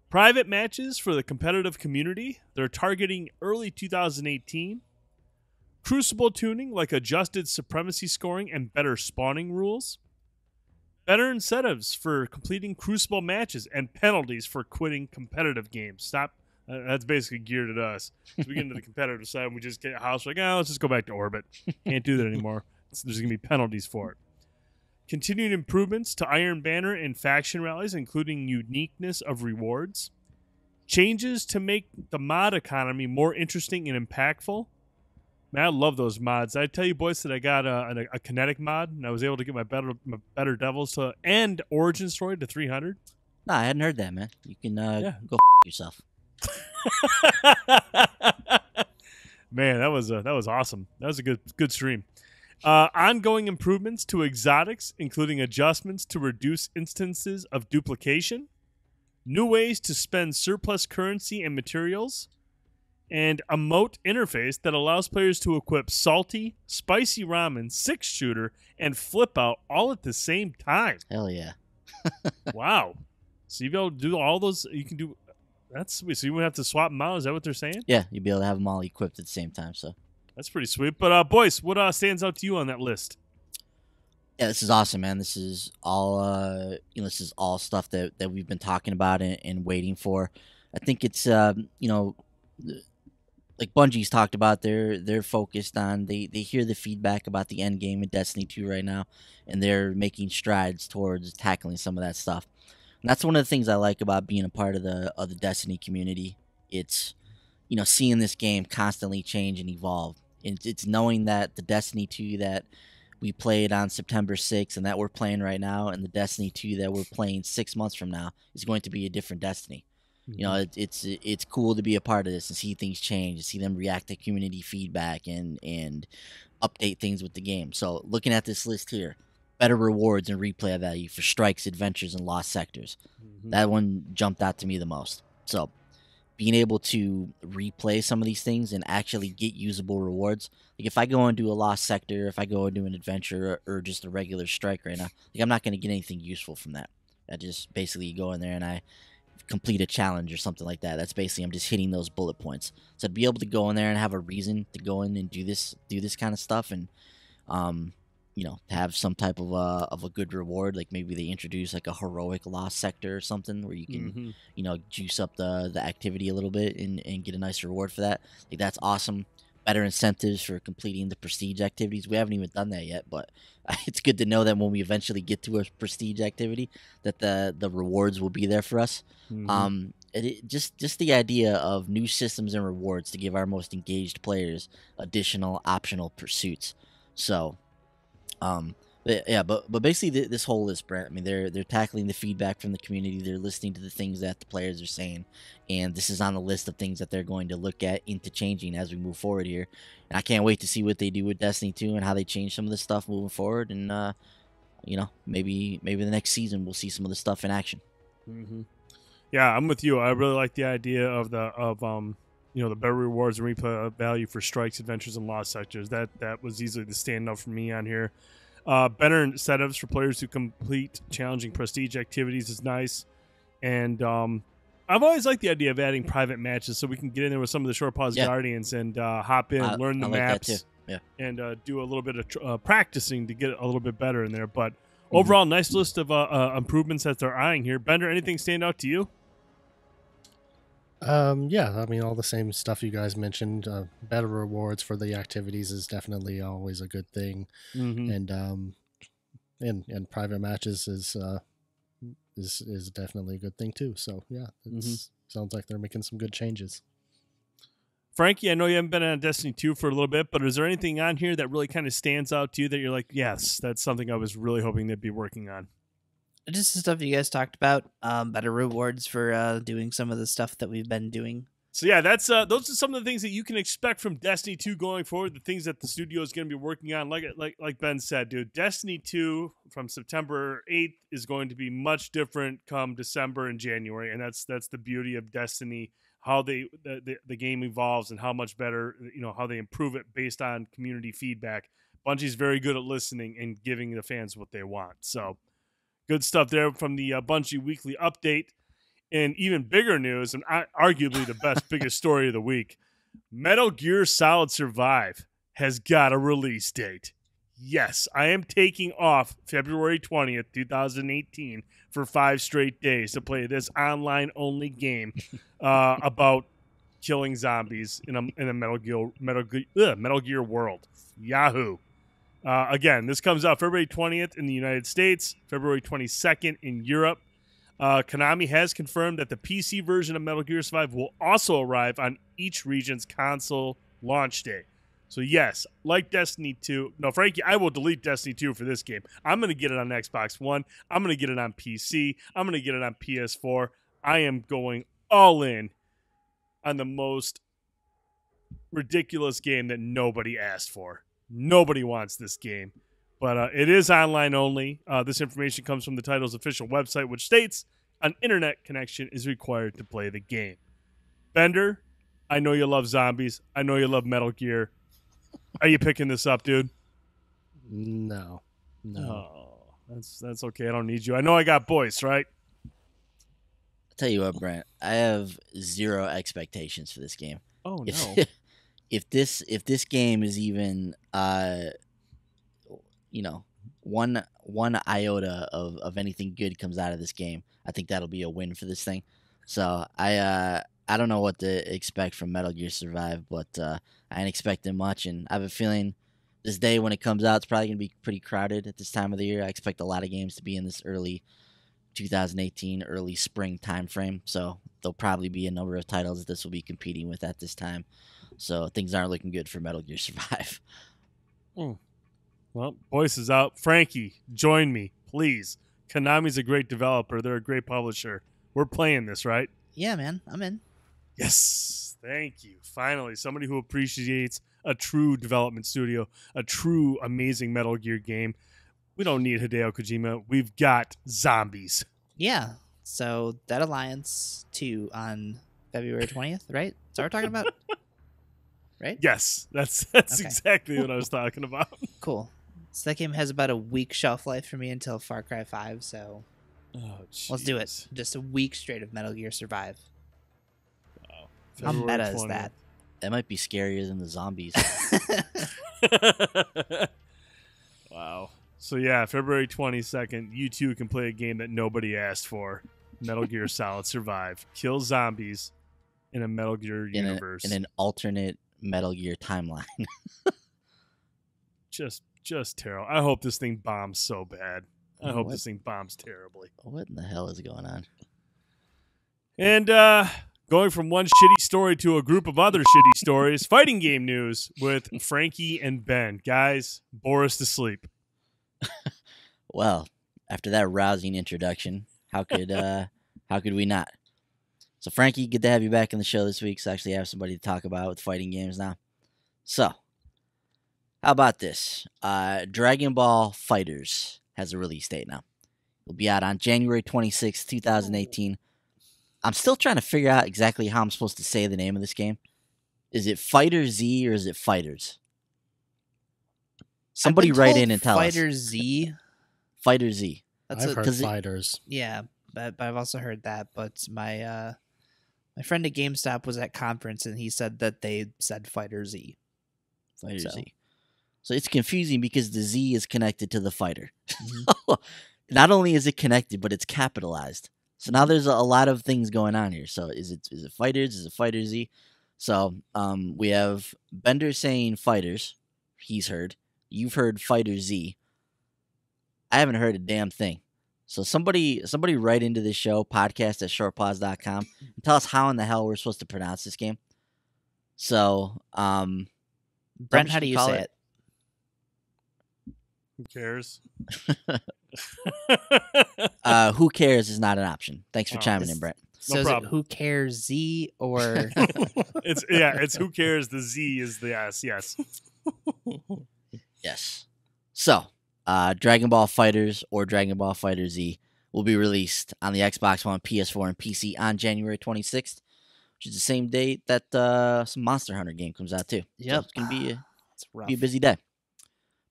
Private matches for the competitive community. They're targeting early 2018. Crucible tuning, like adjusted supremacy scoring and better spawning rules. Better incentives for completing Crucible matches and penalties for quitting competitive games. Stop. That's basically geared at us. So we get into the competitive side and we just get a house like, let's just go back to Orbit. Can't do that anymore. So there's going to be penalties for it. Continued improvements to Iron Banner and faction rallies, including uniqueness of rewards. Changes to make the mod economy more interesting and impactful. Man, I love those mods. I tell you, boys, that I got a kinetic mod, and I was able to get my better devils to and Origin Story to 300.
No, I hadn't heard that, man. You can go yourself.
Man, that was awesome. That was a good stream. Ongoing improvements to exotics, including adjustments to reduce instances of duplication. New ways to spend surplus currency and materials. And a moat interface that allows players to equip salty, spicy ramen, 6-shooter, and flip out all at the same time.
Hell yeah.
Wow. So you'll be able to do all those. You can do. That's sweet. So you wouldn't have to swap them out. Is that what they're saying?
Yeah, you'll be able to have them all equipped at the same time. So
that's pretty sweet. But boys, what stands out to you on that list?
Yeah, this is awesome, man. This is all this is all stuff that we've been talking about and waiting for. I think it's like Bungie's talked about, they're focused on, they hear the feedback about the end game in Destiny 2 right now, and they're making strides towards tackling some of that stuff. And that's one of the things I like about being a part of the Destiny community. It's seeing this game constantly change and evolve. It's knowing that the Destiny 2 that we played on September 6th and that we're playing right now, and the Destiny 2 that we're playing 6 months from now is going to be a different Destiny. It's cool to be a part of this and see things change, and see them react to community feedback and update things with the game. So looking at this list here, better rewards and replay value for strikes, adventures, and lost sectors. That one jumped out to me the most. So being able to replay some of these things and actually get usable rewards. Like if I go and do a lost sector, if I go and do an adventure or just a regular strike right now, like I'm not going to get anything useful from that. I just basically go in there and I complete a challenge or something like that. That's basically, I'm just hitting those bullet points. So to be able to go in there and have a reason to go in and do this kind of stuff, and have some type of a good reward, like maybe they introduce like a heroic lost sector or something where you can juice up the activity a little bit and get a nice reward for that. Like that's awesome. Better incentives for completing the prestige activities. We haven't even done that yet, but it's good to know that when we eventually get to a prestige activity, that the rewards will be there for us. Just the idea of new systems and rewards to give our most engaged players additional optional pursuits. So, but basically this whole list, Brent, I mean, they're tackling the feedback from the community. They're listening to the things that the players are saying, and this is on the list of things that they're going to look at into changing as we move forward here. And I can't wait to see what they do with Destiny 2 and how they change some of this stuff moving forward. And maybe the next season we'll see some of the stuff in action.
Yeah, I'm with you. I really like the idea of the better rewards and replay value for strikes, adventures, and lost sectors. That was easily the standout for me on here. Better incentives for players who complete challenging prestige activities is nice. And I've always liked the idea of adding private matches so we can get in there with some of the short pause guardians and hop in, learn the maps, and do a little bit of practicing to get a little bit better in there. But overall, nice list of improvements that they're eyeing here. Bender, anything stand out to you?
Yeah, I mean, all the same stuff you guys mentioned. Better rewards for the activities is definitely always a good thing,
Mm-hmm.
and private matches is definitely a good thing too. So yeah, it sounds like they're making some good changes.
Frankie, I know you haven't been on Destiny 2 for a little bit, but is there anything on here that really kind of stands out to you that you're like, yes, that's something I was really hoping they'd be working on?
Just the stuff you guys talked about. Better rewards for doing some of the stuff that we've been doing.
So yeah, that's those are some of the things that you can expect from Destiny 2 going forward. The things that the studio is going to be working on, like Ben said, dude. Destiny 2 from September 8th is going to be much different come December and January, and that's the beauty of Destiny. How the game evolves and how much better, how they improve it based on community feedback. Bungie's very good at listening and giving the fans what they want. So good stuff there from the Bungie Weekly Update. And even bigger news, and arguably the best, biggest story of the week, Metal Gear Solid Survive has got a release date. Yes, I am taking off February 20th, 2018 for 5 straight days to play this online-only game about killing zombies in a Metal Gear world. Yahoo! Again, this comes out February 20th in the United States, February 22nd in Europe. Konami has confirmed that the PC version of Metal Gear Survive will also arrive on each region's console launch day. So yes, like Destiny 2. No, Frankie, I will delete Destiny 2 for this game. I'm going to get it on Xbox One. I'm going to get it on PC. I'm going to get it on PS4. I am going all in on the most ridiculous game that nobody asked for. Nobody wants this game. But it is online only. This information comes from the title's official website, which states an internet connection is required to play the game. Bender, I know you love zombies. I know you love Metal Gear. Are you picking this up, dude?
No.
Oh, that's okay. I don't need you. I know I got boys, right?
I'll tell you what, Brent. I have zero expectations for this game.
Oh no.
If this game is even one iota of anything good comes out of this game, I think that'll be a win for this thing. So I don't know what to expect from Metal Gear Survive, but I ain't expecting much, and I have a feeling this day when it comes out, it's probably gonna be pretty crowded at this time of the year. I expect a lot of games to be in this early 2018, early spring time frame. So there'll probably be a number of titles that this will be competing with at this time. So things aren't looking good for Metal Gear Survive.
Well, Boyce is out. Frankie, join me, please. Konami's a great developer. They're a great publisher. We're playing this, right?
Yeah, man, I'm in.
Yes. Thank you. Finally, somebody who appreciates a true development studio, a true amazing Metal Gear game. We don't need Hideo Kojima. We've got zombies.
Yeah. So Dead Alliance 2 on February 20th, right? That's what we're talking about? Right?
Yes. That's
Okay.
exactly what I was talking about.
Cool. So that game has about a week shelf life for me until Far Cry 5, so let's do it. Just a week straight of Metal Gear Survive.
Wow.
How
February
meta is
20th.
that?
That might be scarier than the zombies.
Wow. So yeah, February 22nd, you too can play a game that nobody asked for. Metal Gear Solid Survive. Kill zombies in a Metal Gear universe.
In an alternate Metal Gear timeline.
Just terrible. I hope this thing bombs so bad. I hope
What?
this thing bombs terribly.
What in the hell is going on?
And going from one shitty story to a group of other shitty stories, fighting game news with Frankie and Ben. Guys, bore us to sleep.
Well, after that rousing introduction, how could we not? So Frankie, good to have you back on the show this week. So actually have somebody to talk about with fighting games now. So, how about this? Dragon Ball FighterZ has a release date now. It'll be out on January 26th, 2018. I'm still trying to figure out exactly how I'm supposed to say the name of this game. Is it FighterZ or is it Fighters? Somebody
I've been
write
told
in and tell
Fighter
us.
Z.
FighterZ.
That's
I've heard
'cause it-
fighters.
Yeah, but I've also heard that. But my friend at GameStop was at conference and he said that they said Fighter Z.
FighterZ. So it's confusing because the Z is connected to the fighter.
Mhm.
Not only is it connected, but it's capitalized. So now there's a lot of things going on here. So is it Fighters? Is it FighterZ? So we have Bender saying Fighters. He's heard. You've heard FighterZ. I haven't heard a damn thing. So somebody write into this show, podcast@shortpause.com, and tell us how in the hell we're supposed to pronounce this game. So,
Brent, how do you say it?
Who cares?
Who cares is not an option. Thanks for chiming in, Brent.
So is it who cares Z or
it's who cares. The Z is the S. Yes.
Yes. So, Dragon Ball FighterZ or Dragon Ball FighterZ will be released on the Xbox One, PS4, and PC on January 26th, which is the same date that some Monster Hunter game comes out too.
Yep.
So it's gonna be
rough.
a busy day.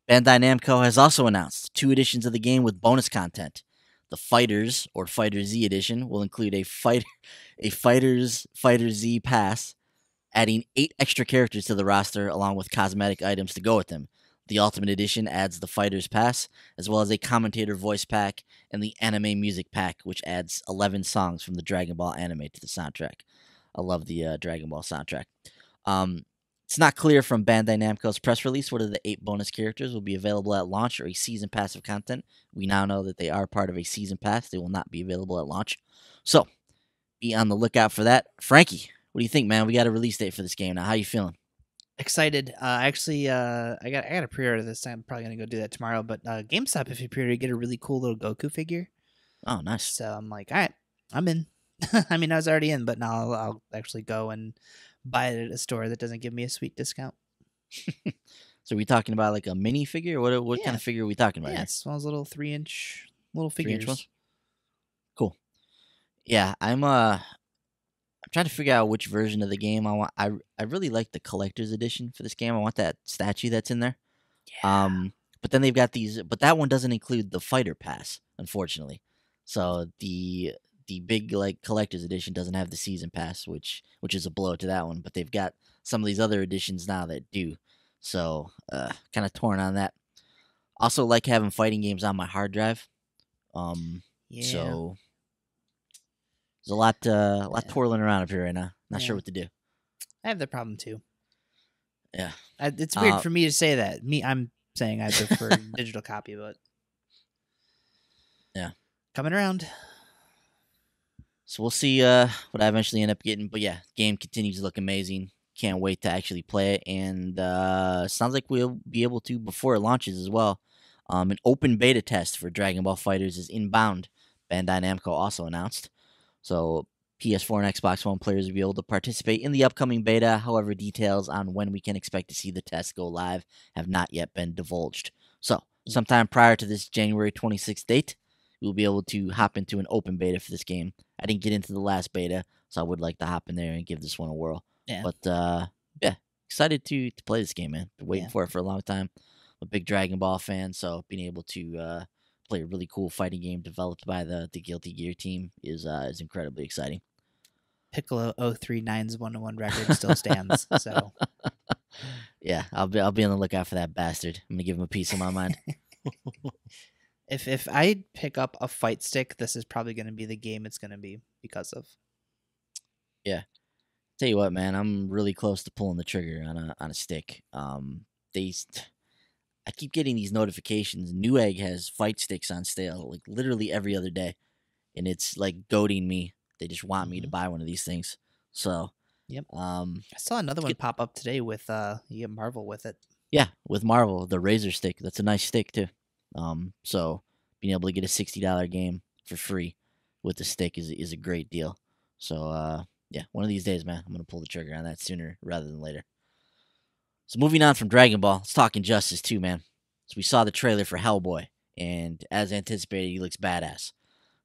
Bandai Namco has also announced 2 editions of the game with bonus content. The Fighters or FighterZ edition will include a Fighters FighterZ pass, adding 8 extra characters to the roster along with cosmetic items to go with them. The Ultimate Edition adds the Fighters Pass, as well as a commentator voice pack and the anime music pack, which adds 11 songs from the Dragon Ball anime to the soundtrack. I love the Dragon Ball soundtrack. It's not clear from Bandai Namco's press release whether the 8 bonus characters will be available at launch or a season pass of content. We now know that they are part of a season pass. They will not be available at launch. So, be on the lookout for that. Frankie, what do you think, man? We got a release date for this game now. How you feeling?
Excited. Actually, I got a pre-order this time. I'm probably gonna go do that tomorrow. But GameStop, if you pre-order, you get a really cool little Goku figure.
Oh, nice.
So I'm like, all right, I'm in. I mean, I was already in, but now I'll actually go and buy it at a store that doesn't give me a sweet discount.
So are we talking about like a mini figure? What kind of figure are we talking about?
Yeah, it's one of those little 3-inch little figures.
3-inch ones? Cool. Yeah, I'm trying to figure out which version of the game I want. I really like the collector's edition for this game. I want that statue that's in there.
Yeah.
But then they've got these, but that one doesn't include the fighter pass, unfortunately. So the big like collector's edition doesn't have the season pass, which is a blow to that one. But they've got some of these other editions now that do. So kind of torn on that. Also like having fighting games on my hard drive. So there's a lot twirling around up here right now. Not sure what to do.
I have that problem too.
Yeah.
It's weird for me to say that. I'm saying I prefer digital copy, but
yeah,
coming around.
So we'll see what I eventually end up getting. But yeah, game continues to look amazing. Can't wait to actually play it. And sounds like we'll be able to before it launches as well. An open beta test for Dragon Ball FighterZ is inbound. Bandai Namco also announced. So PS4 and Xbox One players will be able to participate in the upcoming beta. However, details on when we can expect to see the test go live have not yet been divulged. So sometime prior to this January 26th date, we'll be able to hop into an open beta for this game. I didn't get into the last beta, so I would like to hop in there and give this one a whirl.
Yeah.
But yeah, excited to play this game, man. Been waiting for it for a long time. I'm a big Dragon Ball fan, so being able to play a really cool fighting game developed by the Guilty Gear team is incredibly exciting.
Piccolo 039's 1-1 record still stands. So
yeah, I'll be on the lookout for that bastard. I'm gonna give him a piece of my mind.
If I pick up a fight stick, this is probably going to be the game it's going to be because of.
Yeah, tell you what, man, I'm really close to pulling the trigger on a stick. I keep getting these notifications. Newegg has fight sticks on sale, like literally every other day, and it's like goading me. They just want me to buy one of these things. So,
yep. I saw another one pop up today with you get Marvel with it.
Yeah, with Marvel, the Razor stick. That's a nice stick too. So being able to get a $60 game for free with the stick is a great deal. So yeah, one of these days, man, I'm gonna pull the trigger on that sooner rather than later. So moving on from Dragon Ball, let's talk Injustice 2, man. So we saw the trailer for Hellboy, and as anticipated, he looks badass.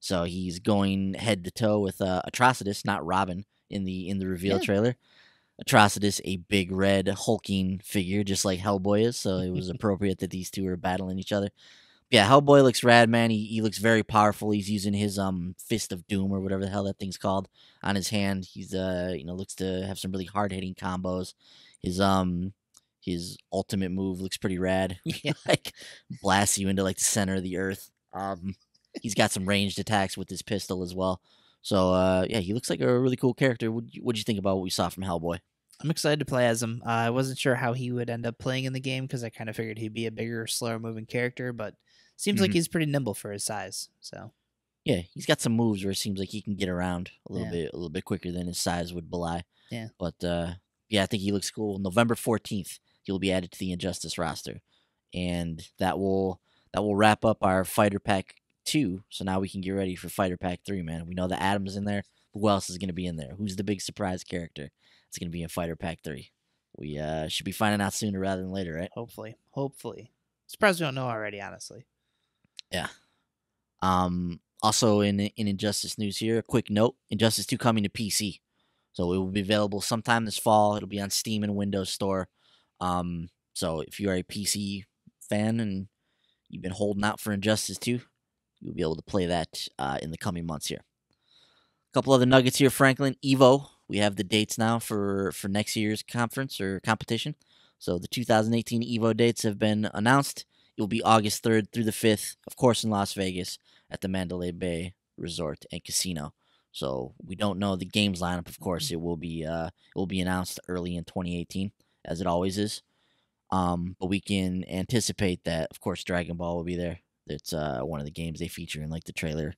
So he's going head to toe with Atrocitus, not Robin, in the reveal trailer. Atrocitus, a big red hulking figure, just like Hellboy is. So it was appropriate that these two are battling each other. Yeah, Hellboy looks rad, man. He looks very powerful. He's using his Fist of Doom or whatever the hell that thing's called on his hand. He's looks to have some really hard hitting combos. His ultimate move looks pretty rad. Like blasts you into like the center of the earth. He's got some ranged attacks with his pistol as well. So yeah, he looks like a really cool character. What'd you think about what we saw from Hellboy?
I'm excited to play as him. I wasn't sure how he would end up playing in the game because I kind of figured he'd be a bigger, slower moving character, but seems like
Mhm.
he's pretty nimble for his size. So
Yeah, he's got some moves where it seems like he can get around a
Yeah.
little bit quicker than his size would belie.
Yeah.
But yeah, I think he looks cool. November 14th, he'll be added to the Injustice roster, and that will wrap up our Fighter Pack 2. So now we can get ready for Fighter Pack 3, man. We know the Atom's in there. Who else is going to be in there? Who's the big surprise character that's going to be in Fighter Pack 3? We should be finding out sooner rather than later, right?
hopefully. Surprised we don't know already, honestly.
Yeah. Also in Injustice news here, a quick note: Injustice 2 coming to PC, so it will be available sometime this fall. It'll be on Steam and Windows Store. So if you are a PC fan and you've been holding out for Injustice 2, you'll be able to play that in the coming months here. A couple other nuggets here, Franklin. Evo, we have the dates now for next year's conference or competition. So the 2018 Evo dates have been announced. It will be August 3rd through the 5th, of course, in Las Vegas at the Mandalay Bay Resort and Casino. So we don't know the games lineup, of course. It will be announced early in 2018, as it always is. But we can anticipate that, of course, Dragon Ball will be there. It's one of the games they feature in like the trailer.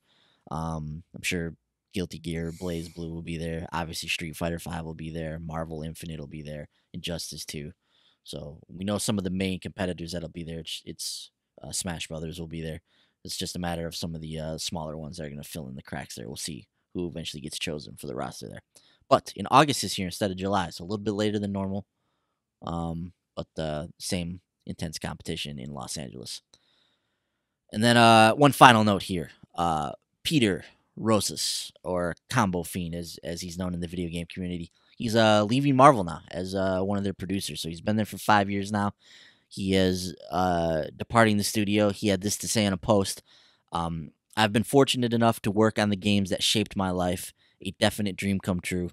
I'm sure Guilty Gear, Blaze Blue will be there. Obviously, Street Fighter V will be there. Marvel Infinite will be there. Injustice 2. So we know some of the main competitors that'll be there. It's Smash Brothers will be there. It's just a matter of some of the smaller ones that are going to fill in the cracks there. We'll see who eventually gets chosen for the roster there. But in August this year instead of July, so a little bit later than normal. But same intense competition in Los Angeles. And then one final note here. Peter Rosas, or Combo Fiend as he's known in the video game community. He's leaving Marvel now as one of their producers. So he's been there for 5 years now. He is departing the studio. He had this to say in a post. I've been fortunate enough to work on the games that shaped my life. A definite dream come true.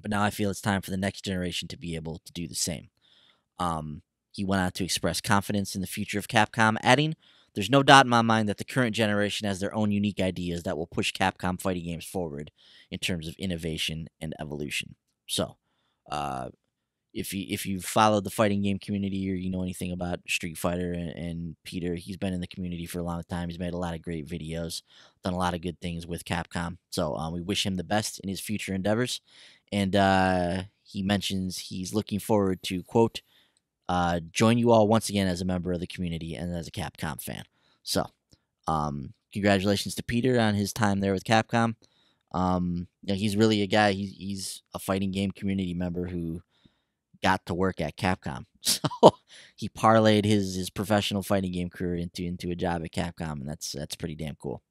But now I feel it's time for the next generation to be able to do the same. He went on to express confidence in the future of Capcom, adding, "There's no doubt in my mind that the current generation has their own unique ideas that will push Capcom fighting games forward in terms of innovation and evolution." So, if you've followed the fighting game community or you know anything about Street Fighter and Peter, he's been in the community for a long time. He's made a lot of great videos, done a lot of good things with Capcom. So we wish him the best in his future endeavors. And he mentions he's looking forward to, quote, join you all once again as a member of the community and as a Capcom fan. So, congratulations to Peter on his time there with Capcom. He's really a guy. He's a fighting game community member who got to work at Capcom. So he parlayed his professional fighting game career into a job at Capcom, and that's pretty damn cool.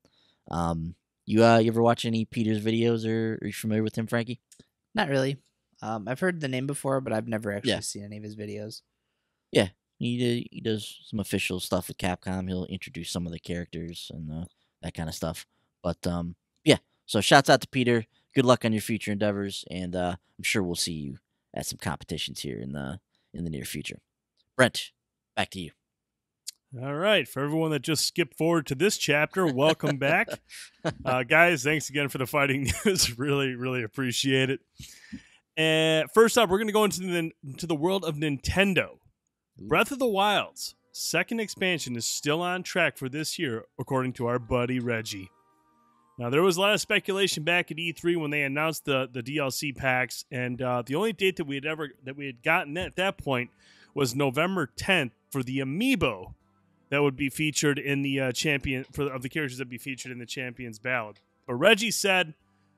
You ever watch any Peter's videos, or are you familiar with him, Frankie?
Not really. I've heard the name before, but I've never actually
Yeah.
seen any of his videos.
Yeah, he does some official stuff with Capcom. He'll introduce some of the characters and that kind of stuff. But yeah, so shouts out to Peter. Good luck on your future endeavors, and I'm sure we'll see you at some competitions here in the near future. Brent, back to you.
All right. For everyone that just skipped forward to this chapter, welcome back. Guys, thanks again for the fighting news. Really, really appreciate it. And first up, we're going to go into the world of Nintendo. Breath of the Wild's second expansion is still on track for this year, according to our buddy Reggie. Now, there was a lot of speculation back at E3 when they announced the DLC packs, and the only date that we had gotten at that point was November 10th for the amiibo that would be featured in the champion of the characters that would be featured in the Champions Ballad. But Reggie said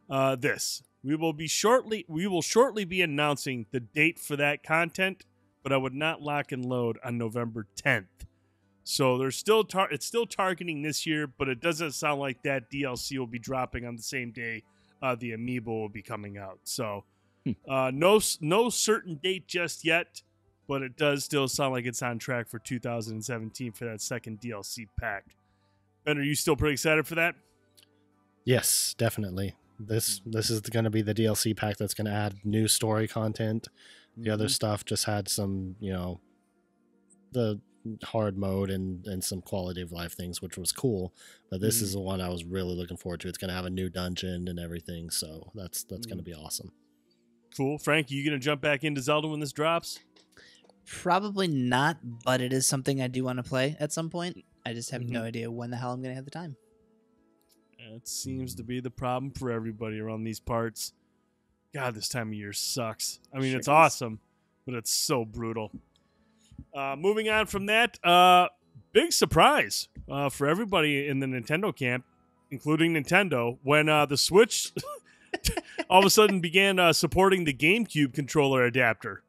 this: we will shortly be announcing the date for that content, but I would not lock and load on November 10th. So they're still it's still targeting this year, but it doesn't sound like that DLC will be dropping on the same day the amiibo will be coming out. So no certain date just yet, but it does still sound like it's on track for 2017 for that second DLC pack. Ben, are you still pretty excited for that?
Yes, definitely. This is going to be the DLC pack that's going to add new story content. The other stuff just had some, the hard mode and some quality of life things, which was cool. But this is the one I was really looking forward to. It's going to have a new dungeon and everything, so that's going to be awesome.
Cool. Frank, you going to jump back into Zelda when this drops?
Probably not, but it is something I do want to play at some point. I just have no idea when the hell I'm going to have the time.
It seems to be the problem for everybody around these parts. God, this time of year sucks. I mean, it's awesome, but it's so brutal. Moving on from that, big surprise for everybody in the Nintendo camp, including Nintendo, when the Switch all of a sudden began supporting the GameCube controller adapter.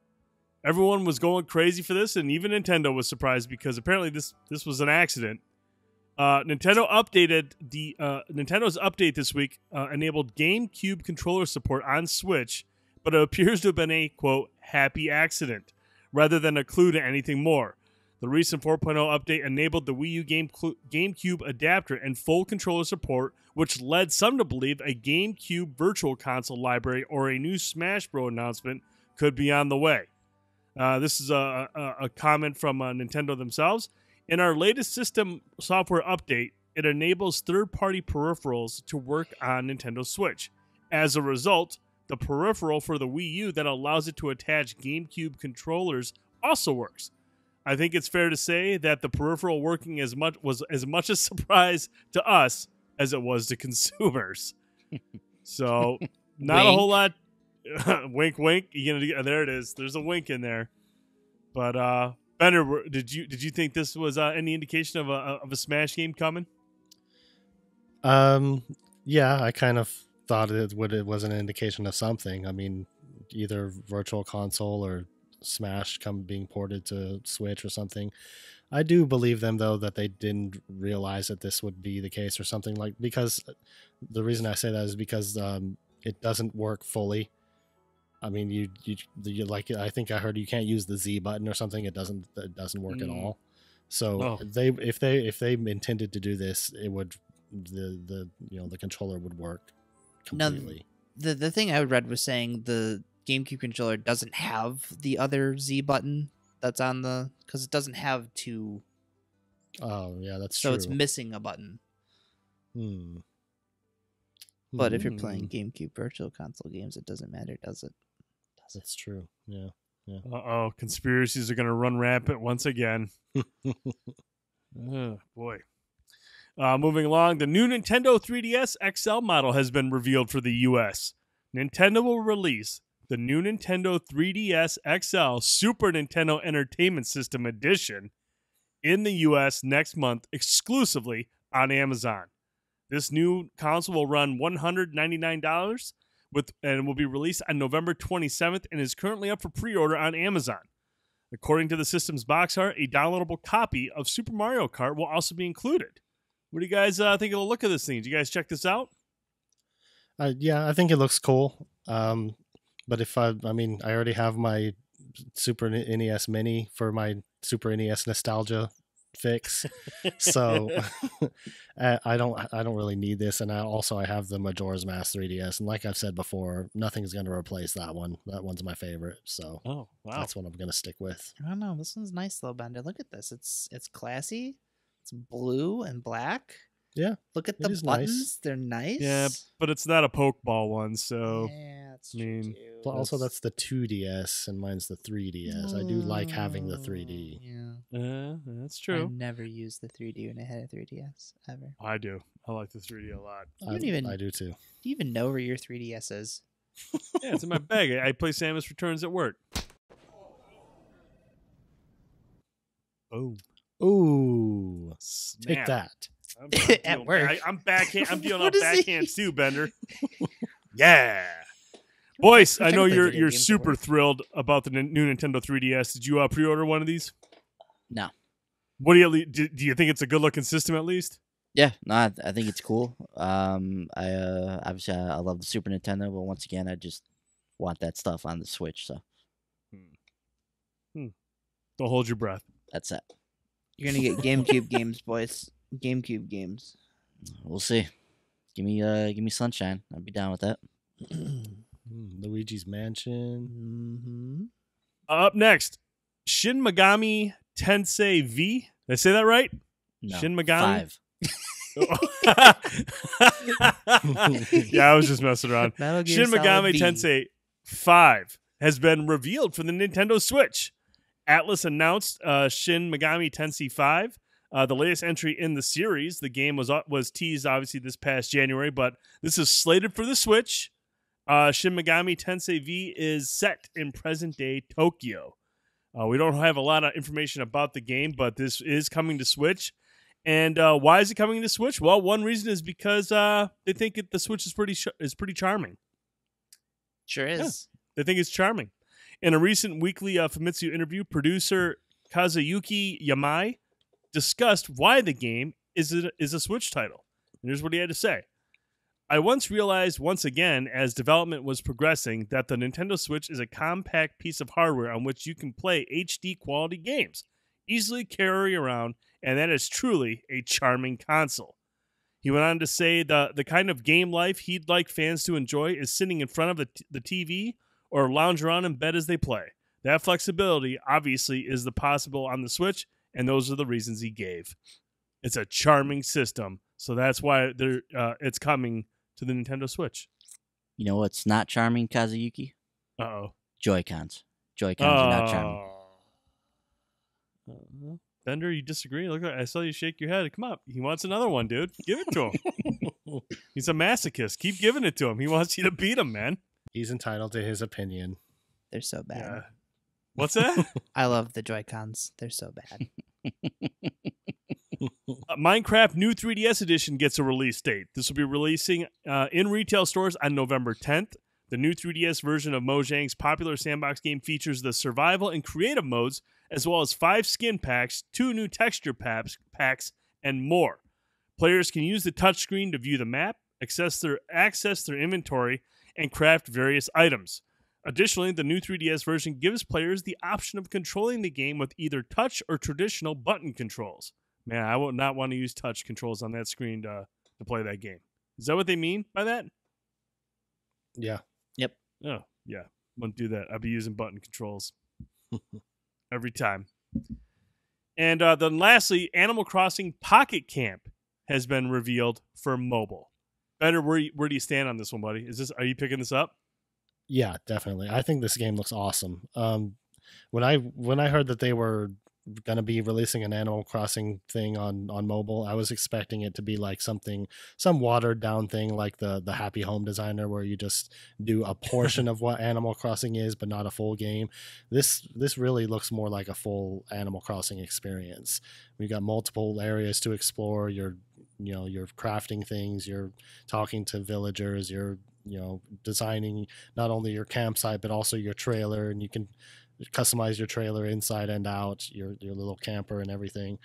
Everyone was going crazy for this, and even Nintendo was surprised because apparently this was an accident. Nintendo updated Nintendo's update this week enabled GameCube controller support on Switch, but it appears to have been a, quote, happy accident, rather than a clue to anything more. The recent 4.0 update enabled the Wii U GameCube adapter and full controller support, which led some to believe a GameCube Virtual Console library or a new Smash Bros. Announcement could be on the way. This is a comment from Nintendo themselves. In our latest system software update, it enables third-party peripherals to work on Nintendo Switch. As a result, the peripheral for the Wii U that allows it to attach GameCube controllers also works. I think it's fair to say that the peripheral working was as much a surprise to us as it was to consumers. So, not a whole lot. Wink, wink. There it is. There's a wink in there. But Benner, did you think this was any indication of a Smash game coming?
Yeah, I kind of thought it was an indication of something. I mean, either Virtual Console or Smash being ported to Switch or something. I do believe them though that they didn't realize that this would be the case or something, like, because the reason I say that is because it doesn't work fully. I mean, you like, I think I heard you can't use the Z button or something. It doesn't work at all. So if they intended to do this, it would the controller would work completely.
Now, the thing I read was saying the GameCube controller doesn't have the other Z button that's on because it doesn't have two.
Oh yeah, that's
so
true.
it's missing a button. But if you're playing GameCube Virtual Console games, it doesn't matter, does it?
That's true. Yeah.
Uh-oh, conspiracies are going to run rampant once again. Oh, boy. Moving along, the new Nintendo 3DS XL model has been revealed for the U.S. Nintendo will release the new Nintendo 3DS XL Super Nintendo Entertainment System Edition in the U.S. next month exclusively on Amazon. This new console will run $199 and will be released on November 27th and is currently up for pre-order on Amazon. According to the system's box art, a downloadable copy of Super Mario Kart will also be included. What do you guys think of the look of this thing? Did you guys check this out?
Yeah, I think it looks cool. But I already have my Super NES Mini for my Super NES nostalgia fix, so I don't really need this. And I have the Majora's Mask 3DS, and like I've said before, nothing's going to replace that one. That one's my favorite, so that's what I'm going to stick with.
I don't know. This one's nice though, Bender. Look at this. It's classy. It's blue and black.
Yeah,
look at the buttons. Nice. They're nice.
Yeah, but it's not a Pokeball one, so
yeah, that's true too.
But also, that's the 2DS, and mine's the 3DS. I do like having the 3D.
Yeah, that's true.
I never used the 3D when I had a 3DS ever.
I do. I like the 3D a lot.
I do too.
Do you even know where your 3DS is?
Yeah, it's in my bag. I play Samus Returns at work. Boom.
Ooh,
Snap.
Take that.
At work.
I'm backhand. I'm dealing out backhands too, Bender. Yeah. Boys, I know you're super thrilled about the new Nintendo 3DS. Did you pre-order one of these?
No.
What do you think it's a good-looking system at least?
Yeah, no, I think it's cool. Obviously I love the Super Nintendo, but once again, I just want that stuff on the Switch. So,
Don't hold your breath.
That's it.
You're gonna get GameCube games, boys. GameCube games.
We'll see. Give me Sunshine. I'd be down with that.
Luigi's Mansion.
Up next, Shin Megami Tensei V. Did I say that right?
No,
Shin Megami?
5.
Yeah, I was just messing around.
Metal Gear
Shin
Solid
Megami
V.
Tensei 5 has been revealed for the Nintendo Switch. Atlas announced Shin Megami Tensei 5, the latest entry in the series. The game was teased, obviously, this past January, but this is slated for the Switch. Shin Megami Tensei V is set in present-day Tokyo. We don't have a lot of information about the game, but this is coming to Switch. And why is it coming to Switch? Well, one reason is because they think the Switch is pretty charming.
Sure is.
They think it's charming. In a recent weekly Famitsu interview, producer Kazuyuki Yamai discussed why the game is a Switch title. And here's what he had to say. I once realized once again, as development was progressing, that the Nintendo Switch is a compact piece of hardware on which you can play HD quality games, easily carry around, and that is truly a charming console. He went on to say the kind of game life he'd like fans to enjoy is sitting in front of the TV or lounge around in bed as they play. That flexibility, obviously, is the possible on the Switch, and those are the reasons he gave. It's a charming system, so that's why it's coming to the Nintendo Switch.
You know what's not charming, Kazuyuki?
Uh-oh.
Joy-Cons. Joy-Cons are not charming.
Bender, you disagree? Look, I saw you shake your head. Come on. He wants another one, dude. Give it to him. He's a masochist. Keep giving it to him. He wants you to beat him, man.
He's entitled to his opinion.
They're so bad.
Yeah. What's that?
I love the Joy-Cons. They're so bad.
Minecraft New 3DS Edition gets a release date. This will be releasing in retail stores on November 10th. The new 3DS version of Mojang's popular sandbox game features the survival and creative modes, as well as 5 skin packs, 2 new texture packs, and more. Players can use the touchscreen to view the map, access their inventory, and craft various items. Additionally, the new 3DS version gives players the option of controlling the game with either touch or traditional button controls. Man, I would not want to use touch controls on that screen to play that game. Is that what they mean by that?
Yeah.
Yep.
Oh, yeah. Wouldn't do that. I'd be using button controls every time. And then lastly, Animal Crossing Pocket Camp has been revealed for mobile. Better, where do you stand on this one, buddy? Are you picking this up?
Yeah, definitely. I think this game looks awesome. When I heard that they were going to be releasing an Animal Crossing thing on mobile, I was expecting it to be like some watered down thing like the Happy Home Designer, where you just do a portion of what Animal Crossing is, but not a full game. This really looks more like a full Animal Crossing experience. We've got multiple areas to explore. You're crafting things, you're talking to villagers, you're designing not only your campsite but also your trailer, and you can customize your trailer inside and out, your little camper and everything.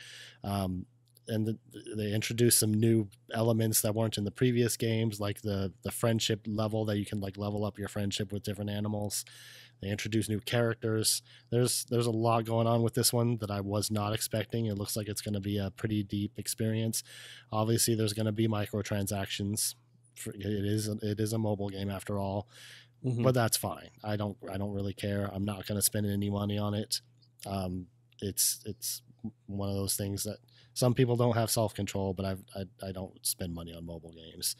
They introduced some new elements that weren't in the previous games, like the friendship level, that you can like level up your friendship with different animals. They introduced new characters. There's a lot going on with this one that I was not expecting. It looks like it's going to be a pretty deep experience. Obviously, there's going to be microtransactions. It is a mobile game after all. Mm-hmm. But that's fine. I don't really care. I'm not going to spend any money on it. It's one of those things that some people don't have self-control, but I don't spend money on mobile games.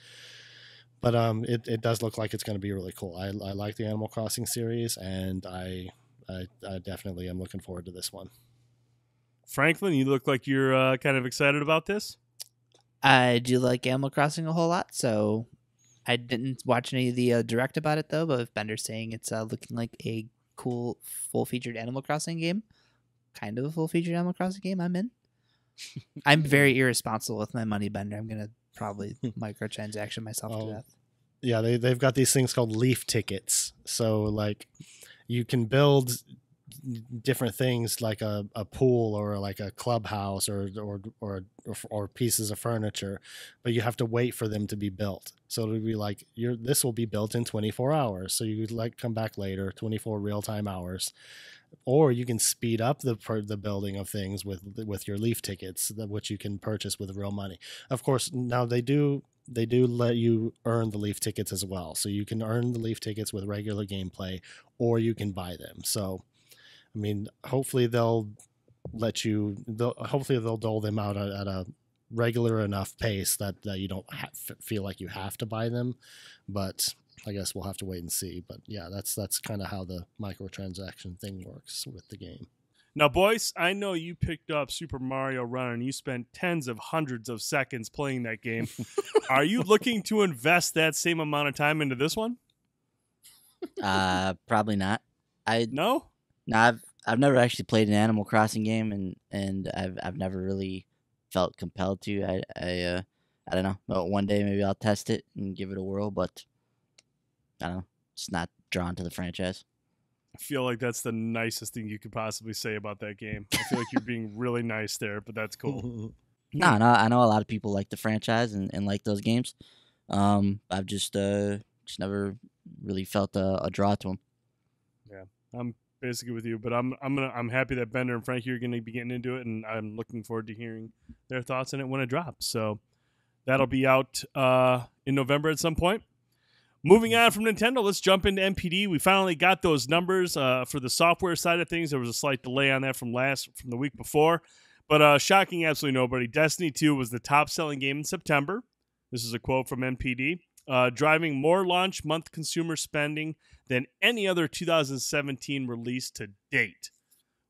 But it does look like it's going to be really cool. I like the Animal Crossing series, and I definitely am looking forward to this one.
Franklin, you look like you're kind of excited about this.
I do like Animal Crossing a whole lot, so I didn't watch any of the direct about it, though, but if Bender's saying it's looking like a cool full-featured Animal Crossing game, kind of a full-featured Animal Crossing game, I'm in. I'm very irresponsible with my money, Bender. I'm going to probably microtransaction myself to death.
Yeah, they've got these things called leaf tickets. So, like, you can build different things like a pool or like a clubhouse or pieces of furniture, but you have to wait for them to be built. So it'll be like this will be built in 24 hours. So you like come back later, 24 real-time hours, or you can speed up the building of things with your leaf tickets, which you can purchase with real money. Of course, now they do let you earn the leaf tickets as well. So you can earn the leaf tickets with regular gameplay, or you can buy them. So I mean, hopefully they'll let you. Hopefully, they'll dole them out at a regular enough pace that you don't feel like you have to buy them. But I guess we'll have to wait and see. But yeah, that's kind of how the microtransaction thing works with the game.
Now, boys, I know you picked up Super Mario Run and you spent tens of hundreds of seconds playing that game. Are you looking to invest that same amount of time into this one?
Probably not.
No?
No, I've never actually played an Animal Crossing game, and I've never really felt compelled to. I don't know. Well, one day maybe I'll test it and give it a whirl, but I don't know. It's not drawn to the franchise.
I feel like that's the nicest thing you could possibly say about that game. I feel like you're being really nice there, but that's cool.
No, I know a lot of people like the franchise and like those games. I've just never really felt a draw to them.
Yeah, I'm basically with you, but I'm happy that Bender and Frankie are going to be getting into it, and I'm looking forward to hearing their thoughts on it when it drops. So that'll be out in November at some point. Moving on from Nintendo, let's jump into NPD. We finally got those numbers for the software side of things. There was a slight delay on that from the week before, but shocking absolutely nobody. Destiny 2 was the top-selling game in September. This is a quote from NPD. Driving more launch month consumer spending than any other 2017 release to date.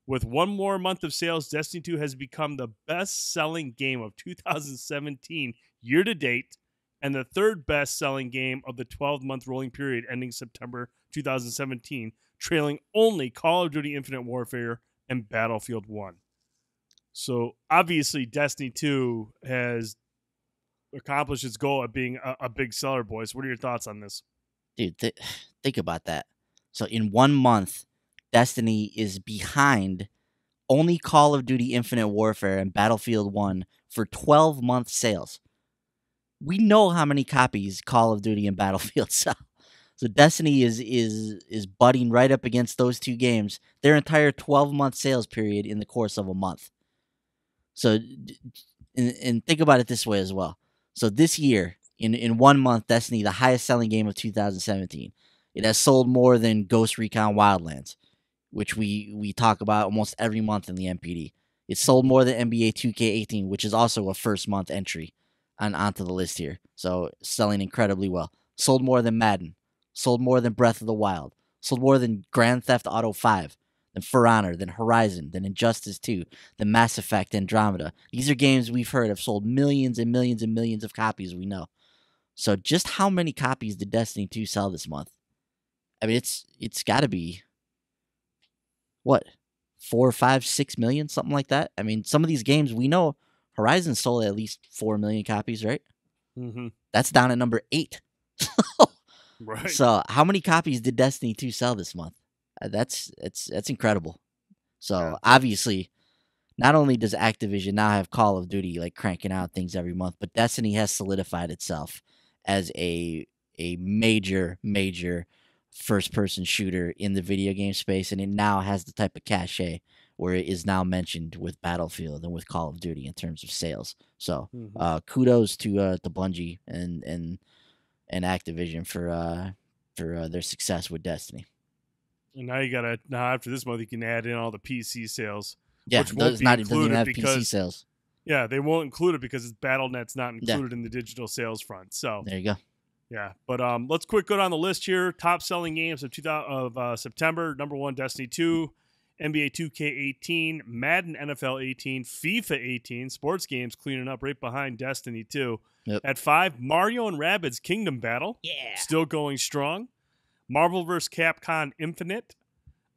With one more month of sales, Destiny 2 has become the best-selling game of 2017 year-to-date, and the third best-selling game of the 12-month rolling period ending September 2017, trailing only Call of Duty Infinite Warfare and Battlefield 1. So, obviously, Destiny 2 has accomplished its goal of being a big seller, boys. What are your thoughts on this?
Dude, think about that. So, in 1 month, Destiny is behind only Call of Duty Infinite Warfare and Battlefield 1 for 12-month sales. We know how many copies Call of Duty and Battlefield sell. So Destiny is butting right up against those two games, their entire 12-month sales period in the course of a month. So, and think about it this way as well. So this year, in 1 month, Destiny, the highest selling game of 2017, it has sold more than Ghost Recon Wildlands, which we talk about almost every month in the NPD. It sold more than NBA 2K18, which is also a first month entry onto the list here. So selling incredibly well. Sold more than Madden. Sold more than Breath of the Wild. Sold more than Grand Theft Auto 5, than For Honor, than Horizon, than Injustice 2, than Mass Effect Andromeda. These are games we've heard have sold millions and millions and millions of copies, we know. So just how many copies did Destiny 2 sell this month? I mean, it's got to be, what, 4, 5, 6 million, something like that? I mean, some of these games we know Horizon sold at least 4 million copies, right?
Mm-hmm.
That's down at number 8.
Right.
So how many copies did Destiny 2 sell this month? That's incredible. So obviously, not only does Activision now have Call of Duty like cranking out things every month, but Destiny has solidified itself as a major first-person shooter in the video game space, and it now has the type of cachet where it is now mentioned with Battlefield and with Call of Duty in terms of sales. So kudos to Bungie and Activision for their success with Destiny.
And now after this month, you can add in all the PC sales.
Yeah,
which won't be
doesn't
included
even have
because
PC sales.
Yeah, they won't include it because BattleNet's not included in the digital sales front. So
there you go.
Yeah, but let's quick go down the list here. Top selling games of September: number 1, Destiny 2, NBA 2K18, Madden NFL 18, FIFA 18. Sports games cleaning up right behind Destiny 2.
Yep.
At 5, Mario and Rabbids Kingdom Battle.
Yeah.
Still going strong. Marvel vs. Capcom Infinite.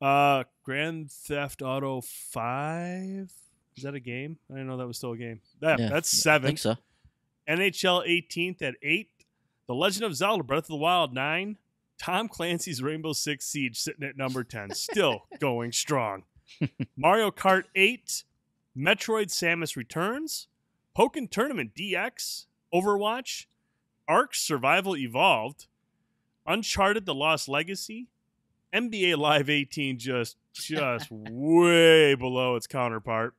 Grand Theft Auto 5. Is that a game? I didn't know that was still a game. That's 7.
I think so.
NHL 18th at 8. The Legend of Zelda Breath of the Wild 9. Tom Clancy's Rainbow Six Siege sitting at number 10. Still going strong. Mario Kart 8. Metroid Samus Returns. Pokken Tournament DX. Overwatch. Ark Survival Evolved. Uncharted The Lost Legacy. NBA Live 18 just way below its counterpart.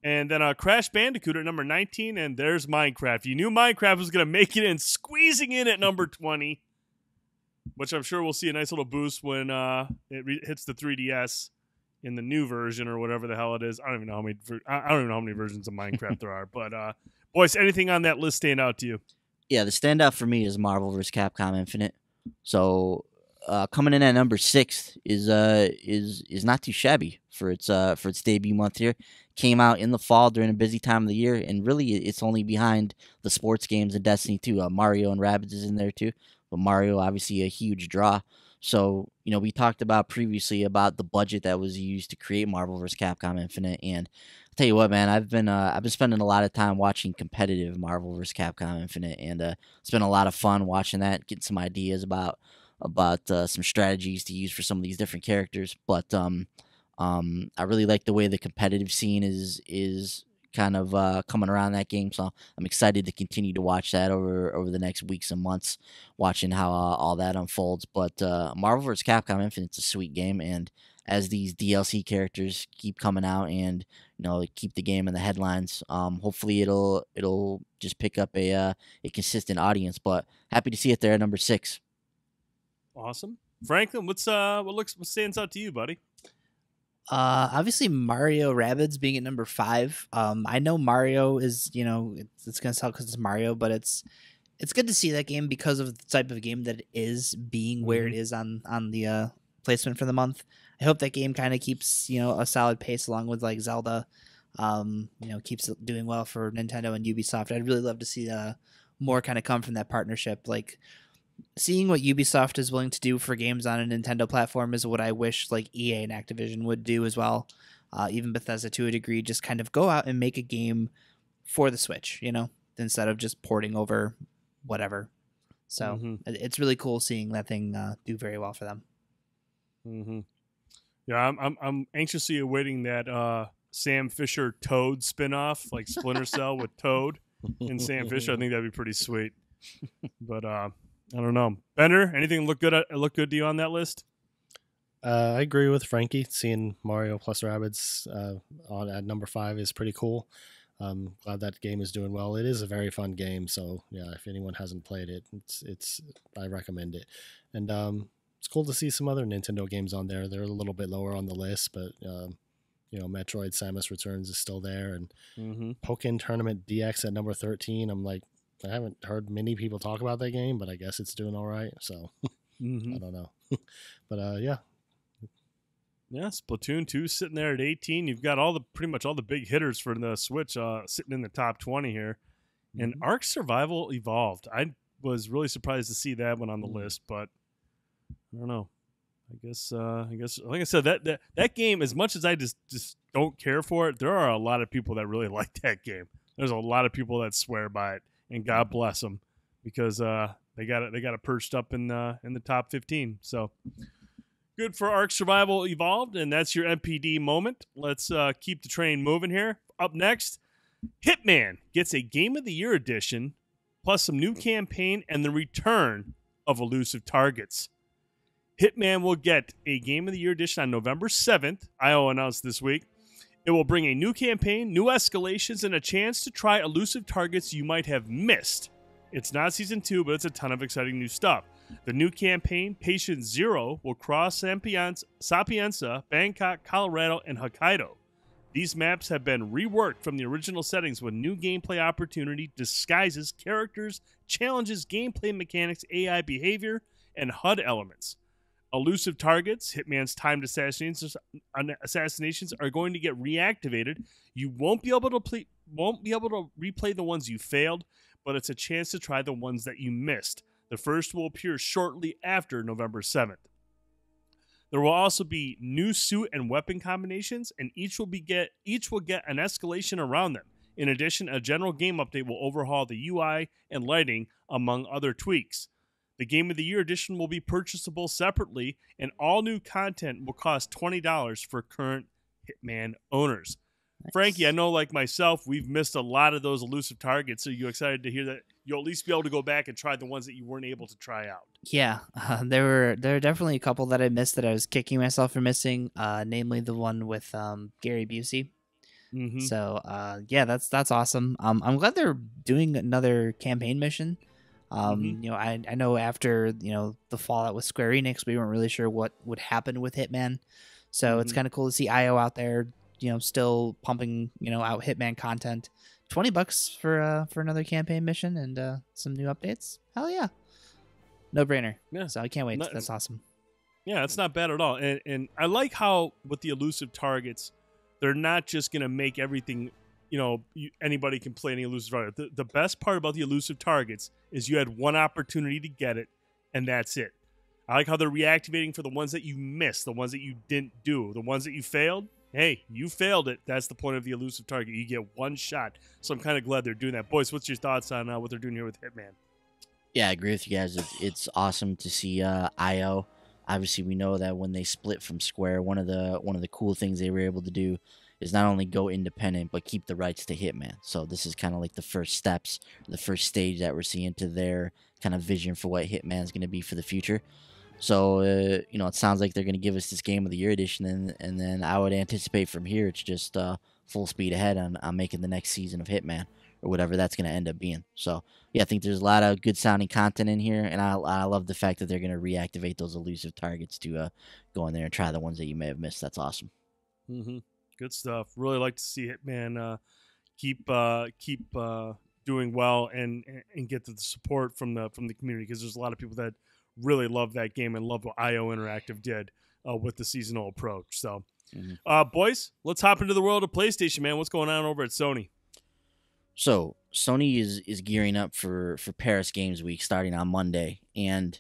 And then Crash Bandicoot at number 19, and there's Minecraft. You knew Minecraft was going to make it in, squeezing in at number 20, which I'm sure we'll see a nice little boost when it hits the 3DS in the new version or whatever the hell it is. I don't even know how many. I don't even know how many versions of Minecraft there are. But boys, anything on that list stand out to you?
Yeah, the standout for me is Marvel vs. Capcom Infinite. So coming in at number 6 is not too shabby for its debut month here. Came out in the fall during a busy time of the year, and really it's only behind the sports games and Destiny 2. Mario and Rabbids is in there too, but Mario obviously a huge draw. So we talked about previously about the budget that was used to create Marvel vs. Capcom Infinite, and I'll tell you what, man, I've been spending a lot of time watching competitive Marvel vs. Capcom Infinite, and it's been a lot of fun watching that, getting some ideas about some strategies to use for some of these different characters. But I really like the way the competitive scene is kind of coming around that game, so I'm excited to continue to watch that over the next weeks and months, watching how all that unfolds. But Marvel vs. Capcom Infinite's a sweet game, and as these DLC characters keep coming out and keep the game in the headlines, hopefully it'll just pick up a consistent audience. But happy to see it there at number 6.
Awesome, Franklin. What stands out to you, buddy?
Obviously Mario Rabbids being at number 5. I know Mario is, it's gonna sell because it's Mario, but it's good to see that game because of the type of game that it is, being where it is on the placement for the month. I hope that game kind of keeps a solid pace along with like Zelda. Keeps doing well for Nintendo and Ubisoft. I'd really love to see more kind of come from that partnership. Like, seeing what Ubisoft is willing to do for games on a Nintendo platform is what I wish like EA and Activision would do as well. Even Bethesda to a degree, just kind of go out and make a game for the Switch, instead of just porting over whatever. So it's really cool seeing that thing do very well for them.
Mm-hmm. Yeah, I'm anxiously awaiting that Sam Fisher Toad spinoff, like Splinter Cell with Toad and Sam Fisher. I think that'd be pretty sweet. But I don't know. Bender, anything look good to you on that list?
I agree with Frankie. Seeing Mario plus Rabbids at number 5 is pretty cool. Glad that game is doing well. It is a very fun game, so yeah, if anyone hasn't played it, it's I recommend it. And it's cool to see some other Nintendo games on there. They're a little bit lower on the list, but Metroid Samus Returns is still there, and Pokken Tournament DX at number 13. I'm like, I haven't heard many people talk about that game, but I guess it's doing all right. So I don't know. But yeah.
Yeah, Splatoon 2 sitting there at 18. You've got pretty much all the big hitters for the Switch sitting in the top 20 here. And Ark Survival Evolved. I was really surprised to see that one on the list, but I don't know. I guess like I said, that game, as much as I just don't care for it, there are a lot of people that really like that game. There's a lot of people that swear by it. And God bless them, because they got it perched up in the top 15. So good for Ark Survival Evolved, and that's your MPD moment. Let's keep the train moving here. Up next, Hitman gets a Game of the Year edition, plus some new campaign and the return of elusive targets. Hitman will get a Game of the Year edition on November 7th. IO announced this week. It will bring a new campaign, new escalations, and a chance to try elusive targets you might have missed. It's not Season 2, but it's a ton of exciting new stuff. The new campaign, Patient Zero, will cross Sapienza, Bangkok, Colorado, and Hokkaido. These maps have been reworked from the original settings with new gameplay opportunity, disguises, characters, challenges, gameplay mechanics, AI behavior, and HUD elements. Elusive targets, Hitman's timed assassinations are going to get reactivated. You won't be able to replay the ones you failed, but it's a chance to try the ones that you missed. The first will appear shortly after November 7th. There will also be new suit and weapon combinations, and each will get an escalation around them. In addition, a general game update will overhaul the UI and lighting, among other tweaks. The Game of the Year edition will be purchasable separately, and all new content will cost $20 for current Hitman owners. Nice. Frankie, I know, like myself, we've missed a lot of those elusive targets. Are you excited to hear that you'll at least be able to go back and try the ones that you weren't able to try out?
Yeah, there were definitely a couple that I missed that I was kicking myself for missing, namely the one with Gary Busey. So, yeah, that's awesome. I'm glad they're doing another campaign mission. I know after, the fallout with Square Enix, we weren't really sure what would happen with Hitman. So it's kind of cool to see IO out there, still pumping, out Hitman content. $20 for another campaign mission and some new updates. Hell yeah. No brainer.
Yeah.
So I can't wait. That's awesome.
Yeah, it's not bad at all. And I like how with the elusive targets, they're not just going to make everything, anybody can play any elusive target. The best part about the elusive targets is you had one opportunity to get it, and that's it. I like how they're reactivating for the ones that you missed, the ones that you didn't do, the ones that you failed. Hey, you failed it. That's the point of the elusive target. You get one shot. So I'm kind of glad they're doing that. Boys, what's your thoughts on what they're doing here with Hitman?
Yeah, I agree with you guys. It's awesome to see IO. Obviously, we know that when they split from Square, one of the cool things they were able to do is not only go independent, but keep the rights to Hitman. So this is kind of like the first steps, the first stage that we're seeing to their kind of vision for what Hitman's going to be for the future. So, it sounds like they're going to give us this Game of the Year edition, and then I would anticipate from here it's just full speed ahead on making the next season of Hitman, or whatever that's going to end up being. So, yeah, I think there's a lot of good-sounding content in here, and I love the fact that they're going to reactivate those elusive targets to go in there and try the ones that you may have missed. That's awesome.
Mm-hmm. Good stuff. Really like to see Hitman keep doing well and get the support from the community, because there's a lot of people that really love that game and love what IO Interactive did with the seasonal approach. So, boys, let's hop into the world of PlayStation, man. What's going on over at Sony?
So Sony is gearing up for Paris Games Week starting on Monday, and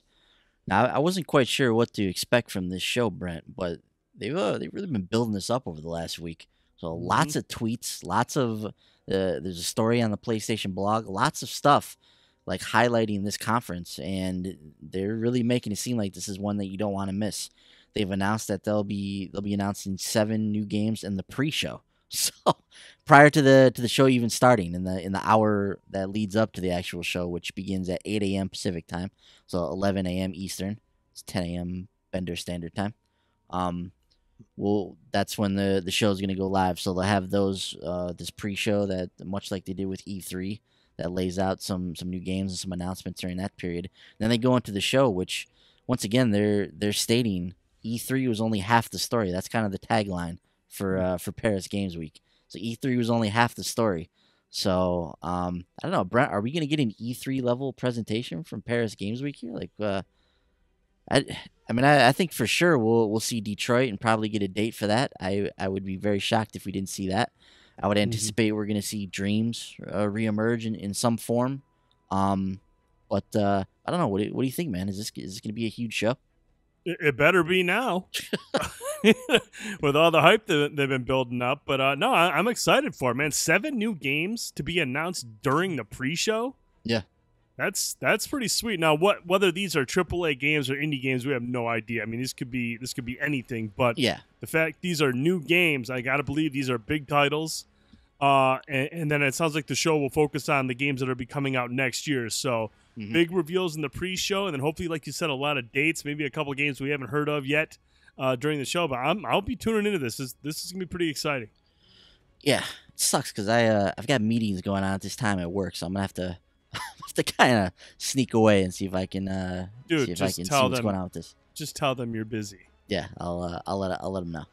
now I wasn't quite sure what to expect from this show, Brent, but they've really been building this up over the last week. So lots of tweets, lots of there's a story on the PlayStation blog, lots of stuff like highlighting this conference, and they're really making it seem like this is one that you don't want to miss. They've announced that they'll be announcing 7 new games in the pre-show. So prior to the show even starting, in the hour that leads up to the actual show, which begins at 8 a.m. Pacific time, so 11 a.m. Eastern, it's 10 a.m. Bender Standard Time. Well, that's when the show is going to go live. So they'll have those this pre-show that, much like they did with E3, that lays out some new games and some announcements during that period. And then they go into the show, which once again they're stating E3 was only half the story. That's kind of the tagline for Paris Games Week. So E3 was only half the story. So I don't know, Brent, are we going to get an E3 level presentation from Paris Games Week here? Like, I think for sure we'll see Detroit and probably get a date for that. I would be very shocked if we didn't see that. I would anticipate we're going to see Dreams reemerge in some form. But I don't know. What do you think, man? Is this going to be a huge show?
It better be now, with all the hype that they've been building up. But no, I'm excited for it, man. 7 new games to be announced during the pre-show.
Yeah,
that's pretty sweet. Now, whether these are AAA games or indie games, we have no idea. I mean, this could be anything. But
yeah,
the fact these are new games, I gotta believe these are big titles. And then it sounds like the show will focus on the games that are be coming out next year. So big reveals in the pre-show, and then hopefully, like you said, a lot of dates, maybe a couple of games we haven't heard of yet during the show. But I'll be tuning into this. This is gonna be pretty exciting.
Yeah, it sucks because I've got meetings going on at this time at work, so I'm gonna have to kind of sneak away and see if I can see what's going on with this.
Just tell them you're busy.
Yeah, I'll let them know.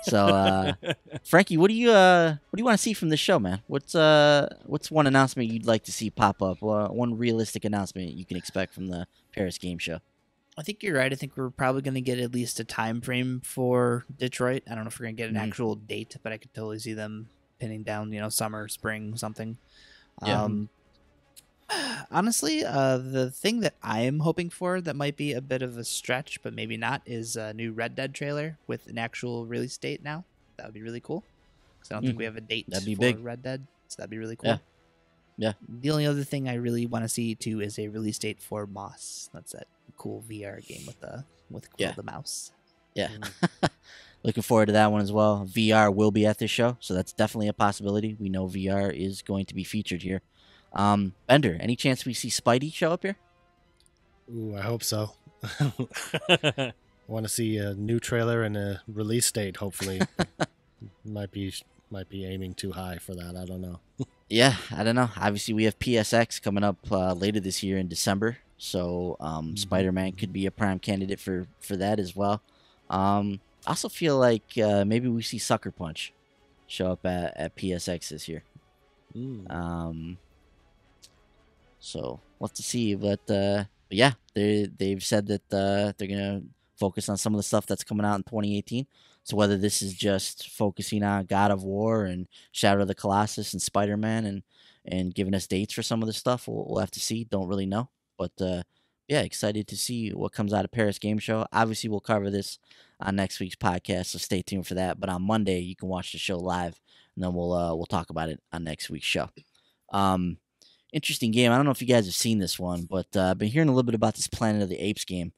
So, Frankie, what do you want to see from this show, man? What's one announcement you'd like to see pop up? One realistic announcement you can expect from the Paris Game Show?
I think you're right. I think we're probably going to get at least a time frame for Detroit. I don't know if we're going to get an actual date, but I could totally see them pinning down, summer, spring, something.
Yeah.
Honestly, the thing that I am hoping for that might be a bit of a stretch, but maybe not, is a new Red Dead trailer with an actual release date now. That would be really cool. Because I don't think we have a date for
big.
Red Dead, so that'd be really cool.
Yeah.
The only other thing I really want to see too is a release date for Moss. That's that cool VR game with the mouse.
Yeah. Looking forward to that one as well. VR will be at this show, so that's definitely a possibility. We know VR is going to be featured here. Bender, any chance we see Spidey show up here?
Ooh, I hope so. I want to see a new trailer and a release date, hopefully. might be aiming too high for that. I don't know.
Yeah, I don't know. Obviously, we have PSX coming up later this year in December, so Spider-Man could be a prime candidate for that as well. I I also feel like maybe we see Sucker Punch show up at PSX this year. So we'll have to see. But yeah, they've said that they're gonna focus on some of the stuff that's coming out in 2018. So whether this is just focusing on God of War and Shadow of the Colossus and Spider-Man and giving us dates for some of the stuff, we'll have to see. Don't really know, but yeah, excited to see what comes out of Paris Game Show. Obviously, we'll cover this on next week's podcast, so stay tuned for that. But on Monday, you can watch the show live, and then we'll talk about it on next week's show. Interesting game. I don't know if you guys have seen this one, but I've been hearing a little bit about this Planet of the Apes game.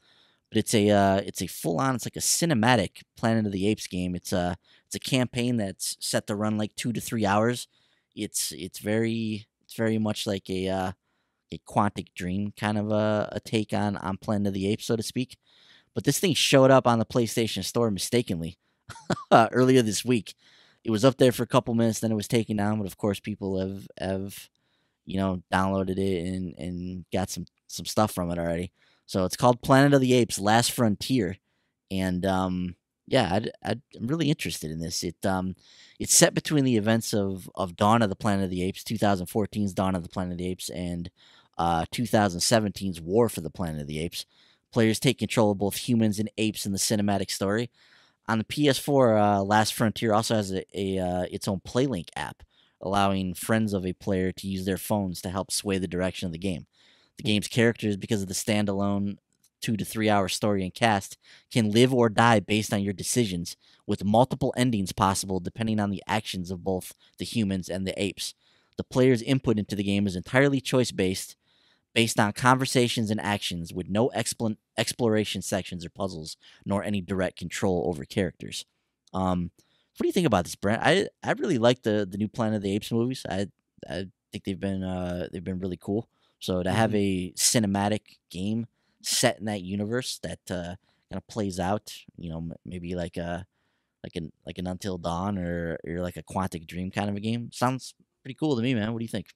But it's a full on. It's like a cinematic Planet of the Apes game. It's a campaign that's set to run like 2 to 3 hours. It's very much like a Quantic Dream kind of a take on Planet of the Apes, so to speak. But this thing showed up on the PlayStation Store mistakenly earlier this week. It was up there for a couple minutes, then it was taken down. But of course, people have downloaded it and got some stuff from it already. So it's called Planet of the Apes: Last Frontier, and yeah, I'm really interested in this. It's set between the events of Dawn of the Planet of the Apes, 2014's Dawn of the Planet of the Apes, and 2017's War for the Planet of the Apes. Players take control of both humans and apes in the cinematic story. On the PS4, Last Frontier also has its own PlayLink app, allowing friends of a player to use their phones to help sway the direction of the game. The game's characters, because of the standalone 2 to 3 hour story and cast, can live or die based on your decisions, with multiple endings possible depending on the actions of both the humans and the apes. The player's input into the game is entirely choice-based, based on conversations and actions, with no exploration sections or puzzles, nor any direct control over characters. What do you think about this, Brent? I really like the new Planet of the Apes movies. I think they've been really cool. So to have a cinematic game set in that universe that kind of plays out, maybe like an Until Dawn or like a Quantic Dream kind of a game, sounds pretty cool to me, man. What do you think?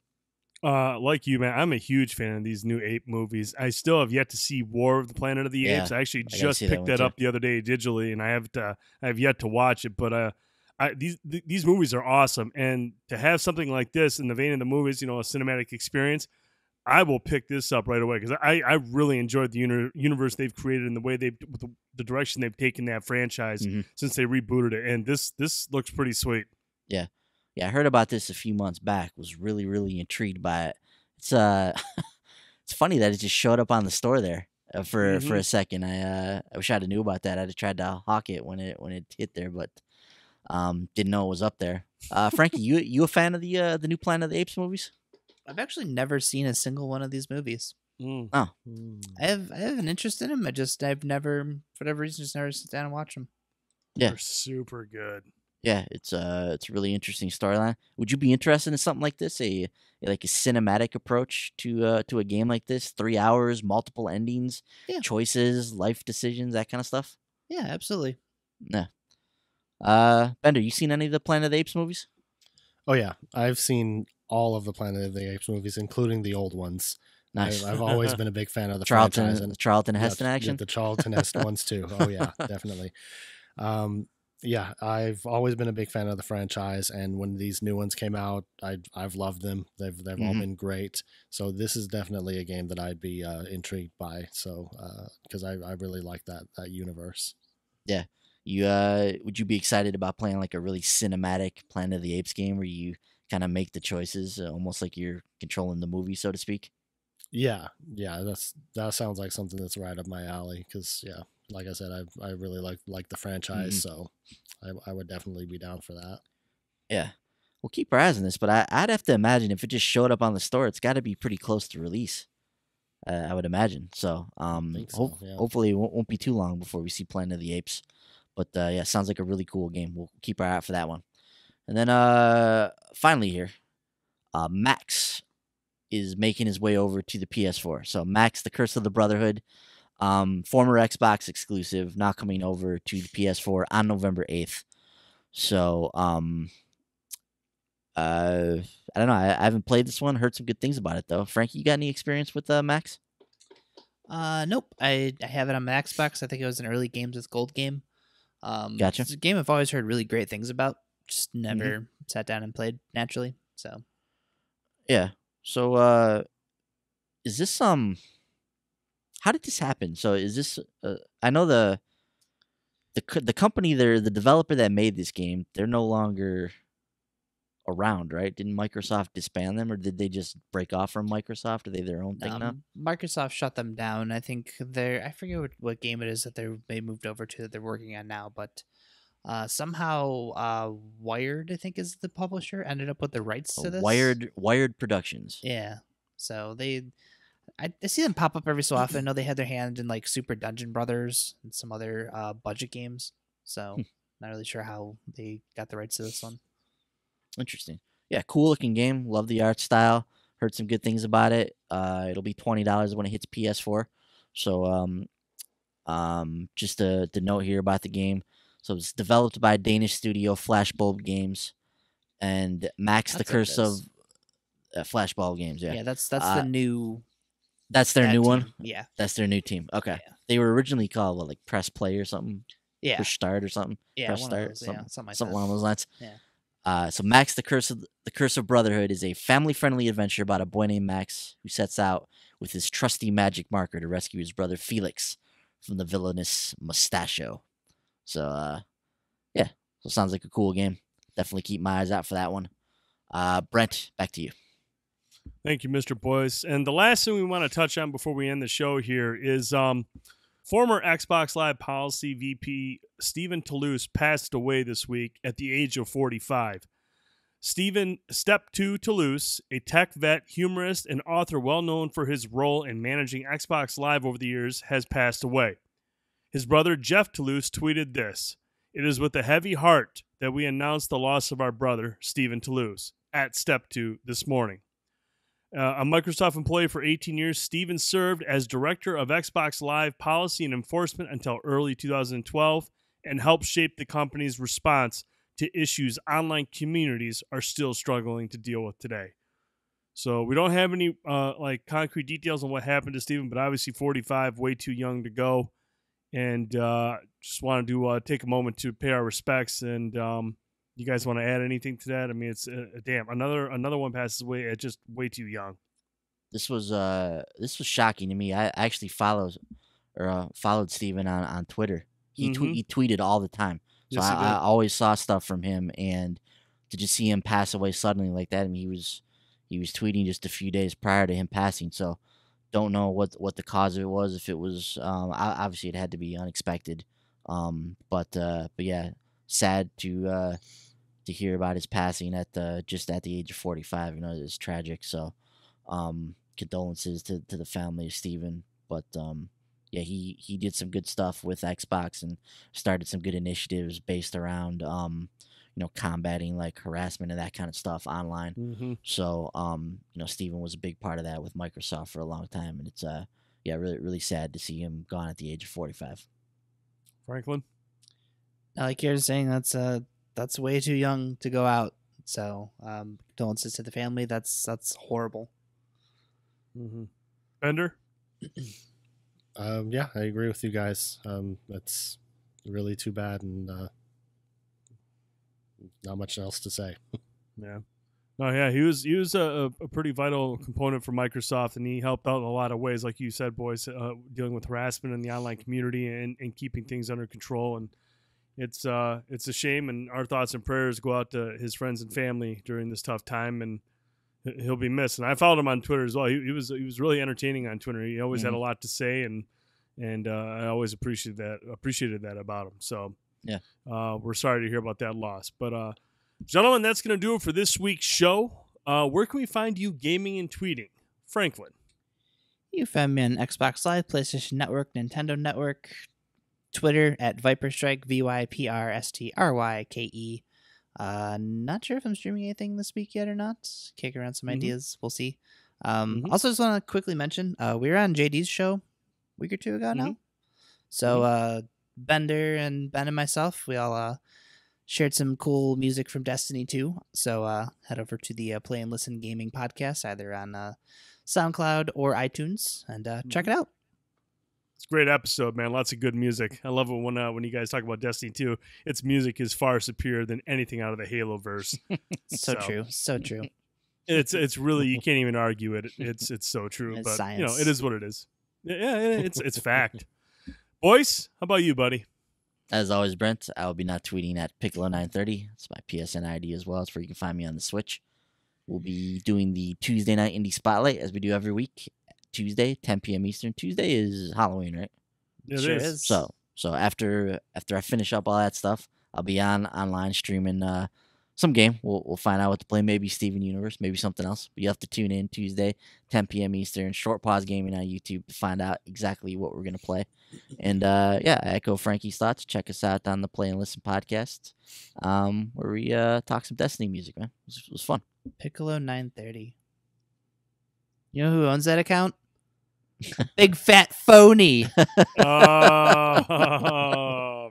Like you, man, I'm a huge fan of these new ape movies. I still have yet to see War of the Planet of the Apes. I actually just picked that up the other day digitally, and I have yet to watch it. But these movies are awesome, and to have something like this in the vein of the movies, a cinematic experience, I will pick this up right away because I really enjoyed the universe they've created and the way the direction they've taken that franchise since they rebooted it, and this looks pretty sweet.
Yeah, I heard about this a few months back. Was really, really intrigued by it. It's it's funny that it just showed up on the store there for a second. I wish I'd have knew about that. I'd have tried to hawk it when it hit there, but didn't know it was up there. Frankie, you a fan of the new Planet of the Apes movies?
I've actually never seen a single one of these movies.
Oh,
I have an interest in them. I've never, for whatever reason, just never sit down and watch them.
Yeah,
they're super good.
Yeah, it's a really interesting storyline. Would you be interested in something like this? A cinematic approach to a game like this? 3 hours, multiple endings, choices, life decisions, that kind of stuff.
Yeah, absolutely.
Yeah. Bender, you seen any of the Planet of the Apes movies?
Oh yeah, I've seen all of the Planet of the Apes movies, including the old ones.
Nice.
I've always been a big fan of the franchise. And
Charlton Heston action?
The Charlton Heston ones too. Oh yeah, definitely. Yeah, I've always been a big fan of the franchise, and when these new ones came out, I've loved them. They've all been great. So this is definitely a game that I'd be intrigued by. So because I really like that universe.
Yeah. You would you be excited about playing like a really cinematic Planet of the Apes game where you kind of make the choices, almost like you're controlling the movie, so to speak?
Yeah, that sounds like something that's right up my alley. Because like I said, I really like the franchise, so I would definitely be down for that.
Yeah, we'll keep our eyes on this, but I'd have to imagine if it just showed up on the store, it's got to be pretty close to release. I would imagine. So, hopefully it won't be too long before we see Planet of the Apes. But yeah, sounds like a really cool game. We'll keep our eye out for that one. And then finally here, Max is making his way over to the PS4. So Max, The Curse of the Brotherhood, former Xbox exclusive, now coming over to the PS4 on November 8th. So I don't know. I haven't played this one. Heard some good things about it though. Frankie, you got any experience with Max?
Nope. I have it on my Xbox. I think it was an early Games with Gold game.
Gotcha.
It's a game I've always heard really great things about. Just never sat down and played naturally. So
Yeah. So is this how did this happen? So is this I know the company there, the developer that made this game, they're no longer around, right? Didn't Microsoft disband them, or did they just break off from Microsoft? Are they their own thing now?
Microsoft shut them down. I think I forget what game it is that they moved over to that they're working on now, but somehow Wired, I think, is the publisher, ended up with the rights to this.
Wired Productions.
Yeah. So I see them pop up every so often. I know they had their hand in like Super Dungeon Brothers and some other budget games. So not really sure how they got the rights to this one.
Interesting. Yeah, cool looking game. Love the art style. Heard some good things about it. It'll be $20 when it hits PS4. So just the note here about the game. So it's developed by Danish studio Flashbulb Games and Max the Curse of Flashbulb Games. Yeah,
that's the new.
That's their new
team.
one.
Yeah,
that's their new team. Okay,
yeah.
They were originally called like Press Play or something.
Yeah,
Push Start or something.
Yeah,
Press Start.
Those,
something along those lines.
Yeah.
So Max the Curse of Brotherhood is a family-friendly adventure about a boy named Max who sets out with his trusty magic marker to rescue his brother Felix from the villainous Mustachio. So yeah, so sounds like a cool game. Definitely keep my eyes out for that one. Brent, back to you.
Thank you, Mr. Boyce. And the last thing we want to touch on before we end the show here is former Xbox Live Policy VP Stephen Toulouse passed away this week at the age of 45. Stephen Step 2 Toulouse, a tech vet, humorist, and author well known for his role in managing Xbox Live over the years, has passed away. His brother Jeff Toulouse tweeted this: "It is with a heavy heart that we announce the loss of our brother, Stephen Toulouse, at Step 2 this morning." A Microsoft employee for 18 years, Stephen served as Director of Xbox Live Policy and Enforcement until early 2012 and helped shape the company's response to issues online communities are still struggling to deal with today. So we don't have any concrete details on what happened to Stephen, but obviously 45, way too young to go. And just wanted to take a moment to pay our respects. And you guys want to add anything to that? I mean, it's damn, another one passes away at just way too young.
This was shocking to me. I actually followed Steven on Twitter. He tweeted all the time, so
Yes,
I always saw stuff from him. And to just see him pass away suddenly like that, I mean, he was tweeting just a few days prior to him passing. So don't know what the cause of it was. If it was obviously it had to be unexpected. But yeah, sad to hear about his passing at the age of 45. You know, it's tragic. So condolences to the family of Stephen. But yeah, he did some good stuff with Xbox and started some good initiatives based around combating like harassment and that kind of stuff online.
Mm-hmm.
So Stephen was a big part of that with Microsoft for a long time, and it's really, really sad to see him gone at the age of 45.
Franklin?
Like you're saying, that's way too young to go out. So condolences to the family. That's horrible.
Mm-hmm. Bender?
Yeah, I agree with you guys. That's really too bad, and not much else to say.
Yeah. Oh yeah, he was a pretty vital component for Microsoft, and he helped out in a lot of ways, like you said, boys, dealing with harassment in the online community and keeping things under control. And it's a shame, and our thoughts and prayers go out to his friends and family during this tough time, and he'll be missed. And I followed him on Twitter as well. He was really entertaining on Twitter. He always had a lot to say, and I always appreciated that about him. So
yeah,
we're sorry to hear about that loss, but gentlemen, that's going to do it for this week's show. Where can we find you gaming and tweeting? Franklin.
You find me on Xbox Live, PlayStation Network, Nintendo Network, Twitter at Viperstrike, VYPRSTRYKE. Not sure if I'm streaming anything this week yet or not. Kick around some ideas. We'll see. Also, just want to quickly mention, we were on JD's show a week or two ago now. So Bender and Ben and myself, we all shared some cool music from Destiny 2. So head over to the Play and Listen Gaming podcast, either on SoundCloud or iTunes, and check it out.
It's a great episode, man. Lots of good music. I love it when you guys talk about Destiny 2. Its music is far superior than anything out of the Halo verse.
So true. So true.
It's really, you can't even argue it. It's so true.
It's
but
science.
it is what it is. Yeah, it's fact. Boyce, how about you, buddy?
As always, Brent, I will be not tweeting at Piccolo930. It's my PSN ID as well. It's where you can find me on the Switch. We'll be doing the Tuesday night indie spotlight as we do every week. Tuesday, 10 p.m. Eastern. Tuesday is Halloween, right?
It
Sure
is.
is.
So after I finish up all that stuff, I'll be online streaming some game. We'll find out what to play. Maybe Steven Universe, maybe something else. But you have to tune in Tuesday, 10 p.m. Eastern. Short Pause Gaming on YouTube to find out exactly what we're gonna play. And I echo Frankie's thoughts. Check us out on the Play and Listen podcast, where we talk some Destiny music, man. It was fun.
Piccolo 930. You know who owns that account? Big fat phony.
Oh,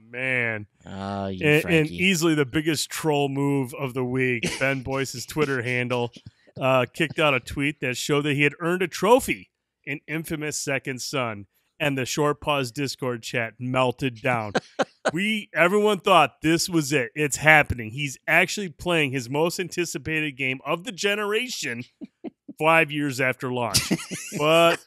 man.
You
And
Frankie.
easily the biggest troll move of the week, Ben Boyce's Twitter handle kicked out a tweet that showed that he had earned a trophy in infamous Second Son, and the Short Pause Discord chat melted down. Everyone thought this was it. It's happening. He's actually playing his most anticipated game of the generation 5 years after launch. But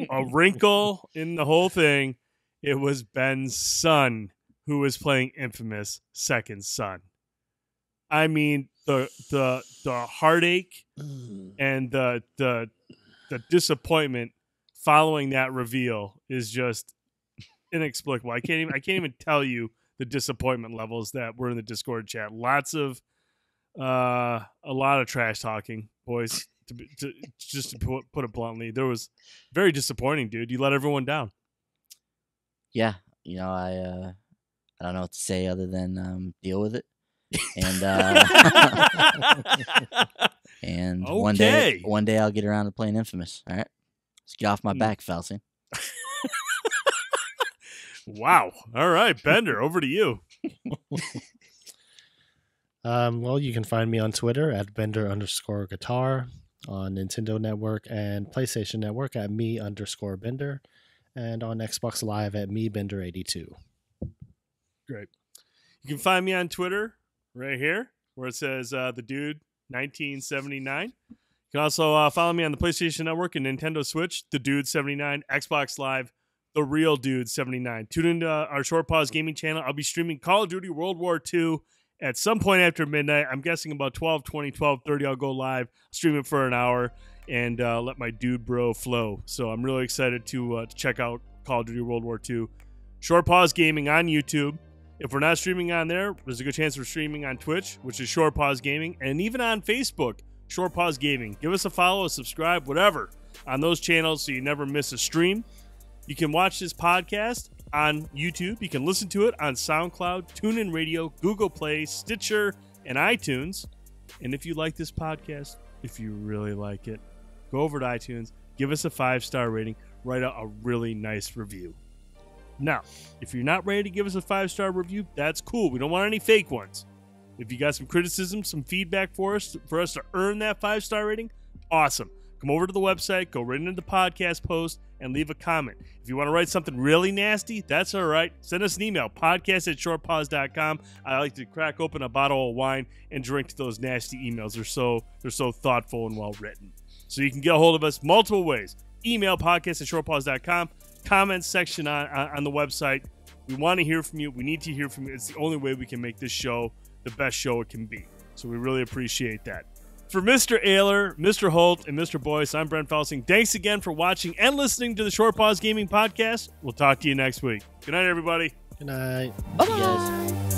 a wrinkle in the whole thing, it was Ben's son who was playing infamous Second Son. I mean, the heartache and the disappointment following that reveal is just inexplicable. I can't even tell you the disappointment levels that were in the Discord chat. A lot of trash talking, boys. To put it bluntly, there was very disappointing, dude. You let everyone down.
Yeah, I don't know what to say other than deal with it. And and
Okay.
one day I'll get around to playing Infamous. All right, let's get off my back, Felsen.
Wow. All right, Bender, over to you.
Well, you can find me on Twitter at Bender_guitar, on Nintendo Network and PlayStation Network at me_Bender, and on Xbox Live at meBender82.
Great. You can find me on Twitter right here where it says the dude 1979. You can also follow me on the PlayStation Network and Nintendo Switch, the dude 79, Xbox Live, the real dude 79. Tune into our Short Pause Gaming channel. I'll be streaming Call of Duty World War II at some point after midnight. I'm guessing about 12:20, 12:30. I'll go live, stream it for an hour, and let my dude bro flow. So I'm really excited to check out Call of Duty World War II. Short Pause Gaming on YouTube. If we're not streaming on there, there's a good chance we're streaming on Twitch, which is Short Pause Gaming, and even on Facebook, Short Pause Gaming. Give us a follow, a subscribe, whatever, on those channels so you never miss a stream. You can watch this podcast on YouTube. You can listen to it on SoundCloud, TuneIn Radio, Google Play, Stitcher, and iTunes. And if you like this podcast, if you really like it, go over to iTunes, give us a 5-star rating, write a really nice review. Now, if you're not ready to give us a 5-star review, that's cool. We don't want any fake ones. If you got some criticism, some feedback for us to earn that 5-star rating, awesome. Come over to the website, go right into the podcast post, and leave a comment. If you want to write something really nasty, that's all right. Send us an email, podcast@shortpause.com. I like to crack open a bottle of wine and drink those nasty emails. They're so thoughtful and well written. So you can get a hold of us multiple ways. Email, podcast@shortpause.com. Comment section on the website. We want to hear from you. We need to hear from you. It's the only way we can make this show the best show it can be. So we really appreciate that. For Mr. Ayler, Mr. Holt, and Mr. Boyce, I'm Brent Felsing. Thanks again for watching and listening to the Short Pause Gaming Podcast. We'll talk to you next week. Good night, everybody.
Good night.
Bye.
You guys.